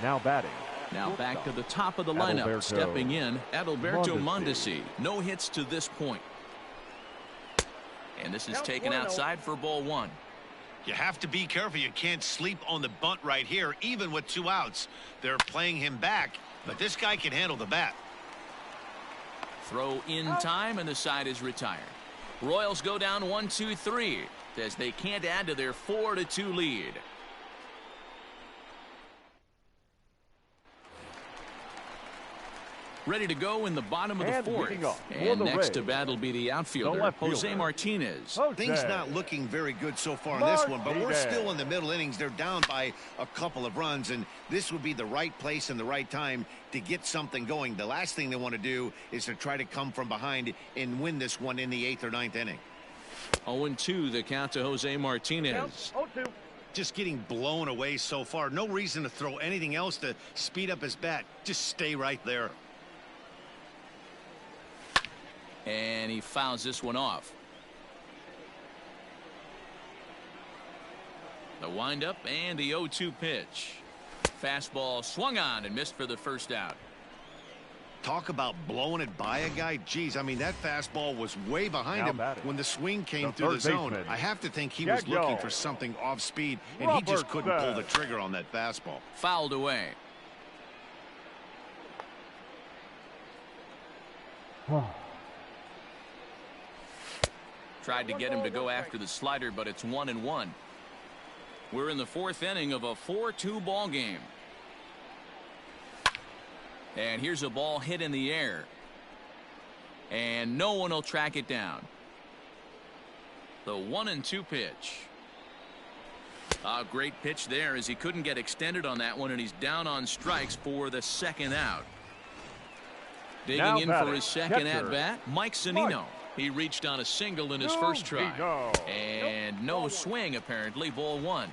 [SPEAKER 3] Now batting.
[SPEAKER 1] Now back to the top of the lineup. Stepping in, Adalberto Mondesi. No hits to this point. And this is taken outside for ball 1.
[SPEAKER 5] You have to be careful. You can't sleep on the bunt right here, even with 2 outs. They're playing him back, but this guy can handle the bat.
[SPEAKER 1] Throw in time, and the side is retired. Royals go down 1-2-3 as they can't add to their 4-2 lead. Ready to go in the bottom of the fourth. And next to bat will be the outfielder, Jose Martinez.
[SPEAKER 5] Things not looking very good so far in this one, but we're still in the middle innings. They're down by a couple of runs, and this would be the right place and the right time to get something going. The last thing they want to do is to try to come from behind and win this one in the 8th or 9th inning.
[SPEAKER 1] 0-2 the count to Jose Martinez.
[SPEAKER 5] Just getting blown away so far. No reason to throw anything else to speed up his bat. Just stay right there.
[SPEAKER 1] And he fouls this one off. The windup and the 0-2 pitch. Fastball swung on and missed for the first out.
[SPEAKER 5] Talk about blowing it by a guy. Geez, I mean, that fastball was way behind him when the swing came through the zone. I have to think he was looking for something off speed, and he just couldn't pull the trigger on that fastball.
[SPEAKER 1] Fouled away. Tried to get him to go after the slider, but it's 1-1. We're in the fourth inning of a 4-2 ball game. And here's a ball hit in the air. And no one will track it down. The 1-2 pitch. A great pitch there as he couldn't get extended on that one, and he's down on strikes for the second out. Digging in for his second at-bat, Mike Zunino. He reached on a single in his first try. And no swing, apparently. Ball 1.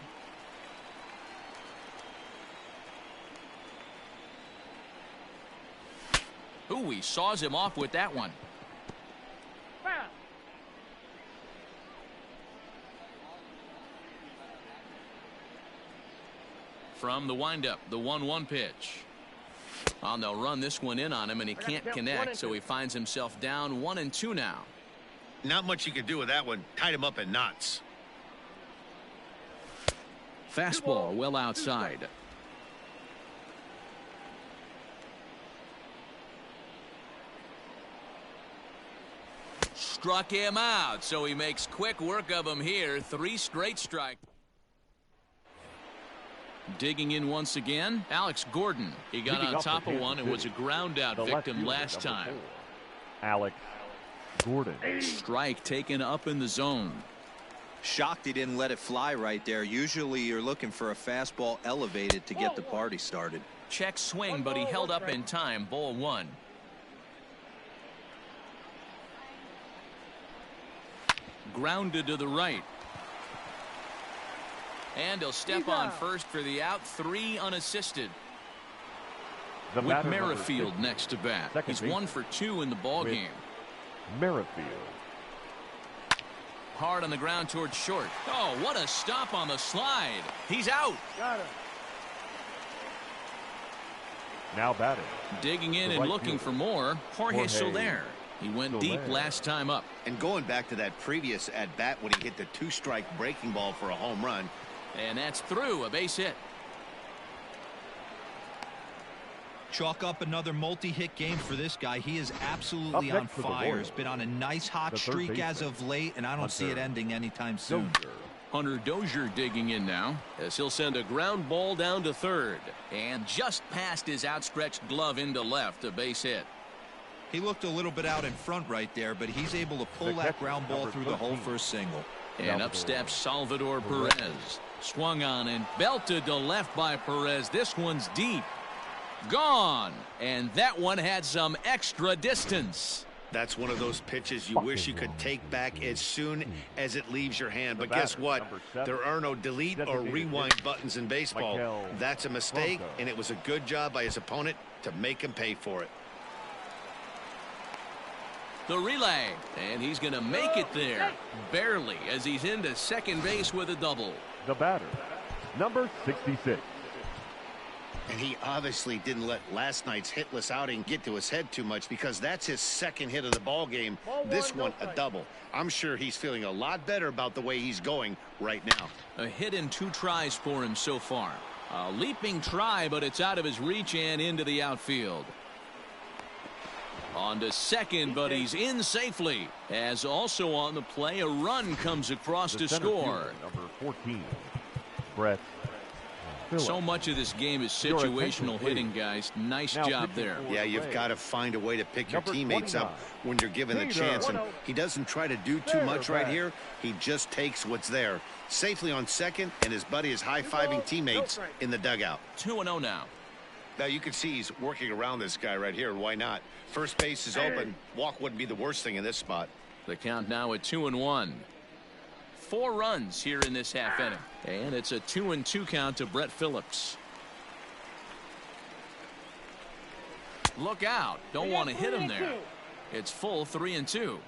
[SPEAKER 1] Ooh, he saws him off with that one. From the windup, the 1-1 pitch. Well, they'll run this one in on him, and he can't connect, so he finds himself down 1-2 now.
[SPEAKER 5] Not much you can do with that one. Tied him up in knots.
[SPEAKER 1] Fastball well outside. Struck him out, so he makes quick work of him here. 3 straight strikes. Digging in once again, Alex Gordon. He got on top of one and was a ground out victim last time.
[SPEAKER 3] Alex Gordon.
[SPEAKER 1] Strike taken up in the zone.
[SPEAKER 2] Shocked he didn't let it fly right there. Usually you're looking for a fastball elevated to get the party started.
[SPEAKER 1] Check swing, but he held up in time. Ball 1. Grounded to the right. And he'll step on first for the out. 3 unassisted.
[SPEAKER 3] The
[SPEAKER 1] With
[SPEAKER 3] batter, number
[SPEAKER 1] Merrifield
[SPEAKER 3] 50,
[SPEAKER 1] next to bat.
[SPEAKER 3] second
[SPEAKER 1] He's
[SPEAKER 3] baseman.
[SPEAKER 1] 1 for 2 in the ball
[SPEAKER 3] With
[SPEAKER 1] game.
[SPEAKER 3] Merrifield.
[SPEAKER 1] Hard on the ground towards short. Oh, what a stop on the slide. He's out.
[SPEAKER 7] Got him.
[SPEAKER 3] Now batting.
[SPEAKER 1] Digging in
[SPEAKER 3] The
[SPEAKER 1] and
[SPEAKER 3] right
[SPEAKER 1] looking
[SPEAKER 3] fielder,
[SPEAKER 1] for more. Jorge
[SPEAKER 3] Jorge
[SPEAKER 1] Soler. He went deep
[SPEAKER 3] Soler.
[SPEAKER 1] last time up.
[SPEAKER 5] And going back to that previous at-bat when he hit the 2-strike breaking ball for a home run.
[SPEAKER 1] And that's through, a base hit.
[SPEAKER 2] Chalk up another multi-hit game for this guy. He is absolutely
[SPEAKER 3] Up
[SPEAKER 2] on
[SPEAKER 3] next for the
[SPEAKER 2] fire.
[SPEAKER 3] Royals,
[SPEAKER 2] Has been on a nice hot
[SPEAKER 3] the third
[SPEAKER 2] streak as
[SPEAKER 3] baseman,
[SPEAKER 2] of late, and I don't see it
[SPEAKER 3] Hunter
[SPEAKER 2] ending anytime soon.
[SPEAKER 3] Dozier.
[SPEAKER 1] Hunter Dozier digging in now as he'll send a ground ball down to third. And just past his outstretched glove into left, a base hit.
[SPEAKER 2] He looked a little bit out in front right there, but he's able to pull
[SPEAKER 3] The
[SPEAKER 2] that
[SPEAKER 3] catcher,
[SPEAKER 2] ground ball
[SPEAKER 3] number
[SPEAKER 2] through the hole
[SPEAKER 3] 13.
[SPEAKER 2] for a single.
[SPEAKER 1] And up steps Salvador Perez. Swung on and belted to left by Perez. This one's deep. Gone. And that one had some extra distance.
[SPEAKER 5] That's one of those pitches you wish you could take back as soon as it leaves your hand. But guess
[SPEAKER 3] batter,
[SPEAKER 5] what?
[SPEAKER 3] number 7,
[SPEAKER 5] There are no delete or
[SPEAKER 3] designated
[SPEAKER 5] rewind
[SPEAKER 3] hitter,
[SPEAKER 5] buttons in baseball.
[SPEAKER 3] Miguel
[SPEAKER 5] That's a mistake,
[SPEAKER 3] Bronco.
[SPEAKER 5] and it was a good job by his opponent to make him pay for it.
[SPEAKER 1] The relay. And he's going to make it there. Barely, as he's into second base with a double.
[SPEAKER 3] The batter, number 66.
[SPEAKER 5] And he obviously didn't let last night's hitless outing get to his head too much, because that's his second hit of the ball game. This one a double. I'm sure he's feeling a lot better about the way he's going right now.
[SPEAKER 1] A hit in 2 tries for him so far. A leaping try, but it's out of his reach and into the outfield. On to second, but he's in safely. As also on the play, a run comes across
[SPEAKER 3] The
[SPEAKER 1] to
[SPEAKER 3] center
[SPEAKER 1] score.
[SPEAKER 3] fielder, number 14, Brett Phillips.
[SPEAKER 1] So much of this game is
[SPEAKER 3] Your attention,
[SPEAKER 1] situational
[SPEAKER 3] please.
[SPEAKER 1] hitting, guys. Nice
[SPEAKER 3] Now
[SPEAKER 1] job
[SPEAKER 3] pitching
[SPEAKER 1] there.
[SPEAKER 3] for
[SPEAKER 5] Yeah,
[SPEAKER 3] the
[SPEAKER 5] you've
[SPEAKER 3] Rays.
[SPEAKER 5] got to find a way to pick your
[SPEAKER 3] Number
[SPEAKER 5] teammates up
[SPEAKER 3] 29,
[SPEAKER 5] when you're given the
[SPEAKER 3] Peter.
[SPEAKER 5] chance. And he doesn't try to do too
[SPEAKER 3] There,
[SPEAKER 5] much right
[SPEAKER 3] back.
[SPEAKER 5] here. He just takes what's there. Safely on second, and his buddy is high-fiving teammates in the dugout.
[SPEAKER 1] 2-0 now.
[SPEAKER 5] Now you can see he's working around this guy right here. Why not? First base is open. Walk wouldn't be the worst thing in this spot.
[SPEAKER 1] The count now at 2-1. 4 runs here in this half inning. And it's a 2-2 count to Brett Phillips. Look out. Don't want to hit him there. It's full 3-2.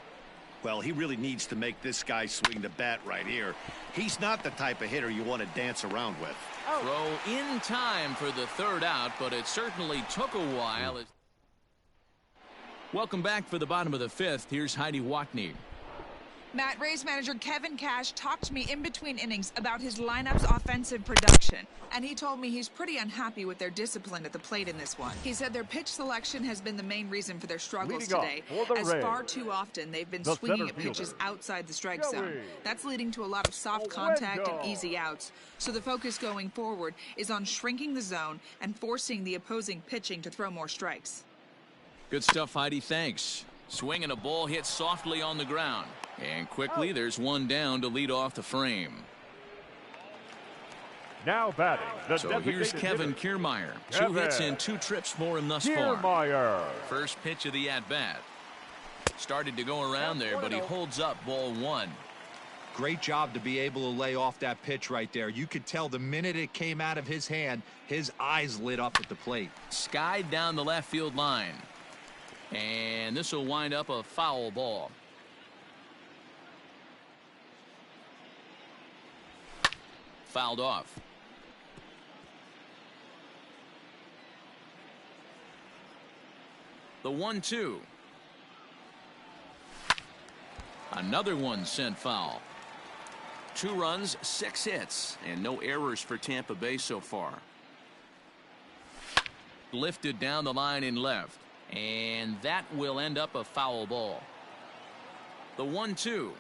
[SPEAKER 5] Well, he really needs to make this guy swing the bat right here. He's not the type of hitter you want to dance around with.
[SPEAKER 1] Throw in time for the third out, but it certainly took a while. Welcome back for the bottom of the 5th. Here's Heidi Watney.
[SPEAKER 8] Matt, Rays manager Kevin Cash talked to me in between innings about his lineup's offensive production, and he told me he's pretty unhappy with their discipline at the plate in this one. He said their pitch selection has been the main reason for their struggles
[SPEAKER 3] Leading off
[SPEAKER 8] today,
[SPEAKER 3] for the
[SPEAKER 8] as
[SPEAKER 3] Rays,
[SPEAKER 8] far too often they've been
[SPEAKER 3] the
[SPEAKER 8] swinging
[SPEAKER 3] center
[SPEAKER 8] at pitches
[SPEAKER 3] fielder,
[SPEAKER 8] outside the strike
[SPEAKER 3] Joey.
[SPEAKER 8] zone. That's leading to a lot of soft contact and easy outs, so the focus going forward is on shrinking the zone and forcing the opposing pitching to throw more strikes.
[SPEAKER 1] Good stuff, Heidi. Thanks. Swing and a ball hit softly on the ground. And quickly, there's one down to lead off the frame.
[SPEAKER 3] Now batting, the
[SPEAKER 1] So here's
[SPEAKER 3] designated
[SPEAKER 1] Kevin
[SPEAKER 3] hitter,
[SPEAKER 1] Kiermaier. 2
[SPEAKER 3] Kevin
[SPEAKER 1] hits and 2 trips for him thus far.
[SPEAKER 3] Kiermaier.
[SPEAKER 1] First pitch of the at-bat. Started to go around there, but he holds up ball 1.
[SPEAKER 2] Great job to be able to lay off that pitch right there. You could tell the minute it came out of his hand, his eyes lit up at the plate.
[SPEAKER 1] Skied down the left field line. And this will wind up a foul ball. Fouled off. The 1-2. Another one sent foul. 2 runs, 6 hits, and no errors for Tampa Bay so far. Lifted down the line in left, and that will end up a foul ball. The 1-2.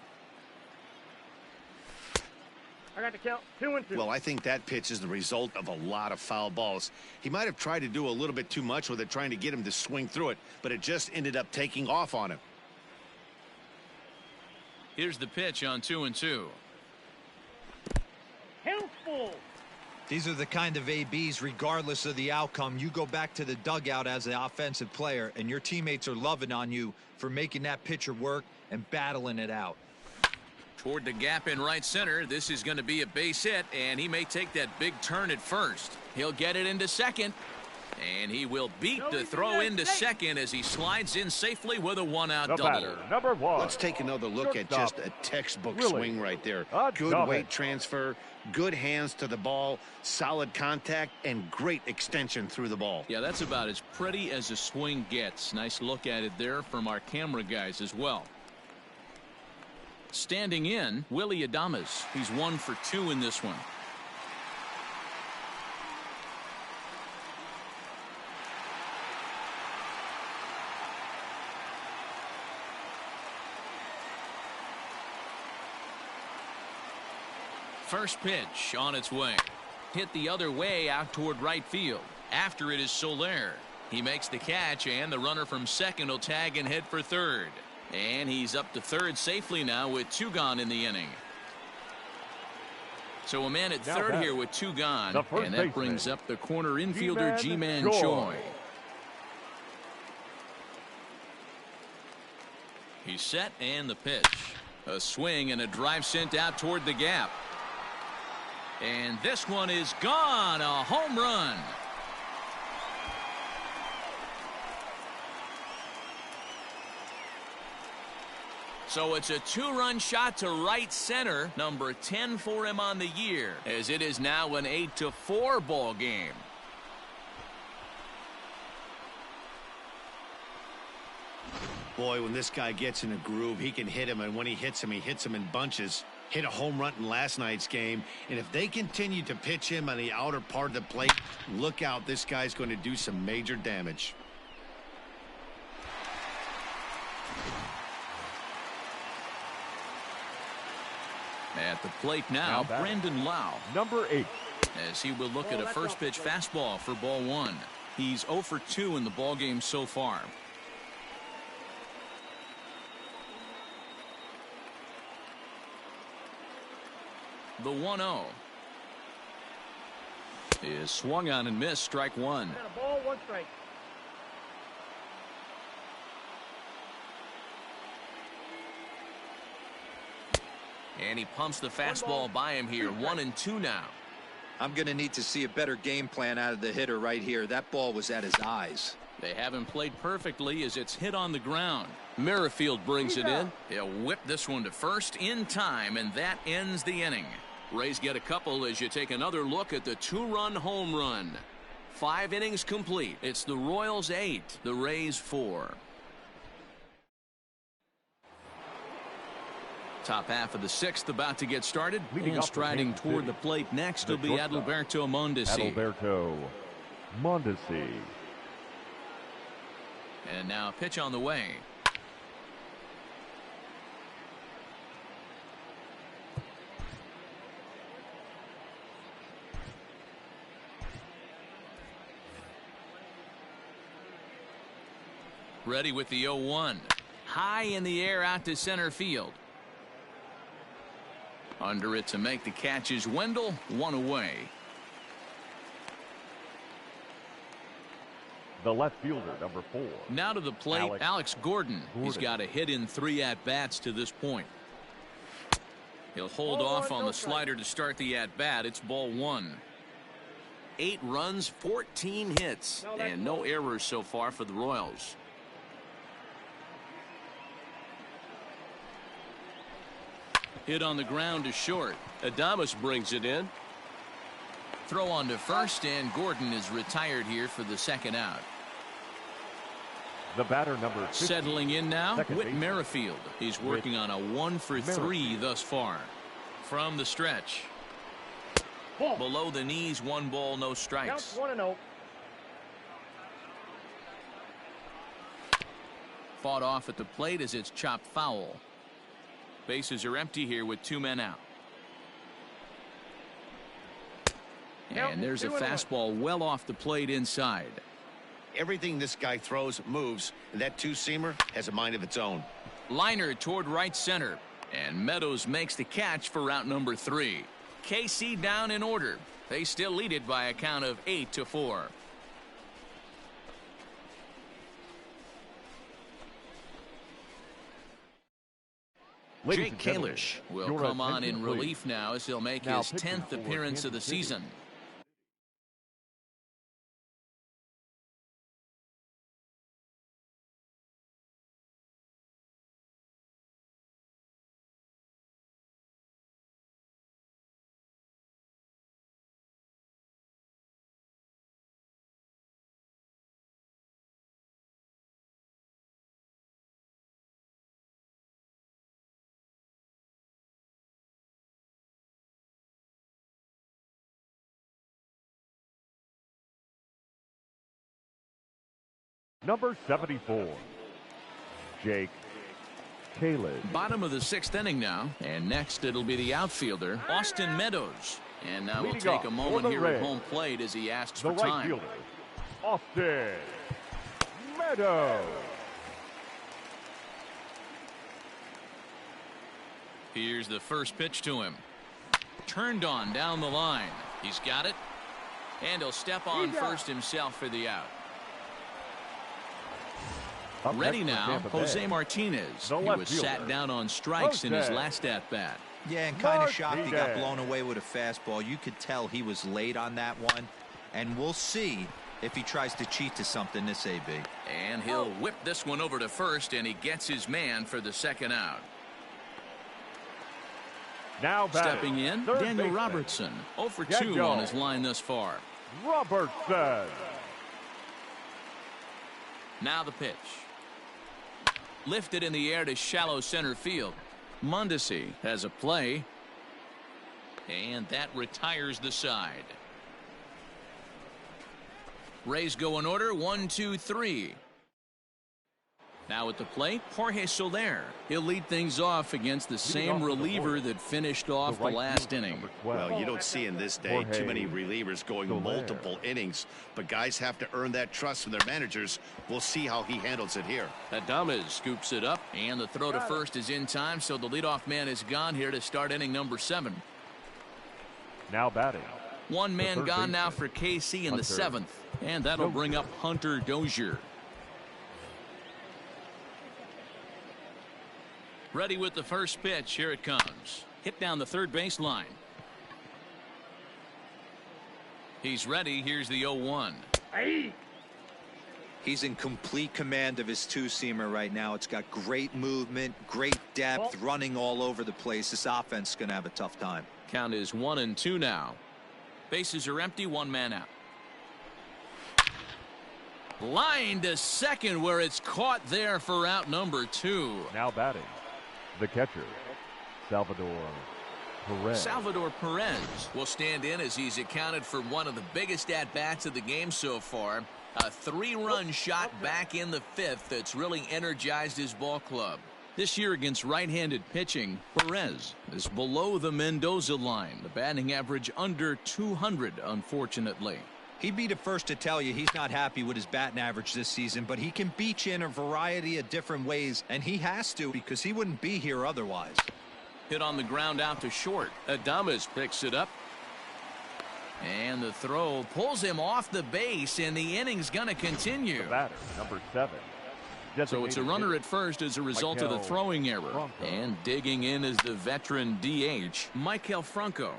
[SPEAKER 7] I got the count. 2-2.
[SPEAKER 5] Well, I think that pitch is the result of a lot of foul balls. He might have tried to do a little bit too much with it, trying to get him to swing through it, but it just ended up taking off on him.
[SPEAKER 1] Here's the pitch on 2-2.
[SPEAKER 7] Helpful.
[SPEAKER 2] These are the kind of ABs, regardless of the outcome, you go back to the dugout as the offensive player, and your teammates are loving on you for making that pitcher work and battling it out.
[SPEAKER 1] Toward the gap in right center. This is going to be a base hit, and he may take that big turn at first. He'll get it into second. And he will beat the throw into second as he slides in safely with a one-out
[SPEAKER 3] The
[SPEAKER 1] double.
[SPEAKER 3] batter, number 1.
[SPEAKER 5] Let's take another look at just a textbook
[SPEAKER 3] Really?
[SPEAKER 5] swing right there. Good weight transfer, good hands to the ball, solid contact, and great extension through the ball.
[SPEAKER 1] Yeah, that's about as pretty as a swing gets. Nice look at it there from our camera guys as well. Standing in, Willie Adames. He's 1 for 2 in this one. First pitch on its way. Hit the other way out toward right field. After it is Soler. He makes the catch, and the runner from second will tag and head for third. And he's up to third safely now with 2 gone in the inning. So a man at third here with 2 gone, and that brings up the corner infielder Ji-Man Choi. He's set, and the pitch. A swing and a drive sent out toward the gap. And this one is gone. A home run. So it's a 2-run shot to right center. Number 10 for him on the year, as it is now an 8-4 ball game.
[SPEAKER 5] Boy, when this guy gets in a groove, he can hit him, and when he hits him in bunches. Hit a home run in last night's game, and if they continue to pitch him on the outer part of the plate, look out, this guy's going to do some major damage.
[SPEAKER 1] At the plate now Brandon Lau,
[SPEAKER 3] number 8.
[SPEAKER 1] as he will look at a first pitch fastball for ball 1. He's 0 for 2 in the ball game so far. The 1-0 is swung on and missed. Strike 1.
[SPEAKER 7] Got a ball, 1 strike.
[SPEAKER 1] And he pumps the fastball by him here. 1-2 now.
[SPEAKER 2] I'm going to need to see a better game plan out of the hitter right here. That ball was at his eyes.
[SPEAKER 1] They haven't played perfectly as it's hit on the ground. Merrifield brings it in. He'll whip this one to first in time, and that ends the inning. Rays get a couple as you take another look at the 2-run home run. 5 innings complete. It's the Royals 8, the Rays 4. Top half of the 6th about to get started. And striding toward the plate next will be Adalberto Mondesi.
[SPEAKER 3] Adalberto Mondesi.
[SPEAKER 1] And now a pitch on the way. Ready with the 0-1. High in the air out to center field. Under it to make the catch is Wendell. 1 away.
[SPEAKER 3] The left fielder, number 4.
[SPEAKER 1] Now to the plate, Alex Gordon. He's got a hit in 3 at-bats to this point. He'll hold off on the slider to start the at-bat. It's ball 1. 8 runs, 14 hits, and no errors so far for the Royals. Hit on the ground to short. Adames brings it in. Throw on to first, and Gordon is retired here for the 2nd out.
[SPEAKER 3] The batter, number 50.
[SPEAKER 1] Settling in now, Whit Merrifield. He's working on a 1 for 3 thus far. From the stretch.
[SPEAKER 7] Ball.
[SPEAKER 1] Below the knees, 1 ball, no strikes.
[SPEAKER 7] 1-0.
[SPEAKER 1] Fought off at the plate as it's chopped foul. Bases are empty here with 2 men out. And there's a fastball well off the plate inside.
[SPEAKER 5] Everything this guy throws moves, and that 2-seamer has a mind of its own.
[SPEAKER 1] Liner toward right center, and Meadows makes the catch for route number 3. KC down in order. They still lead it by a count of 8-4. Jake Kalish will come on in relief now as he'll make his 10th appearance of the season.
[SPEAKER 3] Number 74, Jake Caleb.
[SPEAKER 1] Bottom of the 6th inning now, and next it'll be the outfielder, Austin Meadows. And now we'll
[SPEAKER 3] Leading
[SPEAKER 1] take
[SPEAKER 3] off
[SPEAKER 1] a
[SPEAKER 3] for
[SPEAKER 1] moment
[SPEAKER 3] the
[SPEAKER 1] here at
[SPEAKER 3] Reds,
[SPEAKER 1] home plate as he asks
[SPEAKER 3] the
[SPEAKER 1] for
[SPEAKER 3] right
[SPEAKER 1] time.
[SPEAKER 3] fielder, Austin Meadows.
[SPEAKER 1] Here's the first pitch to him. Turned on down the line. He's got it. And he'll step on first himself for the out.
[SPEAKER 3] Up
[SPEAKER 1] Ready
[SPEAKER 3] next for
[SPEAKER 1] now,
[SPEAKER 3] Tampa
[SPEAKER 1] Jose
[SPEAKER 3] Bay,
[SPEAKER 1] Martinez.
[SPEAKER 3] the
[SPEAKER 1] He
[SPEAKER 3] left
[SPEAKER 1] was
[SPEAKER 3] fielder,
[SPEAKER 1] sat down on strikes in his
[SPEAKER 3] Jose.
[SPEAKER 1] last at-bat.
[SPEAKER 2] Yeah, and kind of shocked he got
[SPEAKER 3] Martinez.
[SPEAKER 2] blown away with a fastball. You could tell he was late on that one. And we'll see if he tries to cheat to something this AB.
[SPEAKER 1] And he'll whip this one over to first, and he gets his man for the second out.
[SPEAKER 3] Now batting,
[SPEAKER 1] Stepping in,
[SPEAKER 3] third
[SPEAKER 1] Daniel
[SPEAKER 3] baseman,
[SPEAKER 1] Robertson. 0 for 2
[SPEAKER 3] Daniel
[SPEAKER 1] on his line thus far.
[SPEAKER 3] Robertson.
[SPEAKER 1] Now the pitch. Lifted in the air to shallow center field. Mondesi has a play. And that retires the side. Rays go in order, 1, 2, 3. Now at the plate, Jorge Soler. He'll lead things off against the same reliever that finished off the last inning.
[SPEAKER 5] Well, you don't see in this day too many relievers going multiple innings, but guys have to earn that trust from their managers. We'll see how he handles it here.
[SPEAKER 1] Adames scoops it up, and the throw to first is in time, so the leadoff man is gone here to start inning number 7.
[SPEAKER 3] Now batting,
[SPEAKER 1] One man
[SPEAKER 3] third
[SPEAKER 1] gone now
[SPEAKER 3] baseman,
[SPEAKER 1] for KC in the
[SPEAKER 3] Hunter
[SPEAKER 1] 7th, and that'll bring up Hunter Dozier. Ready with the first pitch. Here it comes. Hit down the third baseline. He's ready. Here's the 0-1.
[SPEAKER 2] He's in complete command of his two-seamer right now. It's got great movement, great depth, running all over the place. This offense is going to have a tough time.
[SPEAKER 1] Count is 1-2 now. Bases are empty. One man out. Line to second where it's caught there for out number 2.
[SPEAKER 3] now batting, the catcher, Salvador Perez.
[SPEAKER 1] Salvador Perez will stand in as he's accounted for one of the biggest at-bats of the game so far. A 3-run shot back in the 5th that's really energized his ball club. This year against right-handed pitching, Perez is below the Mendoza line. The batting average under 200, unfortunately.
[SPEAKER 2] He'd be the first to tell you he's not happy with his batting average this season, but he can beat you in a variety of different ways, and he has to because he wouldn't be here otherwise.
[SPEAKER 1] Hit on the ground out to short. Adames picks it up. And the throw pulls him off the base, and the inning's going to continue.
[SPEAKER 3] The batter, number 7.
[SPEAKER 1] So it's a runner at first as a result of the throwing error. And digging in is the veteran DH, Maikel Franco.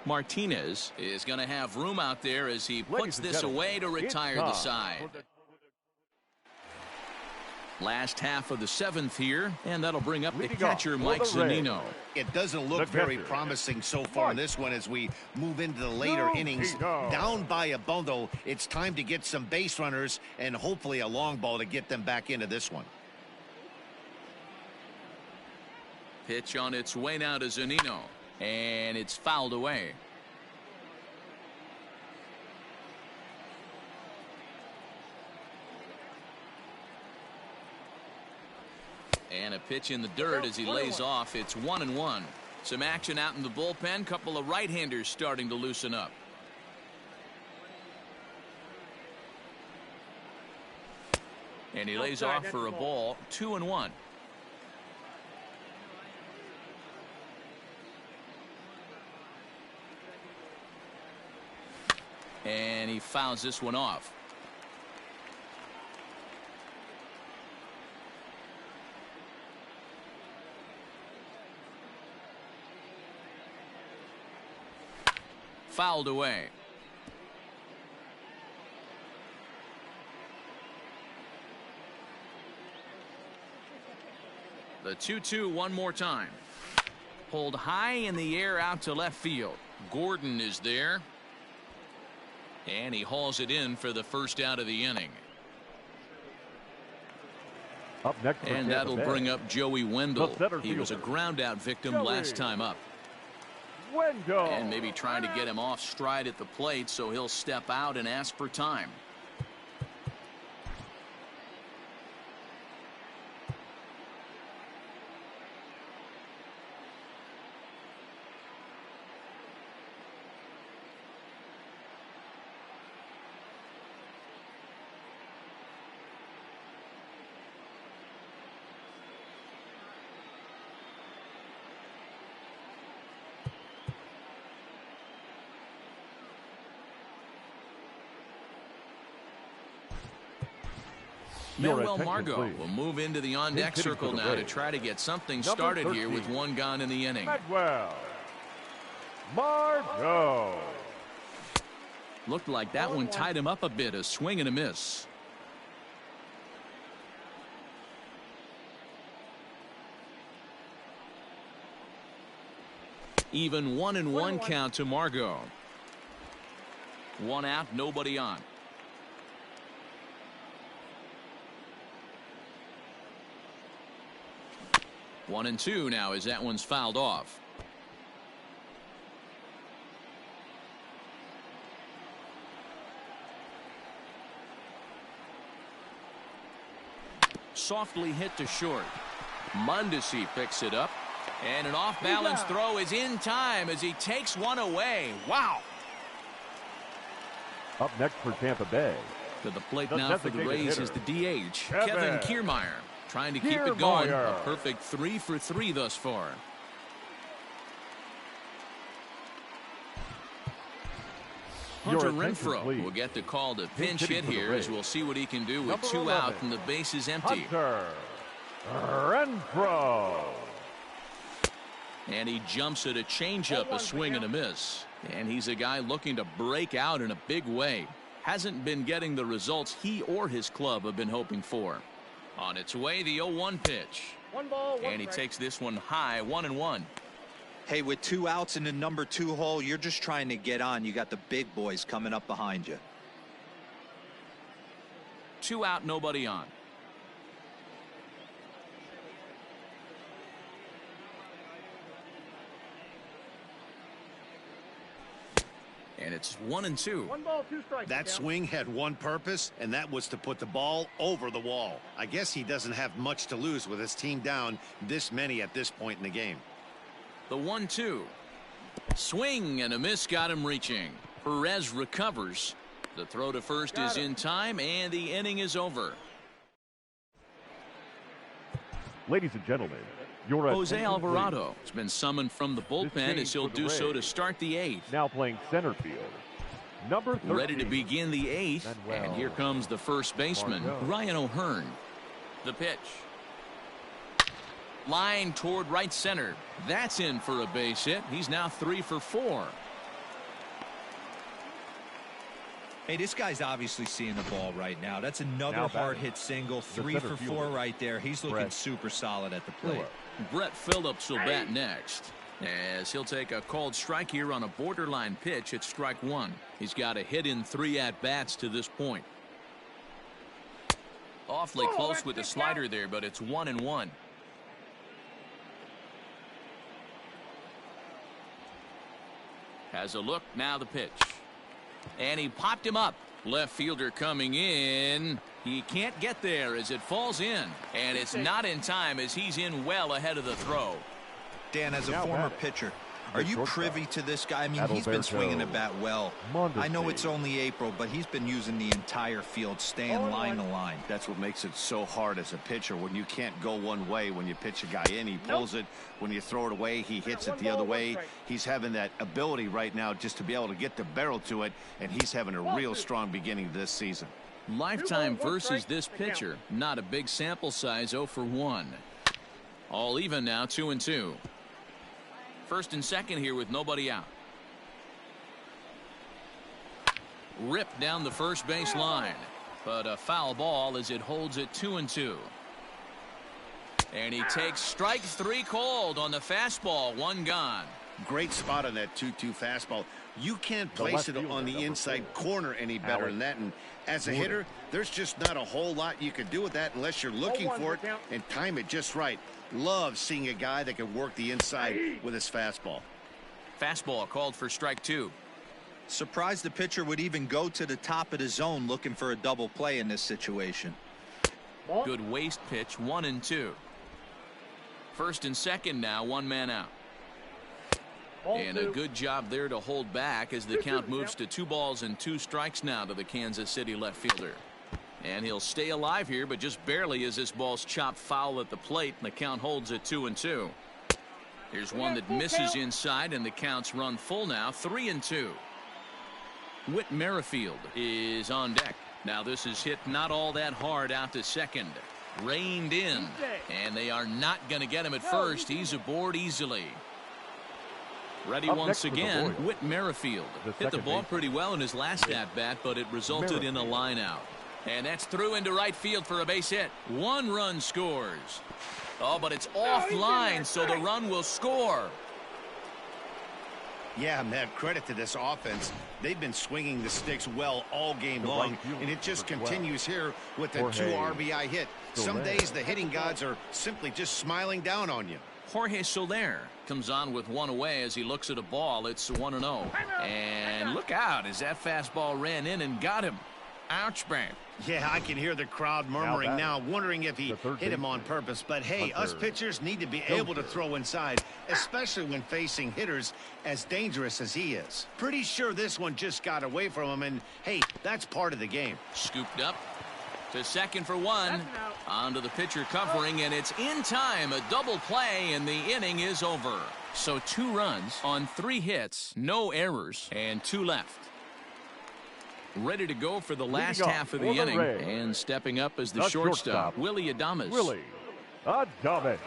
[SPEAKER 1] Martinez is going to have room out there as he puts this away to retire the side. Last half of the 7th here, and that'll bring up the catcher, Mike Zunino.
[SPEAKER 5] It doesn't look very promising so far in this one as we move into the later innings. Down by a bundle, it's time to get some base runners and hopefully a long ball to get them back into this one.
[SPEAKER 1] Pitch on its way now to Zunino, and it's fouled away. And a pitch in the dirt as he lays off. It's 1-1. Some action out in the bullpen. Couple of right-handers starting to loosen up. And he lays off for a ball. 2-1. And he fouls this one off. Fouled away. The 2-2 one more time. Pulled high in the air out to left field. Gordon is there. And he hauls it in for the first out of the inning.
[SPEAKER 3] Up next,
[SPEAKER 1] and that'll bring up Joey Wendell. He was a ground out victim last time up.
[SPEAKER 3] Wendell.
[SPEAKER 1] And maybe trying to get him off stride at the plate, so he'll step out and ask for time.
[SPEAKER 3] Your
[SPEAKER 4] Manuel
[SPEAKER 3] attention,
[SPEAKER 4] Margot
[SPEAKER 3] please.
[SPEAKER 4] will move into the on-deck
[SPEAKER 3] Hitting
[SPEAKER 4] circle
[SPEAKER 3] for the
[SPEAKER 4] now to
[SPEAKER 3] Rays.
[SPEAKER 4] try to get something
[SPEAKER 3] Number
[SPEAKER 4] started here
[SPEAKER 3] 13.
[SPEAKER 4] with one gone in the inning.
[SPEAKER 3] Manuel Margot.
[SPEAKER 4] Looked like that one tied him up a bit. A swing and a miss. Even 1-1 count to Margot. One out, nobody on. 1-2 now as that one's fouled off. Softly hit to short. Mundesi picks it up. And an off-balance throw is in time as he takes one away. Wow.
[SPEAKER 3] Up next for Tampa Bay.
[SPEAKER 4] To the plate
[SPEAKER 3] The
[SPEAKER 4] now for the
[SPEAKER 3] designated
[SPEAKER 4] Rays
[SPEAKER 3] hitter,
[SPEAKER 4] is the DH,
[SPEAKER 3] Kevin
[SPEAKER 4] Kevin Kiermaier. Trying to keep it going. A
[SPEAKER 3] Kiermaier.
[SPEAKER 4] perfect 3 for 3 thus far.
[SPEAKER 3] Your
[SPEAKER 4] Hunter
[SPEAKER 3] attention,
[SPEAKER 4] Renfroe
[SPEAKER 3] please.
[SPEAKER 4] will get the call to pinch
[SPEAKER 3] hitting
[SPEAKER 4] hit
[SPEAKER 3] for the
[SPEAKER 4] here as
[SPEAKER 3] Rays.
[SPEAKER 4] we'll see what he can do with
[SPEAKER 3] Number
[SPEAKER 4] 2
[SPEAKER 3] 11,
[SPEAKER 4] out and the base is empty.
[SPEAKER 3] Hunter Renfroe.
[SPEAKER 4] And he jumps at a changeup, a swing and a miss. And he's a guy looking to break out in a big way. Hasn't been getting the results he or his club have been hoping for. On its way, the 0-1 pitch.
[SPEAKER 7] 1 ball, 1
[SPEAKER 4] And he
[SPEAKER 7] strike.
[SPEAKER 4] takes this one high, 1-1.
[SPEAKER 2] Hey, with 2 outs in the number 2 hole, you're just trying to get on. You got the big boys coming up behind you.
[SPEAKER 4] 2 out, nobody on. And it's 1-2.
[SPEAKER 7] 1 ball, 2 strikes.
[SPEAKER 5] That swing had one purpose, and that was to put the ball over the wall. I guess he doesn't have much to lose with his team down this many at this point in the game.
[SPEAKER 4] The 1-2. Swing and a miss got him reaching. Perez recovers. The throw to first is in time, and the inning is over.
[SPEAKER 3] Ladies and gentlemen, your
[SPEAKER 4] Jose
[SPEAKER 3] attention,
[SPEAKER 4] Alvarado has been summoned from the bullpen
[SPEAKER 3] change
[SPEAKER 4] as he'll
[SPEAKER 3] for the
[SPEAKER 4] do so to
[SPEAKER 3] Rays.
[SPEAKER 4] start the 8th.
[SPEAKER 3] please. Now playing center field. Number 13.
[SPEAKER 4] Ready to begin the 8th,
[SPEAKER 3] Manuel
[SPEAKER 4] and here comes the first baseman,
[SPEAKER 3] Margot.
[SPEAKER 4] Ryan O'Hearn. The pitch. Line toward right center. That's in for a base hit. He's now 3 for 4.
[SPEAKER 2] Hey, this guy's obviously seeing the ball right now. That's another
[SPEAKER 3] Now batting.
[SPEAKER 2] hard hit single. 3
[SPEAKER 3] center
[SPEAKER 2] for 4
[SPEAKER 3] fielder,
[SPEAKER 2] right there. He's looking
[SPEAKER 3] Brett
[SPEAKER 2] super solid at the plate.
[SPEAKER 4] Brett Phillips will bat next, as he'll take a called strike here on a borderline pitch at strike 1. He's got a hit in 3 at-bats to this point. Awfully close with the slider there, but it's 1-1. Has a look, now the pitch. And he popped him up. Left fielder coming in. He can't get there as it falls in. And it's not in time as he's in well ahead of the throw.
[SPEAKER 2] Dan, as a
[SPEAKER 3] Now
[SPEAKER 2] former
[SPEAKER 3] batting.
[SPEAKER 2] pitcher,
[SPEAKER 3] The
[SPEAKER 2] are you
[SPEAKER 3] shortstop,
[SPEAKER 2] privy to this guy? I mean, he's been
[SPEAKER 3] Adalberto
[SPEAKER 2] swinging the bat well.
[SPEAKER 3] Mondesi.
[SPEAKER 2] I know it's only April, but he's been using the entire field, staying line to line.
[SPEAKER 5] That's what makes it so hard as a pitcher when you can't go one way. When you pitch a guy in, he pulls it. When you throw it away, he hits it the other way. He's having that ability right now just to be able to get the barrel to it, and he's having a real strong beginning this season.
[SPEAKER 4] Lifetime
[SPEAKER 7] 2 balls, 1
[SPEAKER 4] versus
[SPEAKER 7] strike,
[SPEAKER 4] this
[SPEAKER 7] the count.
[SPEAKER 4] pitcher. Not a big sample size, 0 for 1. All even now, 2-2. First and second here with nobody out. Ripped down the first base line, but a foul ball as it holds it 2-2. And he takes strike 3 called on the fastball. 1 gone.
[SPEAKER 5] Great spot on that 2-2 fastball. You can't
[SPEAKER 3] The
[SPEAKER 5] place
[SPEAKER 3] left
[SPEAKER 5] it
[SPEAKER 3] fielder,
[SPEAKER 5] on the
[SPEAKER 3] number
[SPEAKER 5] inside
[SPEAKER 3] 4,
[SPEAKER 5] corner any better than that. And as a hitter, there's just not a whole lot you could do with that unless you're looking
[SPEAKER 7] 0-1
[SPEAKER 5] for it
[SPEAKER 7] for count.
[SPEAKER 5] and time it just right. Love seeing a guy that can work the inside with his fastball.
[SPEAKER 4] Fastball called for strike 2.
[SPEAKER 2] Surprised the pitcher would even go to the top of the zone looking for a double play in this situation.
[SPEAKER 7] Ball.
[SPEAKER 4] Good waste pitch, 1-2. First and second now, 1 man out.
[SPEAKER 7] Ball
[SPEAKER 4] And a
[SPEAKER 7] 2.
[SPEAKER 4] good job there to hold back as the count moves to 2 balls and 2 strikes now to the Kansas City left fielder. And he'll stay alive here, but just barely as this ball's chopped foul at the plate, and the count holds at 2-2. Here's one that misses inside, and the counts run full now, 3-2. Whit Merrifield is on deck.
[SPEAKER 1] Now this is hit not all that hard out to second. Reined in. And they are not going to get him at first. He's aboard easily. Ready
[SPEAKER 3] Up
[SPEAKER 1] once
[SPEAKER 3] next for the
[SPEAKER 1] again,
[SPEAKER 3] Royals,
[SPEAKER 1] Whit Merrifield. Hit the ball pretty well in his last at-bat, but it resulted in a line out. And that's through into right field for a base hit. 1 run scores. Oh, but it's offline, so the run will score.
[SPEAKER 5] Yeah, Matt, credit to this offense. They've been swinging the sticks well all game long, and it just continues here with the 2 RBI hit. Some days the hitting gods are simply just smiling down on you.
[SPEAKER 1] Jorge Soler comes on with 1 away as he looks at a ball. It's 1-0. And look out as that fastball ran in and got him. Ouch, bang.
[SPEAKER 5] Yeah, I can hear the crowd murmuring now, wondering if he hit him on purpose. But hey, us pitchers need to be able to throw inside, especially when facing hitters as dangerous as he is. Pretty sure this one just got away from him, and hey, that's part of the game.
[SPEAKER 1] Scooped up to second for 1. Onto the pitcher covering, and it's in time. A double play, and the inning is over. So 2 runs on 3 hits, no errors, and 2 left. Ready to go for the last half of the inning. And stepping up as the shortstop, Willie Adames.
[SPEAKER 3] Willie Adames.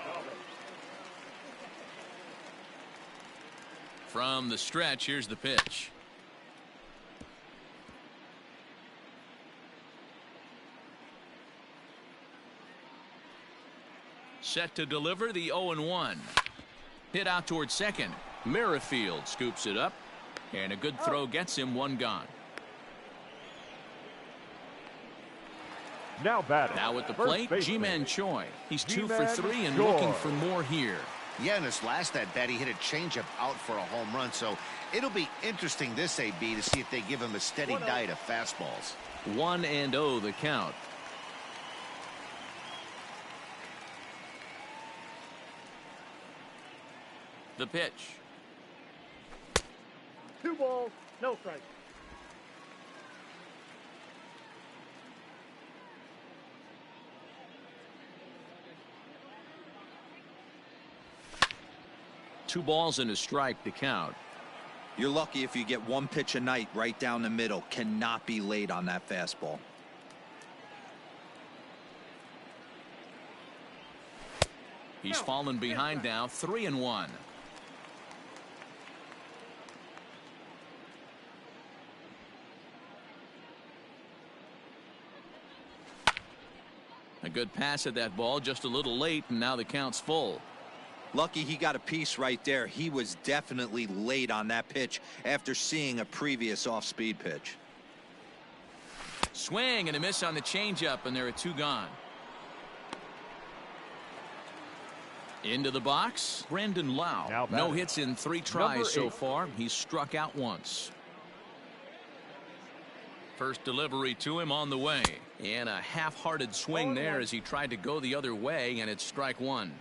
[SPEAKER 1] From the stretch, here's the pitch. Set to deliver the 0-1. Hit out towards second. Merrifield scoops it up. And a good throw gets him 1 gone.
[SPEAKER 3] Now batting.
[SPEAKER 1] Now at the plate, Ji-Man Choi. He's 2 for 3 and looking for more here.
[SPEAKER 5] Yeah, in his last at-bat, he hit a changeup out for a home run. So it'll be interesting this AB to see if they give him a steady diet of fastballs.
[SPEAKER 1] 1-0 the count. The pitch.
[SPEAKER 7] 2 balls, no strikes.
[SPEAKER 1] Two balls and a strike to count.
[SPEAKER 2] You're lucky if you get 1 pitch a night right down the middle. Cannot be late on that fastball.
[SPEAKER 1] He's fallen behind now, 3-1. A good pass at that ball, just a little late, and now the count's full.
[SPEAKER 2] Lucky he got a piece right there. He was definitely late on that pitch after seeing a previous off-speed pitch.
[SPEAKER 1] Swing and a miss on the changeup, and there are 2 gone. Into the box, Brandon Lau. No hits in 3 tries so far. He's struck out once. First delivery to him on the way. And a half-hearted swing there as he tried to go the other way, and it's strike 1.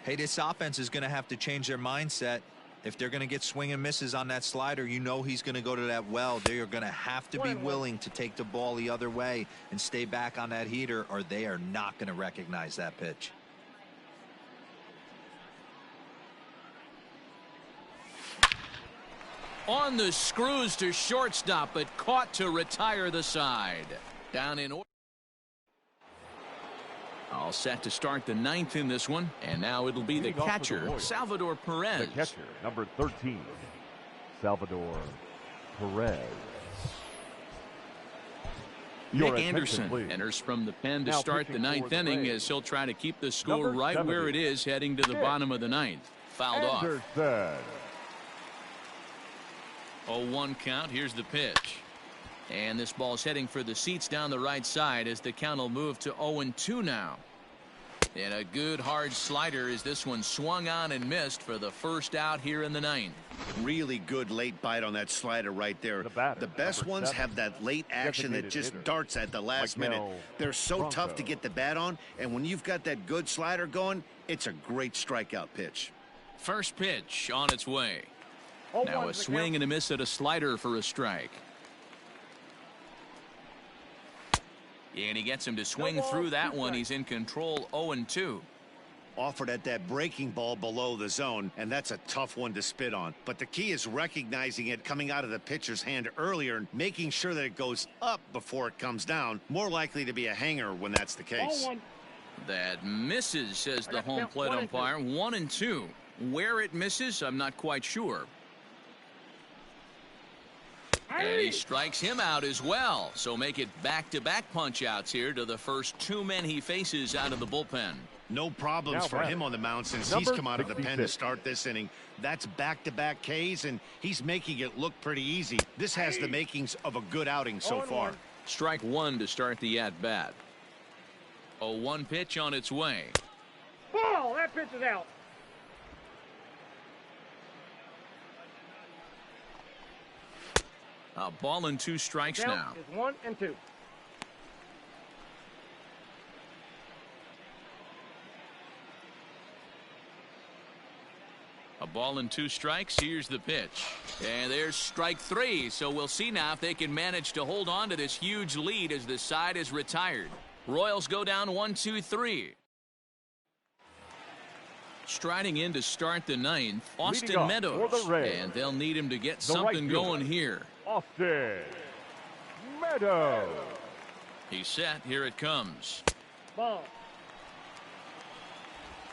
[SPEAKER 2] Hey, this offense is going to have to change their mindset. If they're going to get swing and misses on that slider, you know he's going to go to that well. They are going to have to be willing to take the ball the other way and stay back on that heater, or they are not going to recognize that pitch.
[SPEAKER 1] On the screws to shortstop, but caught to retire the side. Down in order. All set to start the 9th in this one, and now it'll be the catcher, Salvador Perez.
[SPEAKER 3] The catcher, number 13, Salvador Perez.
[SPEAKER 1] Nick Anderson enters from the pen to start the 9th inning as he'll try to keep the score right where it is heading to the bottom of the 9th. Fouled off. 0-1 count. Here's the pitch. And this ball's heading for the seats down the right side as the count will move to 0-2 now. And a good hard slider as this one swung on and missed for the first out here in the 9th.
[SPEAKER 5] Really good late bite on that slider right there. The best ones have that late action that just darts at the last minute. They're so tough to get the bat on, and when you've got that good slider going, it's a great strikeout pitch.
[SPEAKER 1] First pitch on its way. Now a swing and a miss at a slider for a strike. And he gets him to swing through that one. He's in control. 0-2.
[SPEAKER 5] offered at that breaking ball below the zone, and that's a tough one to spit on. But the key is recognizing it coming out of the pitcher's hand earlier and making sure that it goes up before it comes down. More likely to be a hanger when that's the case.
[SPEAKER 1] That misses, says the home plate umpire. 1-2. Where it misses, I'm not quite sure. And he strikes him out as well. So make it back-to-back punch-outs here to the first 2 men he faces out of the bullpen.
[SPEAKER 5] No problems for him on the mound since he's come out of the pen to start this inning. That's back-to-back Ks, and he's making it look pretty easy. This has the makings of a good outing so far.
[SPEAKER 1] Strike one to start the at-bat. 0-1 pitch on its way.
[SPEAKER 7] Ball! That pitch is out.
[SPEAKER 1] A ball and 2 strikes now.
[SPEAKER 7] Is 1 and 2.
[SPEAKER 1] A ball and 2 strikes. Here's the pitch. And there's strike 3. So we'll see now if they can manage to hold on to this huge lead as the side is retired. Royals go down 1-2-3. Striding in to start the 9th, Austin Meadows. And they'll need him to get something going here.
[SPEAKER 3] Austin Meadows.
[SPEAKER 1] He's set. Here it comes.
[SPEAKER 7] Ball.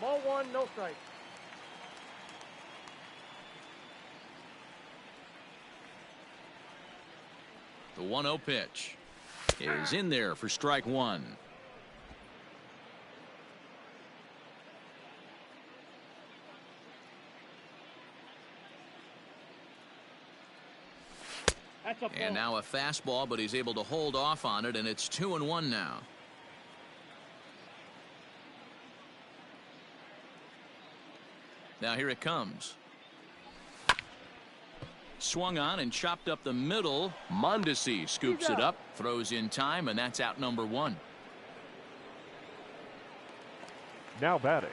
[SPEAKER 7] Ball 1, no strike.
[SPEAKER 1] The 1-0 pitch is in there for strike 1. And now a fastball, but he's able to hold off on it, and it's 2-1 now. Now here it comes. Swung on and chopped up the middle. Mondesi scoops it up, throws in time, and that's out number 1.
[SPEAKER 3] Now batting.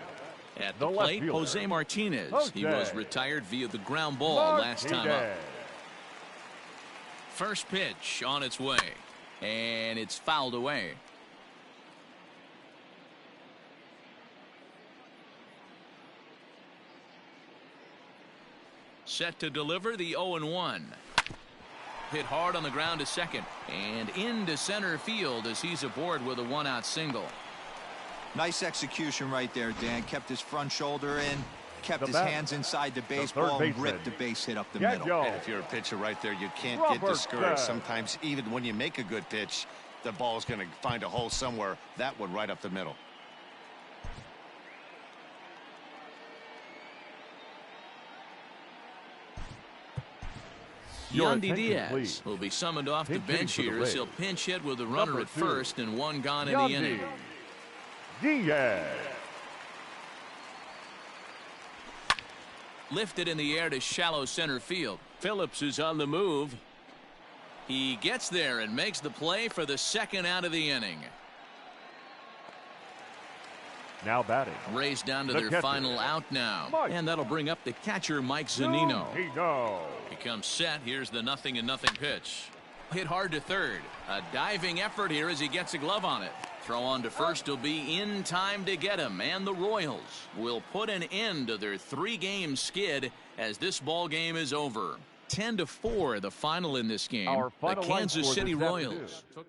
[SPEAKER 1] At the plate, Jose Martinez. He was retired via the ground ball last time up. First pitch on its way, and it's fouled away. Set to deliver the 0-1. Hit hard on the ground to second and into center field as he's aboard with a 1-out single.
[SPEAKER 2] Nice execution right there, Dan. Kept his front shoulder in, kept his hands inside the baseball, and ripped the base hit up the middle.
[SPEAKER 5] And if you're a pitcher right there, you can't get discouraged. Sometimes even when you make a good pitch, the ball's going to find a hole somewhere. That one right up the middle.
[SPEAKER 1] Yandy Diaz will be summoned off the bench here as he'll pinch hit with a runner at first and 1 gone in the inning.
[SPEAKER 3] Diaz.
[SPEAKER 1] Lifted in the air to shallow center field. Phillips is on the move. He gets there and makes the play for the 2nd out of the inning.
[SPEAKER 3] Now batting.
[SPEAKER 1] Rays down to their final out now. And that'll bring up the catcher, Mike Zunino. He comes set. Here's the 0-0 pitch. Hit hard to third. A diving effort here as he gets a glove on it. Throw on to first will be in time to get him. And the Royals will put an end to their 3-game skid as this ball game is over. 10-4 the final in this game.
[SPEAKER 3] Our final
[SPEAKER 1] the Kansas City Royals took